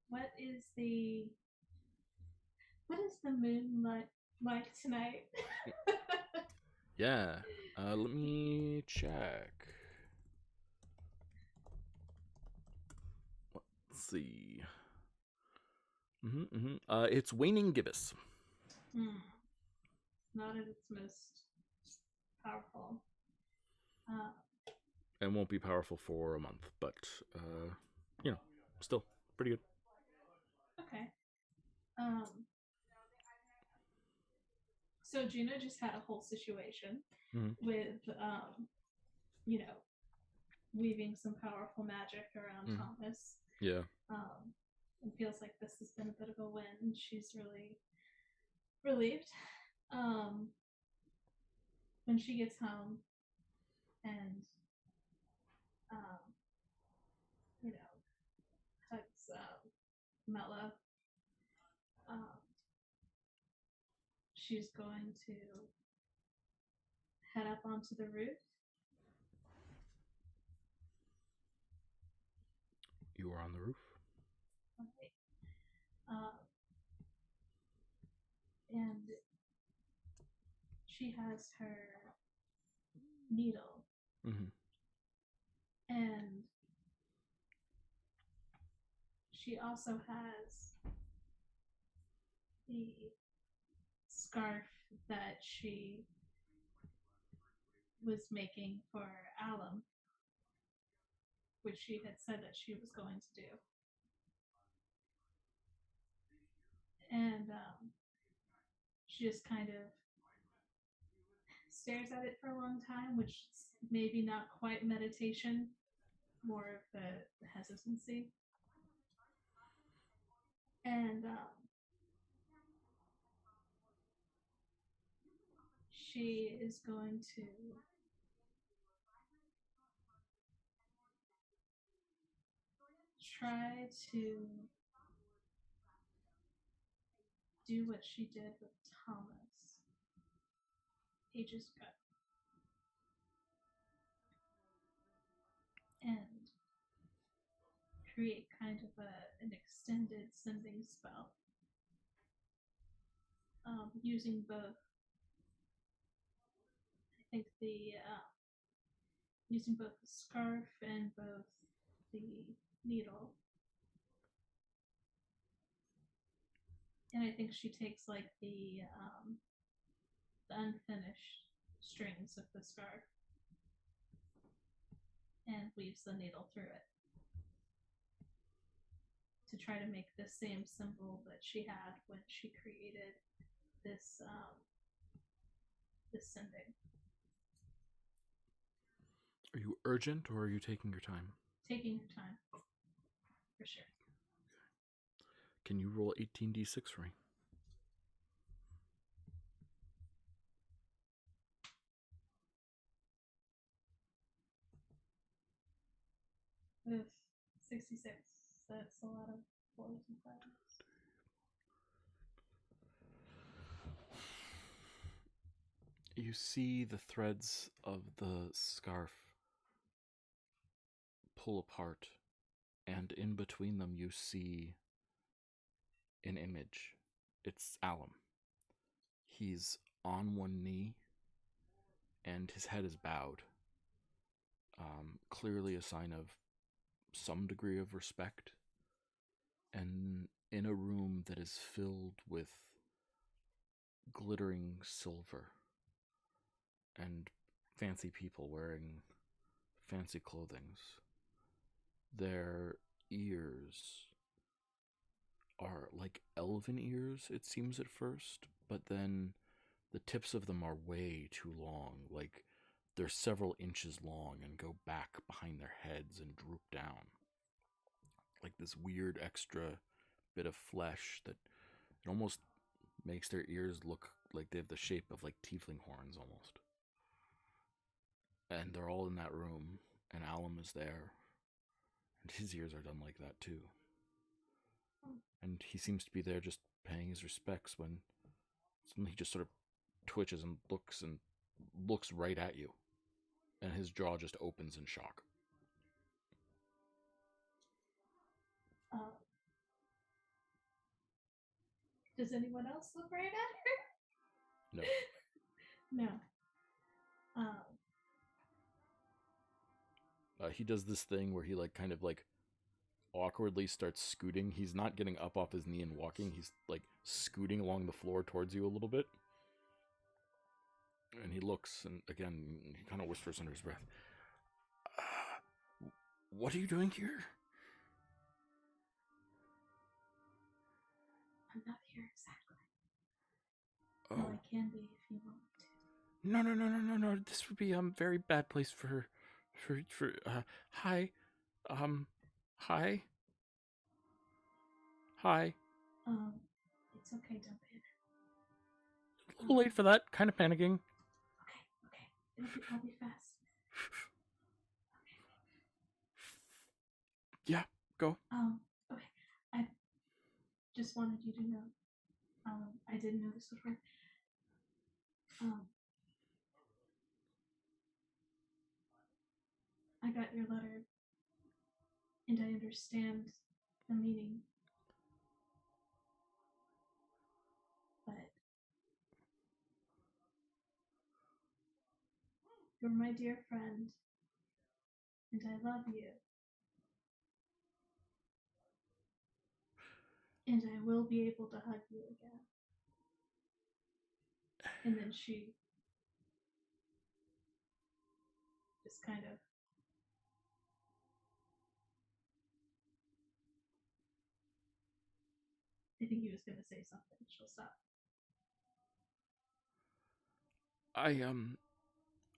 D: What is the moon like tonight?
A: Yeah. Let me check. Let's see. It's waning gibbous.
D: Not at its most powerful.
A: And won't be powerful for a month, but still pretty good.
D: Okay. So Juno just had a whole situation with weaving some powerful magic around Thomas.
A: Yeah.
D: It feels like this has been a bit of a win. She's really relieved. When she gets home and hugs Mella, she's going to head up onto the roof.
A: You are on the roof.
D: Okay. And she has her needle. And she also has the scarf that she was making for Alum, which she had said that she was going to do. And she just kind of stares at it for a long time, which is maybe not quite meditation, more of the hesitancy. And she is going to try to do what she did with Thomas ages ago. And create kind of an extended sending spell. Using both, I think using both the scarf and both the needle. And I think she takes like the unfinished strings of the scarf and weaves the needle through it to try to make the same symbol that she had when she created this this sending.
A: Are you urgent or are you taking your time?
D: Taking your time, for sure.
A: Can you roll 18d6 for me?
D: With 66, that's a lot of 4s and 5s.
A: You see the threads of the scarf pull apart, and in between them you see an image. It's Alum. He's on one knee, and his head is bowed. Clearly a sign of some degree of respect. And in a room that is filled with glittering silver and fancy people wearing fancy clothing, their ears are like elven ears, it seems at first, but then the tips of them are way too long, like they're several inches long and go back behind their heads and droop down. Like this weird extra bit of flesh that it almost makes their ears look like they have the shape of like tiefling horns almost. And they're all in that room, and Alum is there, and his ears are done like that too. And he seems to be there just paying his respects when suddenly he just sort of twitches and looks right at you. And his jaw just opens in shock.
D: Does anyone else look right at
A: No.
D: her? No.
A: He does this thing where he like kind of like awkwardly starts scooting. He's not getting up off his knee and walking. He's like scooting along the floor towards you a little bit. And he looks, and again, he kind of whispers under his breath, what are you doing here?
D: I'm not here exactly.
A: Oh.
D: Well, I can be if you want to.
A: No. This would be a very bad place for hi. Hi. Hi.
D: It's okay, don't panic.
A: A little late for that, kind of panicking.
D: Okay. I'll be fast.
A: Okay. Yeah, go.
D: Okay. I just wanted you to know. I didn't know this would work. I got your letter, and I understand the meaning. But you're my dear friend, and I love you. And I will be able to hug you again. And then she just kind of I think he was going to say something. She'll stop.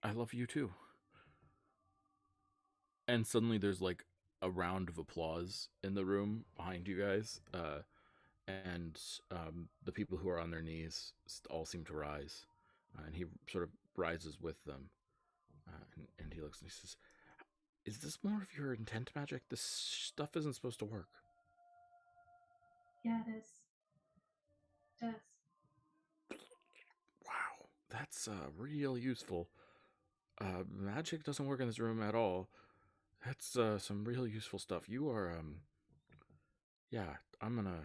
A: I love you too. And suddenly there's like a round of applause in the room behind you guys. And the people who are on their knees all seem to rise. And he sort of rises with them. And he looks and he says, is this more of your intent magic? This stuff isn't supposed to work.
D: Yeah, it is. It does.
A: Wow, that's real useful. Magic doesn't work in this room at all. That's some real useful stuff. You are, yeah, I'm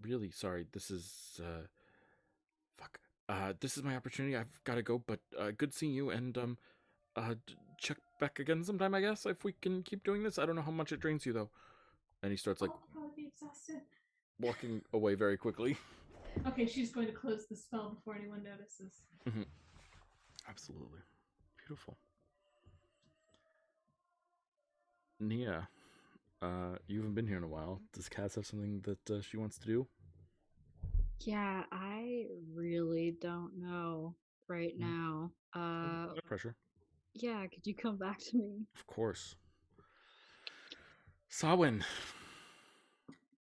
A: really sorry. This is, fuck. This is my opportunity. I've got to go, but good seeing you, and, check back again sometime, I guess, if we can keep doing this. I don't know how much it drains you, though. And he starts, like,
D: I'll probably be exhausted.
A: walking away very quickly.
D: Okay, she's going to close the spell before anyone notices.
A: Mm-hmm. Absolutely. Beautiful. Nia, you haven't been here in a while. Does Cass have something that she wants to do?
E: Yeah, I really don't know right now.
A: No pressure.
E: Yeah, could you come back to me?
A: Of course. Sawin.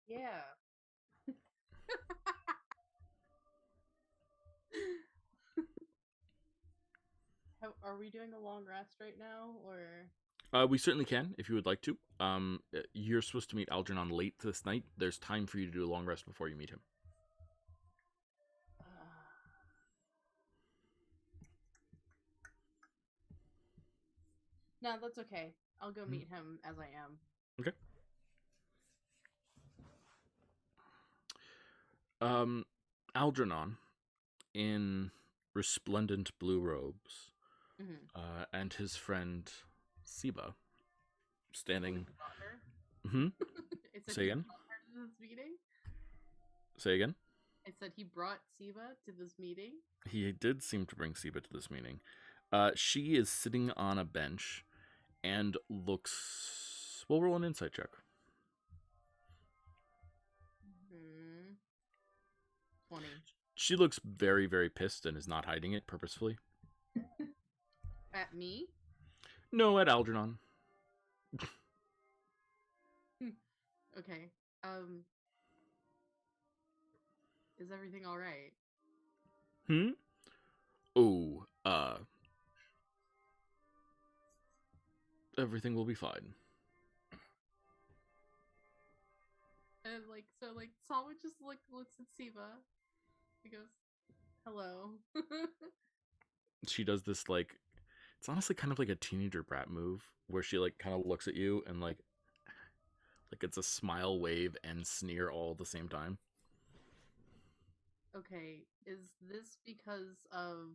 C: Yeah. Are we doing a long rest right now, or?
A: We certainly can, if you would like to. You're supposed to meet Algernon late this night. There's time for you to do a long rest before you meet him.
C: No, that's okay. I'll go meet him as I am.
A: Okay. Algernon, in resplendent blue robes,
C: Mm-hmm.
A: and his friend Siba standing.
C: Brought her.
A: Hmm.
C: It said
A: Say
C: he
A: again.
C: brought her to this meeting.
A: Say again.
C: I said he brought Siva to this meeting.
A: He did seem to bring Siba to this meeting. She is sitting on a bench and looks. We'll roll an insight check.
C: 20.
A: She looks very, very pissed and is not hiding it purposefully.
C: At me?
A: No, at Algernon.
C: Okay. Is everything all right?
A: Oh, everything will be fine.
C: And Salma just looks at Siva. He goes, "Hello."
A: She does this it's honestly kind of like a teenager brat move where she kind of looks at you and like it's a smile, wave, and sneer all at the same time.
C: Okay, is this because of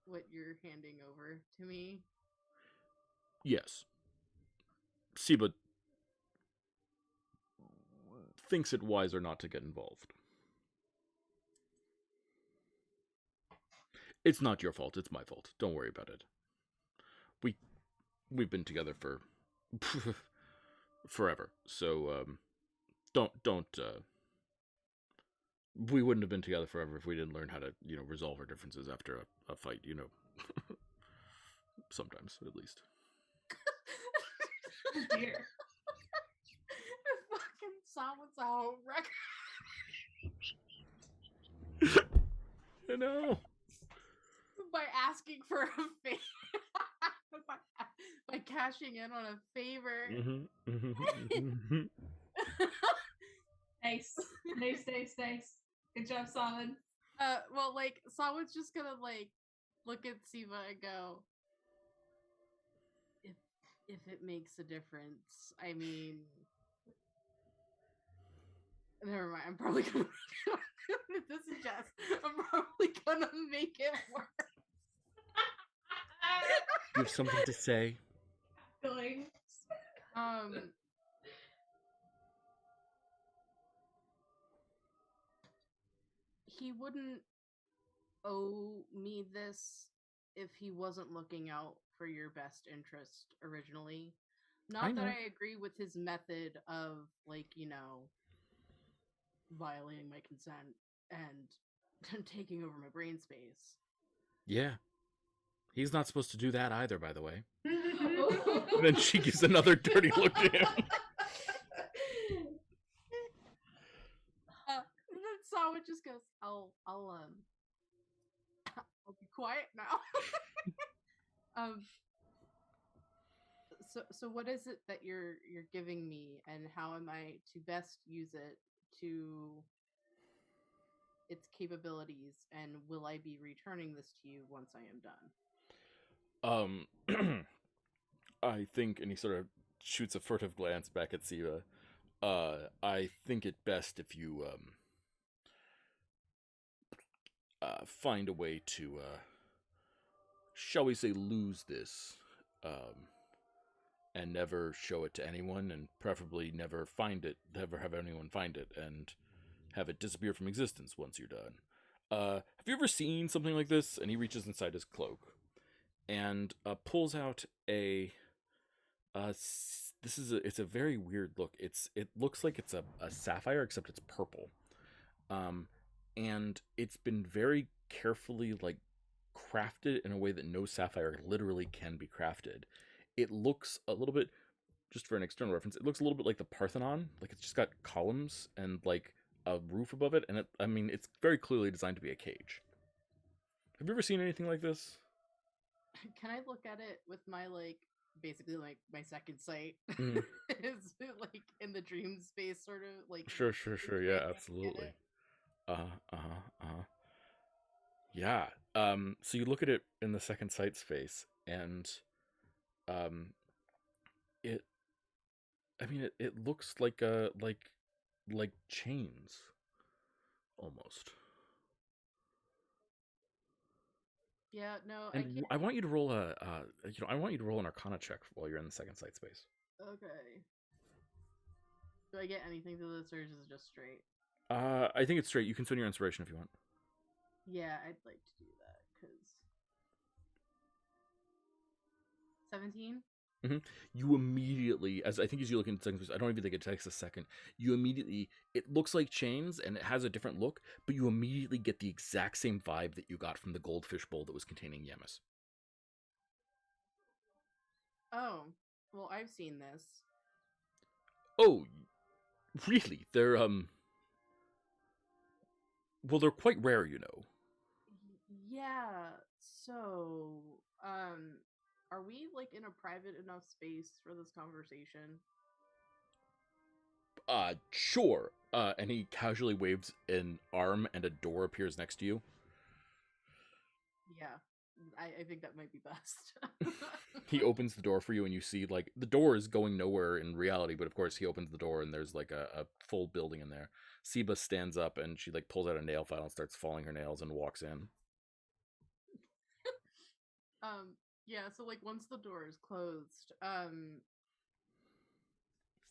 C: what you're handing over to me?
A: Yes. Siba thinks it wiser not to get involved. It's not your fault, it's my fault. Don't worry about it. We've been together for forever. So don't we wouldn't have been together forever if we didn't learn how to, resolve our differences after a fight, sometimes at least.
D: Oh dear.
C: Fucking someone's out
A: I know.
C: by asking for a favor. by cashing in on a favor.
D: Nice. Nice. Good job, Solid.
C: Well, Sawa's just gonna look at Siva and go, if it makes a difference, I mean, never mind. I'm probably gonna. This is Jess. I'm probably gonna make it worse.
A: You have something to say?
D: Going.
C: He wouldn't owe me this if he wasn't looking out for your best interest originally. Not that I agree with his method of violating my consent and taking over my brain space.
A: Yeah. He's not supposed to do that either, by the way. Then she gives another dirty look to him.
C: Then Sawa just goes, I'll be quiet now. So what is it that you're giving me, and how am I to best use it to its capabilities, and will I be returning this to you once I am
A: done? I think, and he sort of shoots a furtive glance back at Siva. I think it best if you find a way to shall we say lose this, and never show it to anyone, and preferably never have anyone find it, and have it disappear from existence once you're done. Have you ever seen something like this? And he reaches inside his cloak and pulls out a it's a very weird look. It looks like it's a sapphire, except it's purple. And it's been very carefully crafted in a way that no sapphire literally can be crafted. It looks a little bit, just for an external reference, it looks a little bit like the Parthenon. It's just got columns and a roof above it, and it's very clearly designed to be a cage. Have you ever seen anything like this?
C: Can I look at it with my basically my second sight?
A: Mm.
C: Is it in the dream space sort of
A: Sure, yeah, absolutely. Yeah. So you look at it in the second sight space, and it looks like chains almost.
C: Yeah, no, I
A: And
C: can't.
A: I want you to roll I want you to roll an Arcana check while you're in the second sight space.
C: Okay. Do I get anything to this, or is it just straight?
A: I think it's straight. You can spend your inspiration if you want.
C: Yeah, I'd like to do that, because... 17?
A: You immediately, as you look into second space, I don't even think it takes a second. You immediately, it looks like chains and it has a different look, but you immediately get the exact same vibe that you got from the goldfish bowl that was containing Yemis.
C: Oh, well, I've seen this.
A: Oh, really? They're well, they're quite rare, you know.
C: Yeah, so, are we, like, in a private enough space for this conversation?
A: Sure. And he casually waves an arm and a door appears next to you.
C: Yeah, I think that might be best.
A: He opens the door for you and you see, like, the door is going nowhere in reality, but of course he opens the door and there's, like, a full building in there. Siba stands up and she, like, pulls out a nail file and starts filing her nails and walks in.
C: Yeah, so, like, once the door is closed, I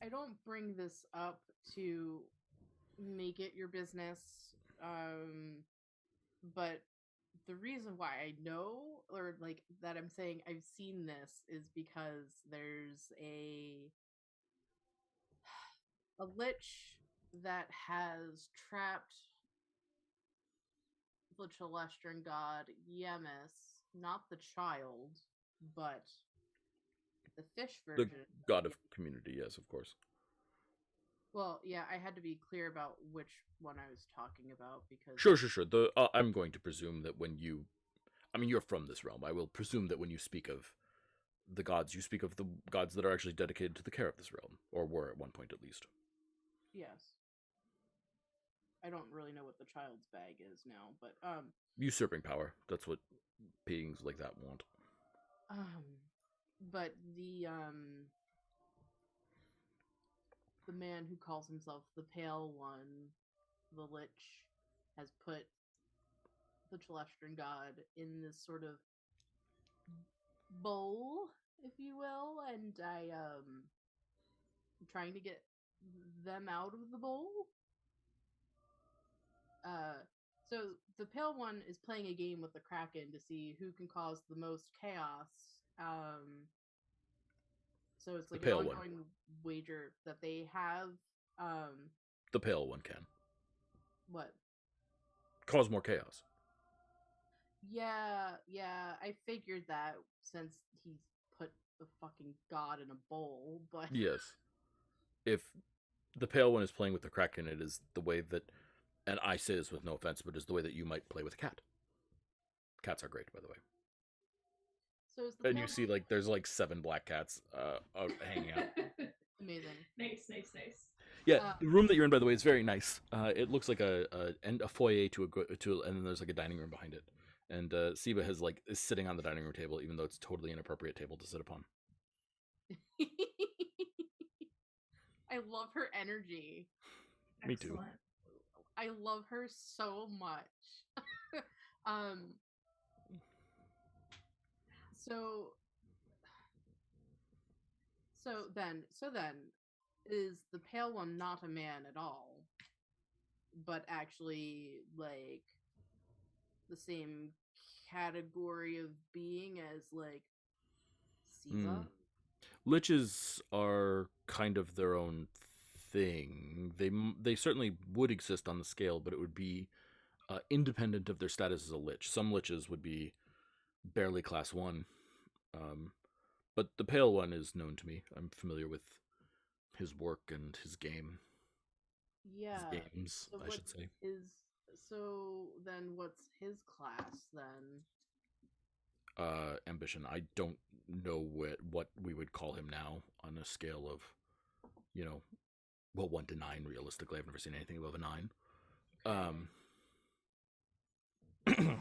C: don't bring this up to make it your business, but the reason why I know, or, like, that I'm saying I've seen this is because there's a lich that has trapped the Celestian god Yemis, not the child, but the fish
A: The
C: version.
A: god of community, yes, of course.
C: Well, yeah, I had to be clear about which one I was talking about because...
A: Sure. I'm going to presume that when you... I mean, you're from this realm. I will presume that when you speak of the gods, you speak of the gods that are actually dedicated to the care of this realm, or were at one point at least.
C: Yes. I don't really know what the child's bag is now, but
A: Usurping power. That's what beings like that want.
C: But the man who calls himself the Pale One, the Lich, has put the Celestian god in this sort of bowl, if you will, and I'm trying to get them out of the bowl. So the Pale One is playing a game with the Kraken to see who can cause the most chaos. So it's like an ongoing wager that they have.
A: The Pale One can.
C: What?
A: Cause more chaos.
C: Yeah, I figured that since he's put the fucking god in a bowl, but...
A: Yes. If the Pale One is playing with the Kraken, it is the way that, and I say this with no offense, but it's the way that you might play with a cat. Cats are great, by the way.
C: So is the
A: and you see, like, there's like 7 black cats hanging out.
C: Amazing.
D: Nice.
A: Yeah, the room that you're in, by the way, is very nice. It looks like a foyer to and then there's like a dining room behind it. And Siba is sitting on the dining room table, even though it's a totally inappropriate table to sit upon.
C: I love her energy.
A: Me too.
C: I love her so much. So then, is the Pale One not a man at all, but actually, like, the same category of being as, like, Siva?
A: Liches are kind of their own thing. They certainly would exist on the scale, but it would be independent of their status as a lich. Some liches would be barely class 1. But the Pale One is known to me. I'm familiar with his work and his game.
C: Yeah.
A: His games,
C: so
A: I should say.
C: So then what's his class then?
A: Ambition. I don't know what we would call him now on a scale of, 1 to 9 realistically. I've never seen anything above a 9.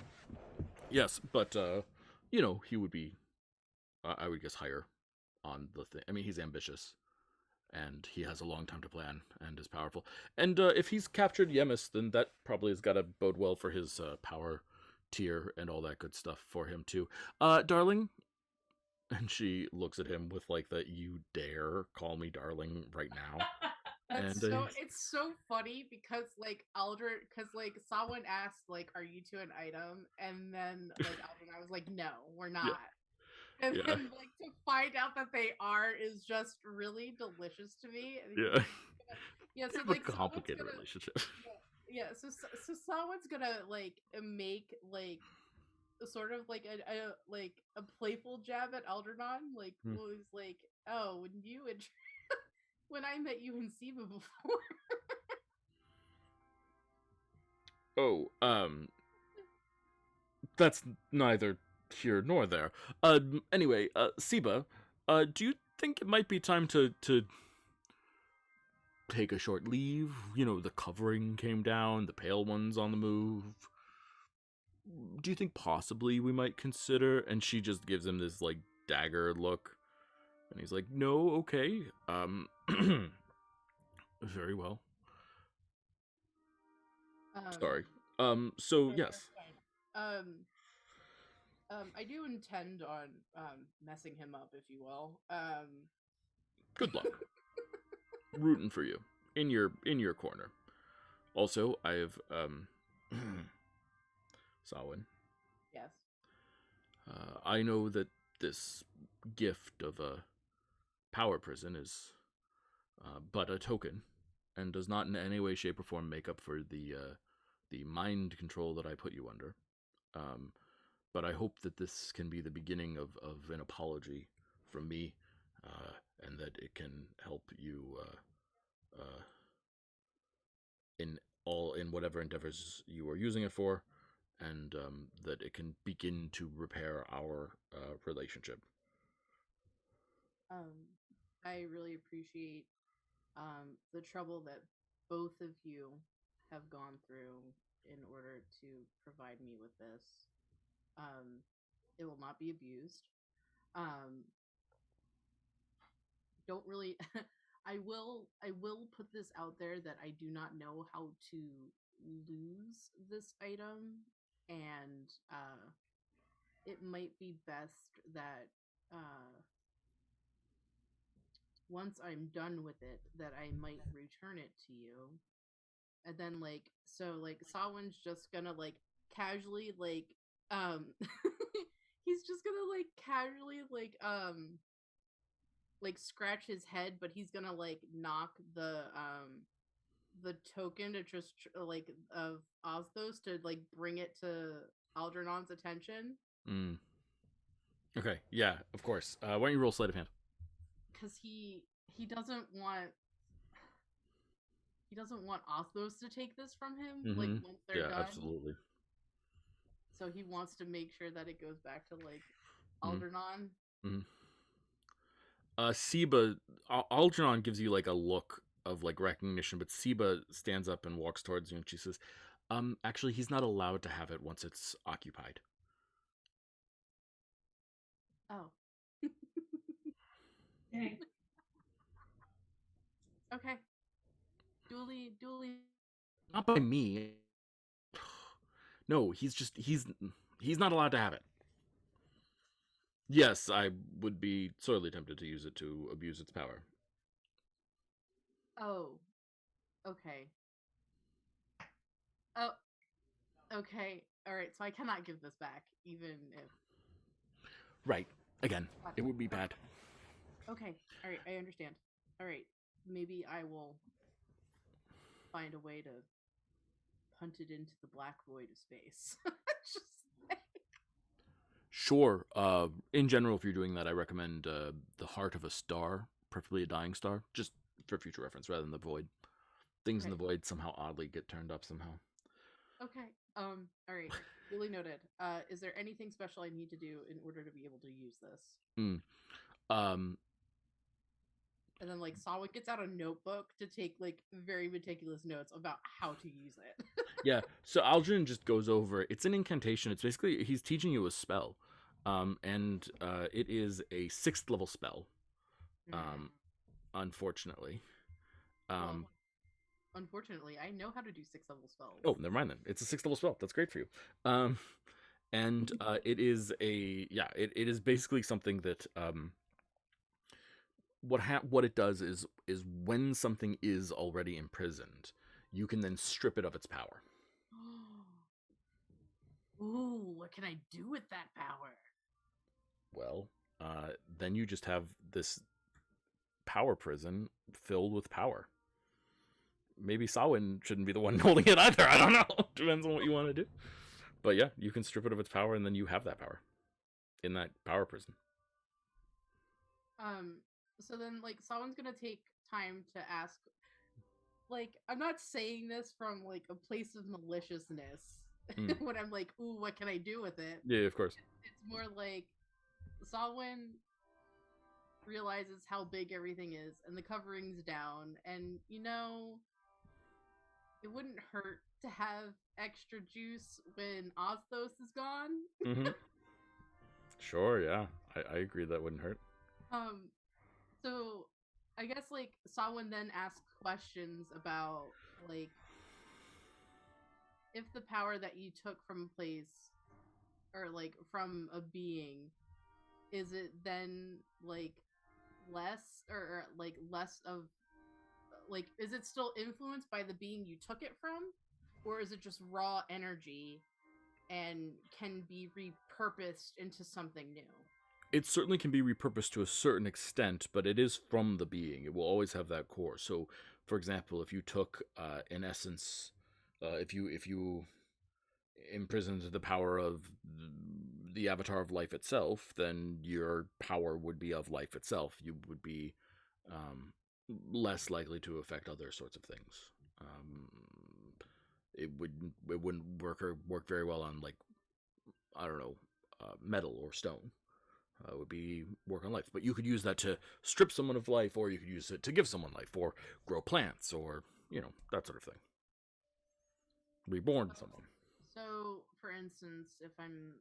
A: Yes, but he would be, I would guess, higher on the thing. I mean, he's ambitious, and he has a long time to plan, and is powerful. And if he's captured Yemis, then that probably has got to bode well for his power tear and all that good stuff for him too. Darling, and she looks at him with like the "you dare call me darling right now."
C: That's
A: And
C: so it's so funny because like someone asked like, "Are you two an item?" And then like I was like, "No, we're not." And
A: Yeah.
C: then like to find out that they are is just really delicious to me.
A: Yeah.
C: Yeah, so
A: It's
C: like
A: a complicated relationship.
C: Yeah, so someone's gonna like make like sort of like a playful jab at Algernon, like was like, "Oh, when I met you in Siva before."
A: Oh, that's neither here nor there. Anyway, Siba, do you think it might be time to take a short leave? You know, the covering came down, the Pale One's on the move. Do you think possibly we might consider? And she just gives him this like dagger look, and he's like, "No, okay, very well." Sorry. So yes.
C: I do intend on messing him up, if you will.
A: Good luck. Rooting for you in your corner. Also, I have Samhain.
C: Yes.
A: I know that this gift of a power prison is but a token, and does not in any way, shape, or form make up for the mind control that I put you under. But I hope that this can be the beginning of an apology from me, and that it can help you in whatever endeavors you are using it for, and that it can begin to repair our relationship.
C: I really appreciate the trouble that both of you have gone through in order to provide me with this. It will not be abused. Don't really I will put this out there that I do not know how to lose this item, and it might be best that once I'm done with it that I might return it to you. And then like Sawin's just gonna like casually he's just gonna like casually like scratch his head, but he's gonna like knock the token to just like of Osthos to like bring it to Algernon's attention.
A: Okay, yeah, of course. Why don't you roll sleight of hand?
C: Because he doesn't want Osthos to take this from him like once they're done.
A: Absolutely.
C: So he wants to make sure that it goes back to like Algernon.
A: Siba, Algernon gives you like a look of like recognition, but Siba stands up and walks towards you, and she says, actually, he's not allowed to have it once it's occupied."
C: Oh.
D: Dang.
C: Okay. Duly.
A: Not by me. No, he's not allowed to have it. Yes, I would be sorely tempted to use it to abuse its power.
C: Oh. Okay. Oh. Okay. All right. So I cannot give this back, even if.
A: Right. Again, it would be bad.
C: Okay. All right. I understand. All right. Maybe I will find a way to punt it into the black void of space.
A: Sure. In general, if you're doing that, I recommend the heart of a star, preferably a dying star, just for future reference, rather than the void. Things in the void somehow oddly get turned up somehow.
C: Okay. All right. Duly noted. Is there anything special I need to do in order to be able to use this? And then like Sawa gets out a notebook to take like very meticulous notes about how to use it.
A: Yeah. So Algernon just goes over. It's an incantation. It's basically he's teaching you a spell, and it is a 6th level spell. Unfortunately.
C: Well, unfortunately, I know how to do 6th level spells.
A: Oh, never mind then. It's a 6th level spell. That's great for you. And it is it is basically something that what it does is when something is already imprisoned, you can then strip it of its power.
C: Ooh, what can I do with that power?
A: Well, then you just have this power prison filled with power. Maybe Samhain shouldn't be the one holding it either. I don't know. Depends on what you want to do. But yeah, you can strip it of its power, and then you have that power in that power prison.
C: So then, like, someone's gonna take time to ask. Like, I'm not saying this from like a place of maliciousness when I'm like, "Ooh, what can I do with it?"
A: Yeah, of course.
C: It's more like Salwyn realizes how big everything is, and the covering's down, and it wouldn't hurt to have extra juice when Osthos is gone.
A: Mm-hmm. Sure, yeah, I agree that wouldn't hurt.
C: So I guess like Salwyn then asks questions about like if the power that you took from a place or like from a being, is it then like less or like less of like is it still influenced by the being you took it from, or is it just raw energy and can be repurposed into something new?
A: It certainly can be repurposed to a certain extent, but it is from the being. It will always have that core. So, for example, if you took, in essence, if you imprisoned the power of the avatar of life itself, then your power would be of life itself. You would be less likely to affect other sorts of things. It wouldn't work very well on, like, I don't know, metal or stone. Would be work on life, but you could use that to strip someone of life, or you could use it to give someone life, or grow plants, or that sort of thing. Reborn someone.
C: So, for instance, if I'm,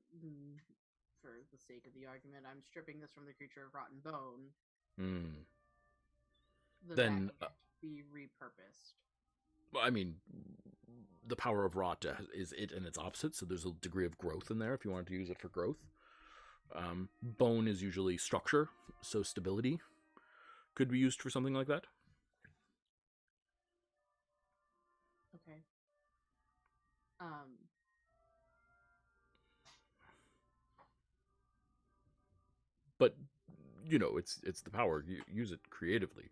C: for the sake of the argument, I'm stripping this from the creature of rotten bone, then that can be repurposed.
A: I mean, the power of rot is it and its opposite, so there's a degree of growth in there if you wanted to use it for growth. Bone is usually structure, so stability could be used for something like that.
C: Okay.
A: But it's the power. You use it creatively.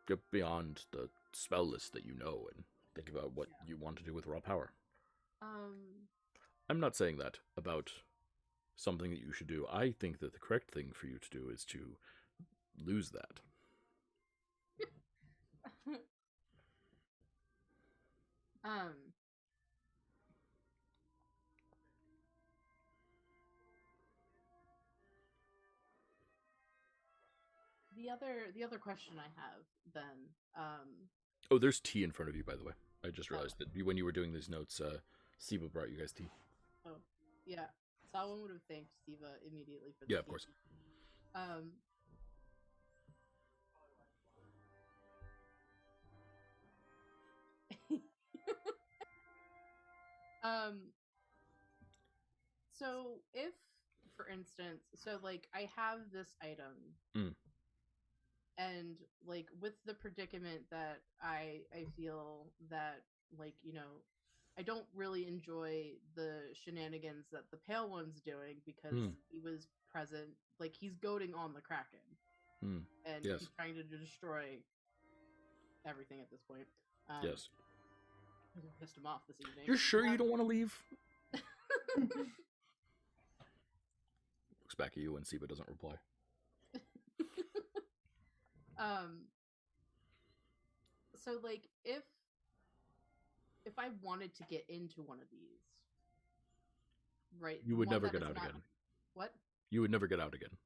A: Get beyond the spell list that and think about what you want to do with raw power. I'm not saying that about something that you should do. I think that the correct thing for you to do is to lose that.
C: The other question I have then,
A: Oh, there's tea in front of you, by the way. I just realized that when you were doing these notes, Siva brought you guys tea.
C: Oh, yeah. Salwyn would have thanked Siva immediately for the
A: Yeah,
C: tea.
A: of course.
C: So if, for instance, like I have this item, and like with the predicament that I feel that like I don't really enjoy the shenanigans that the Pale One's doing because he was present, like he's goading on the Kraken, and
A: yes.
C: he's trying to destroy everything at this point.
A: Yes.
C: I pissed him off this evening.
A: You're sure you don't want to leave? Looks back at you when Siva doesn't reply.
C: So like if I wanted to get into one of these, right?
A: You would never get out again.
C: What?
A: You would never get out again.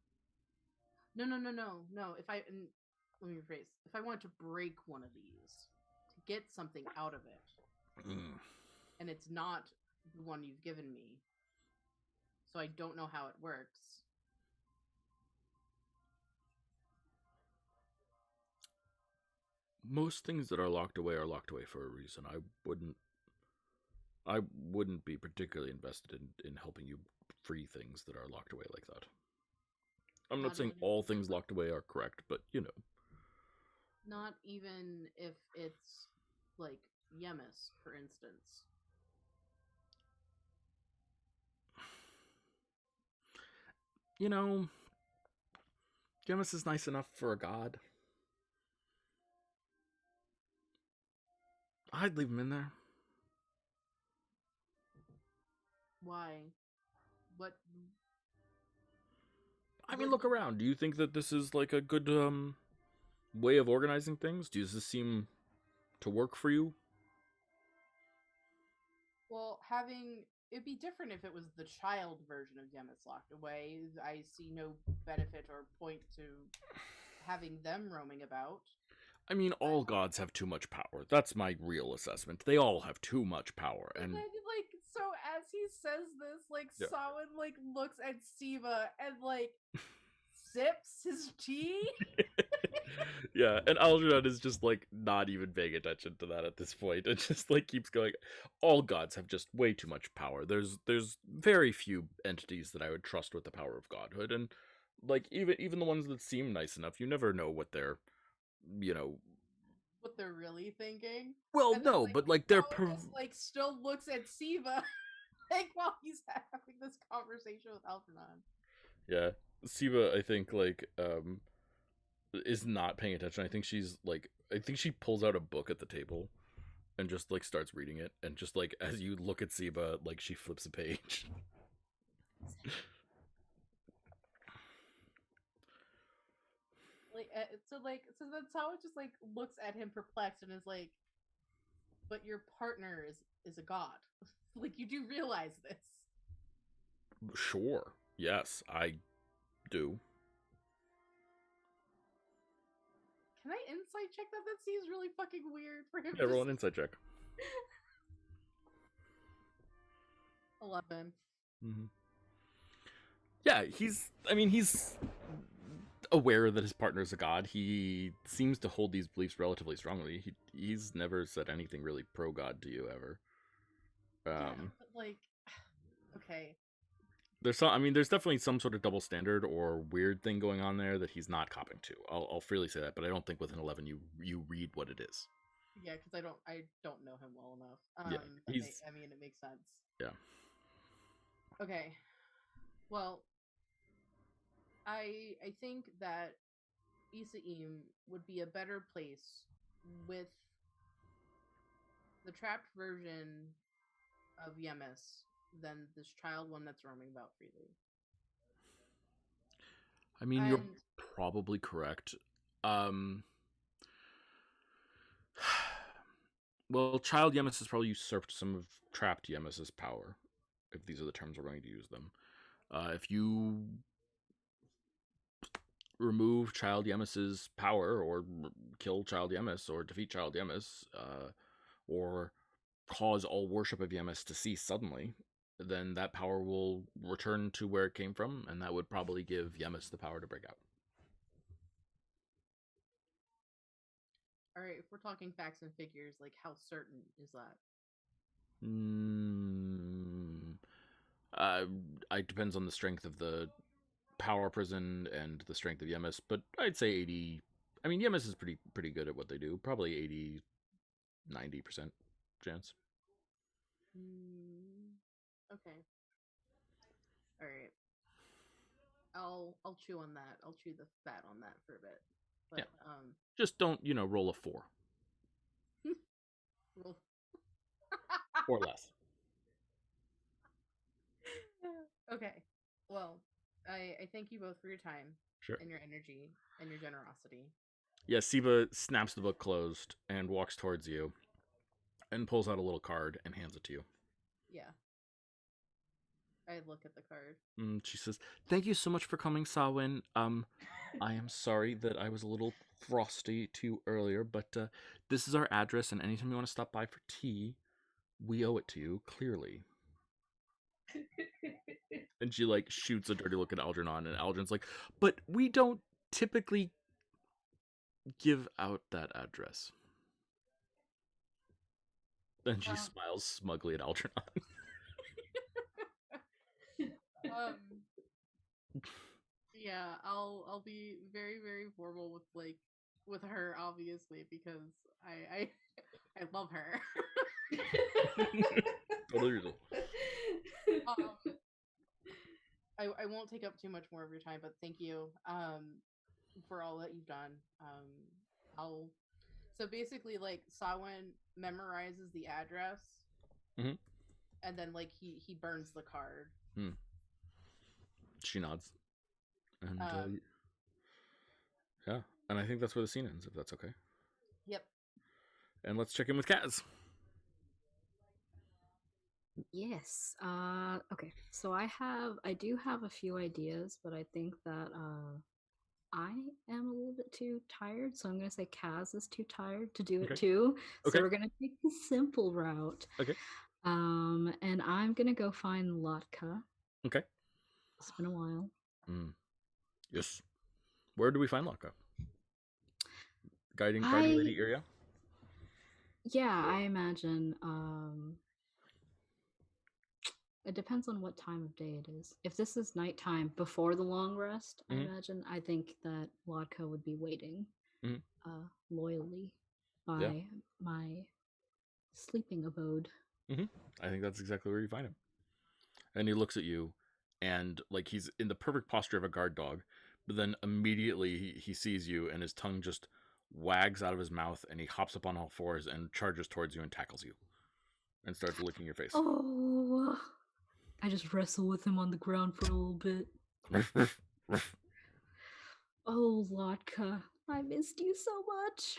C: No. If I let me rephrase. If I wanted to break one of these to get something out of it, and it's not the one you've given me, so I don't know how it works.
A: Most things that are locked away for a reason. I wouldn't I wouldn't be particularly invested in helping you free things that are locked away like that. I'm not saying all things locked away are correct, but you know.
C: Not even if it's like Yemis, for instance.
A: You know, Gemus is nice enough for a god. I'd leave him in there.
C: Why? What?
A: I mean, look around. Do you think that this is like a good way of organizing things? Does this seem to work for you?
C: Well, it'd be different if it was the child version of Yemis locked away. I see no benefit or point to having them roaming about.
A: I mean, all gods have too much power. That's my real assessment. They all have too much power, and
C: then, like, so as he says this, like, yeah. Samhain, like, looks at Siva and, like, sips his tea.
A: Yeah, and Algernon is just, like, not even paying attention to that at this point. It just, like, keeps going. All gods have just way too much power. There's very few entities that I would trust with the power of godhood, and, like, even the ones that seem nice enough, you never know what they're, you know,
C: what they're really thinking.
A: Well, then, no, like, but like they're
C: just, like, still looks at Siva like while he's having this conversation with Algernon.
A: Yeah, Siva, I think, like, is not paying attention. I think she pulls out a book at the table and just, like, starts reading it, and just, like, as you look at Siva, like, she flips a page.
C: So that's how it just, like, looks at him perplexed and is like, but your partner is a god. Like, you do realize this.
A: Sure. Yes, I do.
C: Can I insight check that? That seems really fucking weird for him.
A: Yeah, roll an insight check.
C: 11.
A: Mm-hmm. Yeah, he's aware that his partner is a god. He seems to hold these beliefs relatively strongly. He's never said anything really pro-god to you ever.
C: Yeah, but, like, okay.
A: There's definitely some sort of double standard or weird thing going on there that he's not copping to. I'll freely say that, but I don't think with an 11 you read what it is.
C: Yeah, because I don't know him well enough.
A: Yeah,
C: it makes sense.
A: Yeah.
C: Okay. Well, I think that Isaim would be a better place with the trapped version of Yemis than this child one that's roaming about freely.
A: I mean, you're probably correct. Well, child Yemis has probably usurped some of trapped Yemis's power, if these are the terms we're going to use them. If you remove child Yemis's power, or kill child Yemis, or defeat child Yemis, or cause all worship of Yemis to cease suddenly, then that power will return to where it came from, and that would probably give Yemis the power to break out.
C: Alright, if we're talking facts and figures, like, how certain is that?
A: It depends on the strength of the power prison and the strength of Yemis, but I'd say 80. I mean, Yemis is pretty good at what they do. Probably 80-90% chance.
C: Okay. All right. I'll chew on that. I'll chew the fat on that for a bit. But,
A: yeah. Just don't, roll a 4. Or less.
C: Okay. Well, I thank you both for your time.
A: Sure.
C: And your energy and your generosity.
A: Yeah, Siva snaps the book closed and walks towards you and pulls out a little card and hands it to you.
C: Yeah. I look at the card.
A: She says, "Thank you so much for coming, Sawin. I am sorry that I was a little frosty to you earlier, but this is our address, and anytime you want to stop by for tea, we owe it to you, clearly." And she, like, shoots a dirty look at Algernon, and Algernon's like, "But we don't typically give out that address." Then she smiles smugly at Algernon.
C: Yeah, I'll be very, very formal with her, obviously, because I I love her.
A: Totally reasonable.
C: I won't take up too much more of your time, but thank you for all that you've done. I'll so basically like Sawen memorizes the address, and then like he burns the card.
A: She nods, and yeah, and I think that's where the scene ends, if that's okay.
C: Yep.
A: And let's check in with Kaz.
E: Yes. Okay. So I do have a few ideas, but I think that I am a little bit too tired, so I'm gonna say Kaz is too tired to do it too. So we're gonna take the simple route.
A: Okay.
E: And I'm gonna go find Latka.
A: Okay.
E: It's been a while.
A: Yes. Where do we find Latka? Guiding Lady area?
E: Yeah, I imagine. It depends on what time of day it is. If this is nighttime before the long rest, I think that Latka would be waiting loyally by my sleeping abode.
A: I think that's exactly where you find him. And he looks at you, and like he's in the perfect posture of a guard dog, but then immediately he sees you, and his tongue just wags out of his mouth, and he hops up on all fours and charges towards you and tackles you, and starts licking your face.
E: Oh, I just wrestle with him on the ground for a little bit. Oh, Latka, I missed you so much.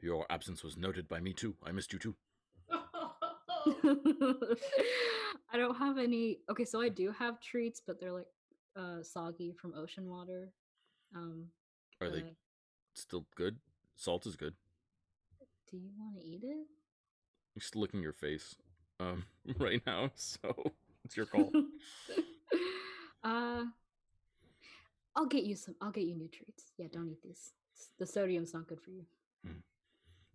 A: Your absence was noted by me too. I missed you too.
E: I don't have any. Okay, so I do have treats, but they're like soggy from ocean water.
A: Are they still good? Salt is good.
E: Do you want to eat it?
A: I'm just licking your face right now, so it's your call.
E: I'll get you new treats. Yeah, don't eat these. The sodium's not good for you.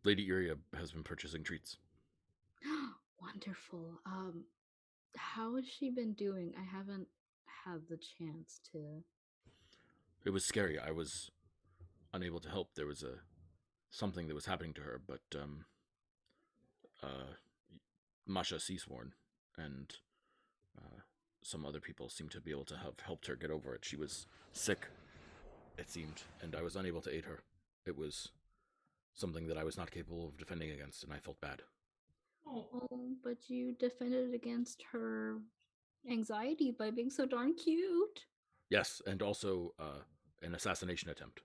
A: Lady Iria has been purchasing treats.
E: Wonderful. How has she been doing? I haven't had the chance to.
A: It was scary. I was unable to help. There was something that was happening to her, but Masha Seasworn and some other people seem to be able to have helped her get over it. She was sick, it seemed, and I was unable to aid her. It was something that I was not capable of defending against, and I felt bad.
E: Oh, but you defended against her anxiety by being so darn cute.
A: Yes, and also an assassination attempt.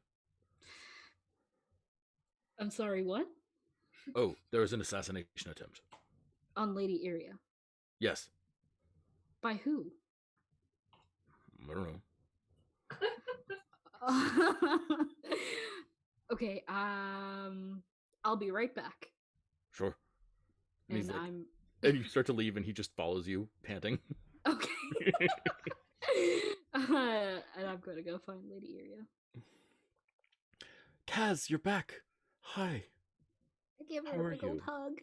E: I'm sorry, what?
A: Oh, there was an assassination attempt.
E: On Lady Iria?
A: Yes.
E: By who?
A: I don't
E: know. Okay, I'll be right back.
A: Sure.
E: And
A: like, and you start to leave, and he just follows you, panting.
E: Okay. And I'm going to go find Lady Iria.
A: Kaz, you're back. Hi.
E: I give her a big old hug.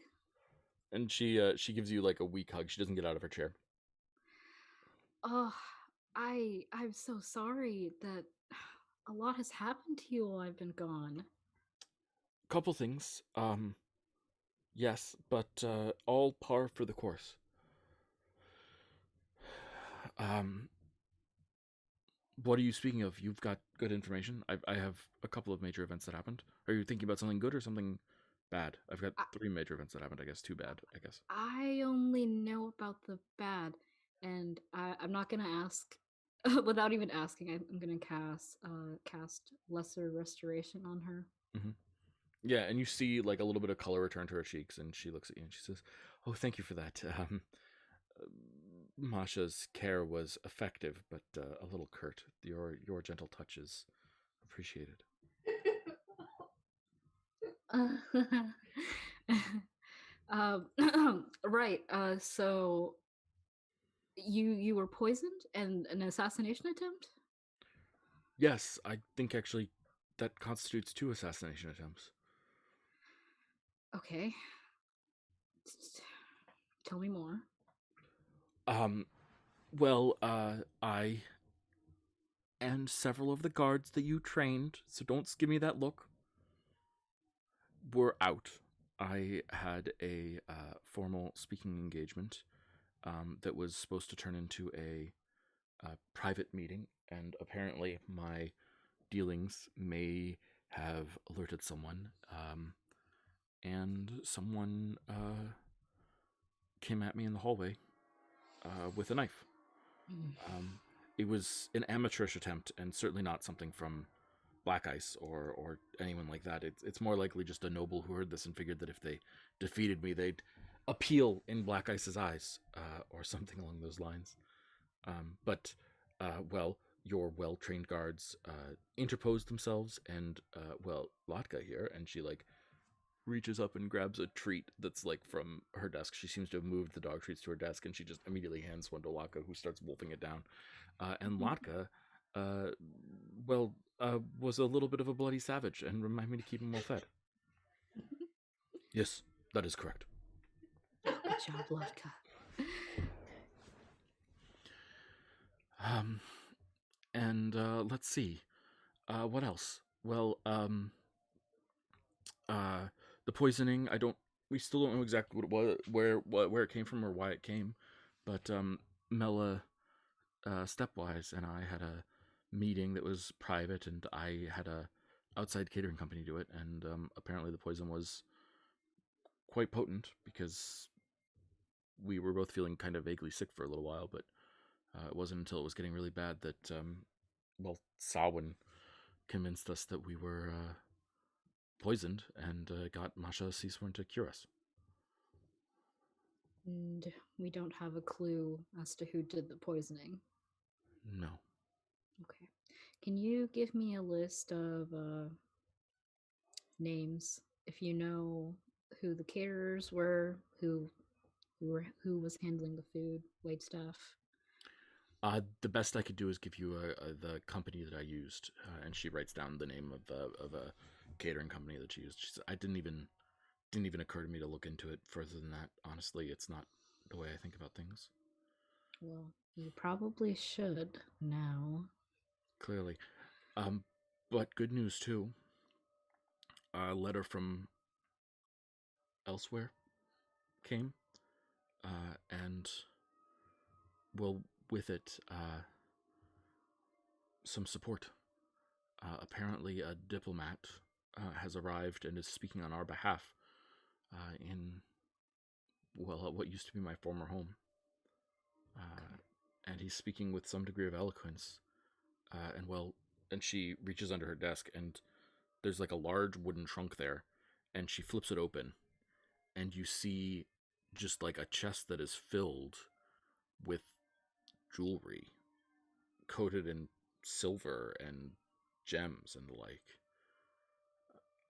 A: And she gives you like a weak hug. She doesn't get out of her chair.
E: Oh, I'm so sorry that a lot has happened to you while I've been gone.
A: Couple things. Yes, but all par for the course. What are you speaking of? You've got good information. I have a couple of major events that happened. Are you thinking about something good or something bad? I've got 3 major events that happened. I guess 2 bad. I guess
E: I only know about the bad, and I'm not gonna ask without even asking. I'm gonna cast Lesser Restoration on her.
A: Yeah, and you see like a little bit of color return to her cheeks, and she looks at you and she says, "Oh, thank you for that. Masha's care was effective, but a little curt. Your gentle touch is appreciated."
E: Right. So you were poisoned and an assassination attempt?
A: Yes, I think actually that constitutes 2 assassination attempts.
E: Okay. Tell me more.
A: Well, I and several of the guards that you trained, so don't give me that look, were out. I had a formal speaking engagement that was supposed to turn into a private meeting, and apparently my dealings may have alerted someone, and someone came at me in the hallway with a knife. It was an amateurish attempt, and certainly not something from Blackice or anyone like that. It's more likely just a noble who heard this and figured that if they defeated me, they'd appeal in Blackice's eyes, or something along those lines. But your well-trained guards interposed themselves, and Latka here, and she reaches up and grabs a treat that's from her desk. She seems to have moved the dog treats to her desk, and she just immediately hands one to Latka, who starts wolfing it down. And Latka, was a little bit of a bloody savage and remind me to keep him well fed. Yes, that is correct.
E: Good job, Latka.
A: Let's see. What else? Well, the poisoning, we still don't know exactly what it was, where it came from or why it came, but Mela, Stepwise and I had a meeting that was private, and I had a outside catering company do it, and apparently the poison was quite potent because we were both feeling kind of vaguely sick for a little while, but it wasn't until it was getting really bad that Samhain convinced us that we were poisoned, and got Masha Seasworn to cure us.
E: And we don't have a clue as to who did the poisoning.
A: No.
E: Okay. Can you give me a list of names, if you know who the caterers were, who was handling the food, waitstaff?
A: The best I could do is give you the company that I used, and she writes down the name of a catering company that she used. She said, didn't even occur to me to look into it further than that. Honestly, it's not the way I think about things.
E: Well, you probably should now.
A: Clearly. But good news too. A letter from elsewhere came, and with it, some support. Apparently a diplomat has arrived and is speaking on our behalf in what used to be my former home. And he's speaking with some degree of eloquence. And she reaches under her desk, and there's a large wooden trunk there, and she flips it open, and you see just a chest that is filled with jewelry coated in silver and gems and the like.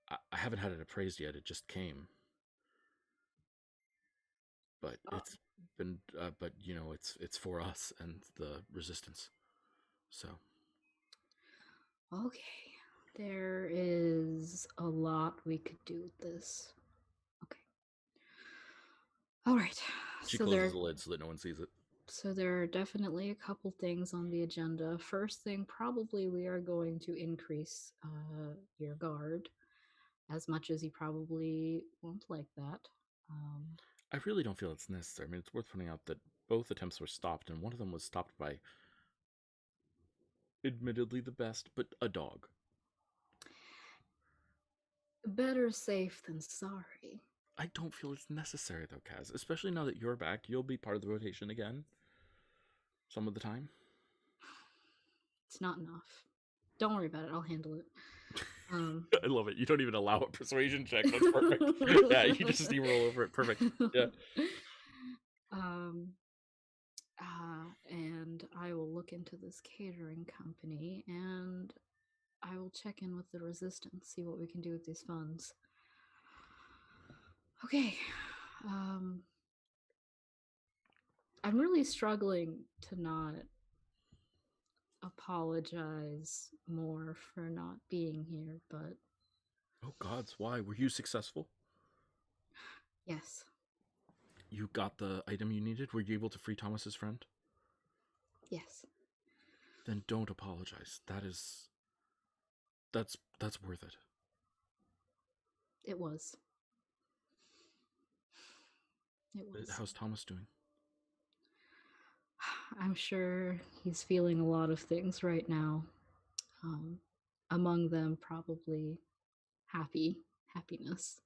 A: I haven't had it appraised yet. It just came. But it's been, it's for us and the resistance. So.
E: Okay. There is a lot we could do with this. Okay. All right.
A: She closes the lid so that no one sees it.
E: So there are definitely a couple things on the agenda. First thing, probably we are going to increase your guard, as much as you probably won't like that.
A: I really don't feel it's necessary. I mean, it's worth pointing out that both attempts were stopped, and one of them was stopped by, admittedly the best, but a dog.
E: Better safe than sorry.
A: I don't feel it's necessary, though, Kaz. Especially now that you're back. You'll be part of the rotation again. Some of the time.
E: It's not enough. Don't worry about it. I'll handle it.
A: I love it. You don't even allow a persuasion check. That's perfect. Yeah, you just steamroll over it. Perfect. Yeah.
E: And I will look into this catering company, and I will check in with the resistance, see what we can do with these funds. Okay. I'm really struggling to not apologize more for not being here, but...
A: Oh gods, why? Were you successful?
E: Yes.
A: you got the item you needed? Were you able to free Thomas's friend?
E: Yes.
A: Then don't apologize. That's worth it.
E: It was. It was.
A: How's Thomas doing?
E: I'm sure he's feeling a lot of things right now. Among them, probably happiness.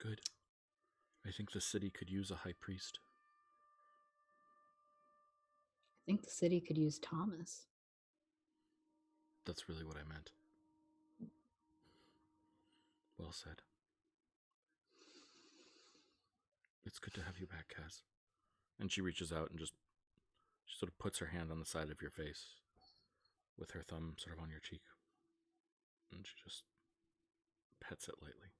A: Good. I think the city could use a high priest.
E: I think the city could use Thomas.
A: That's really what I meant. Well said. It's good to have you back, Kaz. And she reaches out and she sort of puts her hand on the side of your face with her thumb sort of on your cheek. And she just pets it lightly.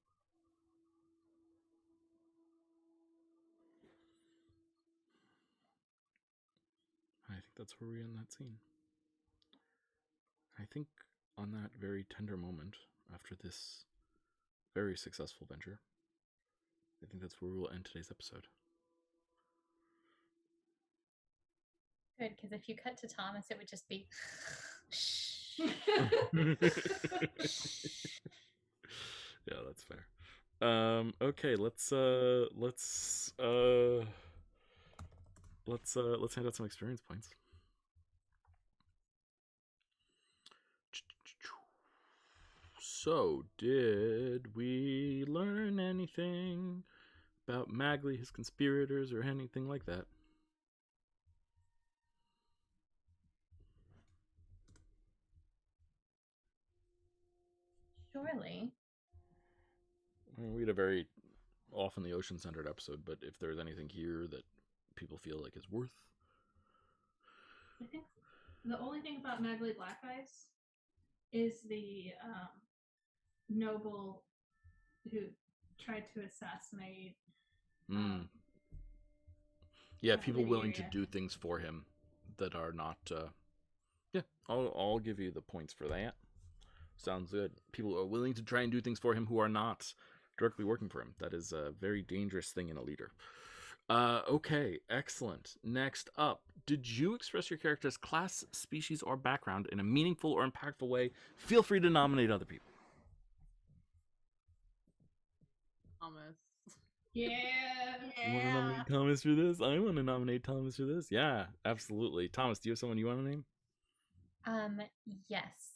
A: I think that's where we end that scene. I think on that very tender moment, after this very successful venture, I think that's where we will end today's episode.
B: Good, because if you cut to Thomas, it would just be
A: Yeah, that's fair. Okay, let's hand out some experience points. So, did we learn anything about Magli, his conspirators, or anything like that?
B: surely.
A: We had a very often the ocean-centered episode, but if there's anything here that people feel like is worth...
D: I think the only thing about Magli Blackice is the noble who tried to assassinate.
A: Yeah, people willing to do things for him that are not. Yeah, I'll give you the points for that. Sounds good. People who are willing to try and do things for him who are not directly working for him. That is a very dangerous thing in a leader. Okay, excellent. Next up, did you express your character's class, species, or background in a meaningful or impactful way? Feel free to nominate other people.
C: Thomas.
D: Yeah.
A: You want to nominate Thomas for this? I want to nominate Thomas for this. Yeah, absolutely. Thomas, do you have someone you want to name?
B: Yes.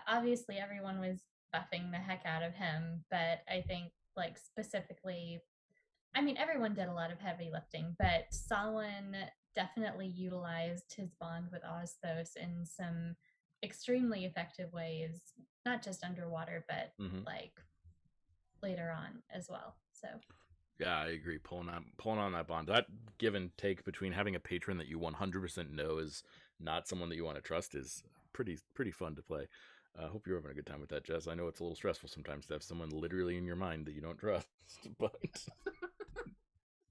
B: Obviously everyone was buffing the heck out of him, but I think like specifically, I mean everyone did a lot of heavy lifting, but Samhain definitely utilized his bond with Osthos in some extremely effective ways, not just underwater, but like later on as well. So
A: yeah, I agree. Pulling on that bond, that give and take between having a patron that you 100% know is not someone that you want to trust is pretty fun to play. I hope you're having a good time with that, Jess. I know it's a little stressful sometimes to have someone literally in your mind that you don't trust, but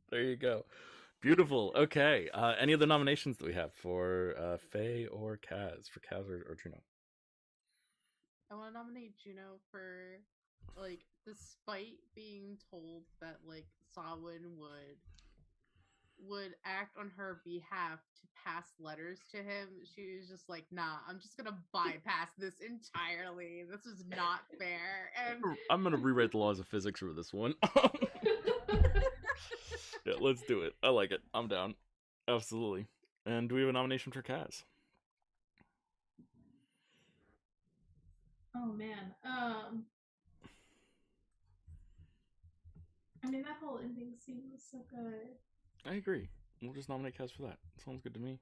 A: there you go. Beautiful. Okay. Any other nominations that we have for Faye or Kaz? For Kaz or Juno?
C: I want to nominate Juno for, like, despite being told that, like, Samhain would act on her behalf to pass letters to him, she was just like, nah, I'm just gonna bypass this entirely. This is not fair. And
A: I'm gonna rewrite the laws of physics for this one. Yeah, let's do it. I like it. I'm down. Absolutely. And do we have a nomination for Kaz?
D: Oh man. I mean that whole ending scene was so good.
A: I agree. We'll just nominate Kaz for that. Sounds good to me.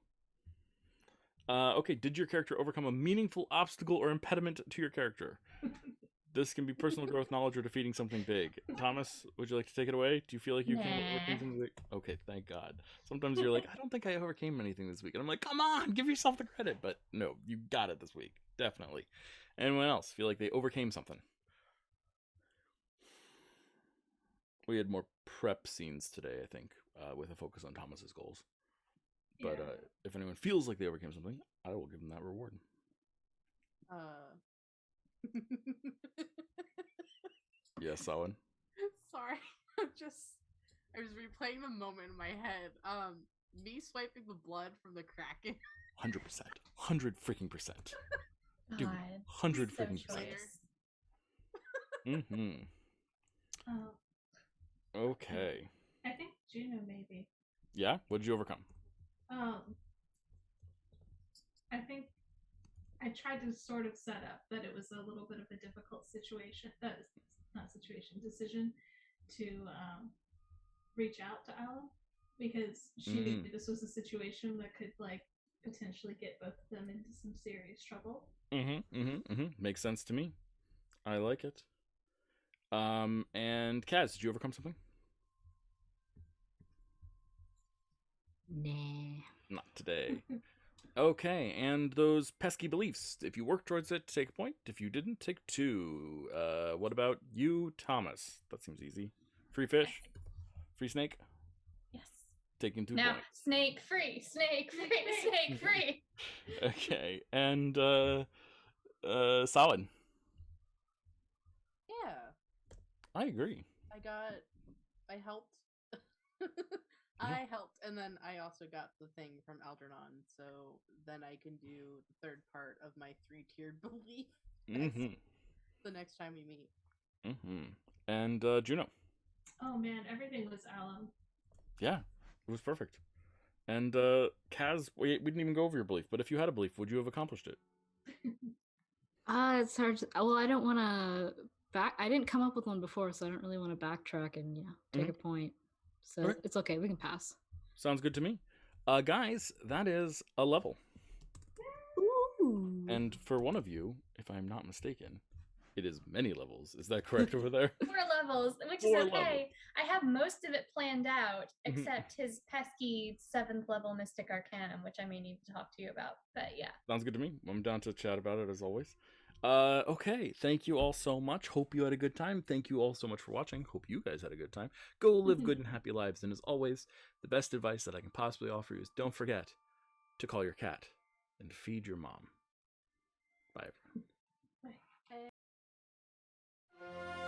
A: Okay, did your character overcome a meaningful obstacle or impediment to your character? This can be personal growth, knowledge, or defeating something big. Thomas, would you like to take it away? Do you feel like you can overcome something big? Okay, thank God. Sometimes you're like, I don't think I overcame anything this week. And I'm like, come on, give yourself the credit. But no, you got it this week. Definitely. Anyone else feel like they overcame something? We had more prep scenes today, I think, with a focus on Thomas's goals. But if anyone feels like they overcame something, I will give them that reward. Yes, Sawan.
C: Sorry. I was replaying the moment in my head. Me swiping the blood from the Kraken.
A: 100%. 100 freaking percent. Dude,
B: God,
A: 100
B: so
A: freaking percent.
B: choice.
A: Mm-hmm.
D: Oh,
A: Okay.
D: I think Juno maybe.
A: Yeah? What did you overcome?
D: I think I tried to sort of set up that it was a little bit of a difficult situation. Not situation, decision to reach out to Alan because she knew this was a situation that could like potentially get both of them into some serious trouble.
A: Makes sense to me. I like it. And Kaz, did you overcome something?
E: Nah.
A: Not today. Okay, and those pesky beliefs. If you work towards it, take a point. If you didn't, take 2. What about you, Thomas? That seems easy. Free fish? Free snake?
B: Yes.
A: Taking 2
B: Now,
A: points.
B: snake free, snake free, snake free.
A: Okay, and Solid.
C: Yeah.
A: I agree.
C: I helped. I helped, and then I also got the thing from Algernon, so then I can do the third part of my 3-tiered belief the next time we meet.
A: And Juno.
D: Oh man, everything was Alum.
A: Yeah, it was perfect. And Kaz, we didn't even go over your belief, but if you had a belief, would you have accomplished it?
E: It's hard to, well, I don't want to I didn't come up with one before, so I don't really want to backtrack and take a point. So
A: Okay.
E: it's okay, we can pass.
A: Sounds good to me. Guys, that is a level.
E: Ooh.
A: And for one of you, if I'm not mistaken, it is many levels. Is that correct over there?
B: 4 levels, which
A: 4
B: is okay.
A: levels.
B: I have most of it planned out, except his pesky 7th level Mystic Arcanum, which I may need to talk to you about. But yeah.
A: Sounds good to me. I'm down to chat about it as always. Okay, thank you all so much. Hope you had a good time. Thank you all so much for watching. Hope you guys had a good time. Go live good and happy lives. And as always, the best advice that I can possibly offer you is don't forget to call your cat and feed your mom. Bye, everyone.
D: Bye.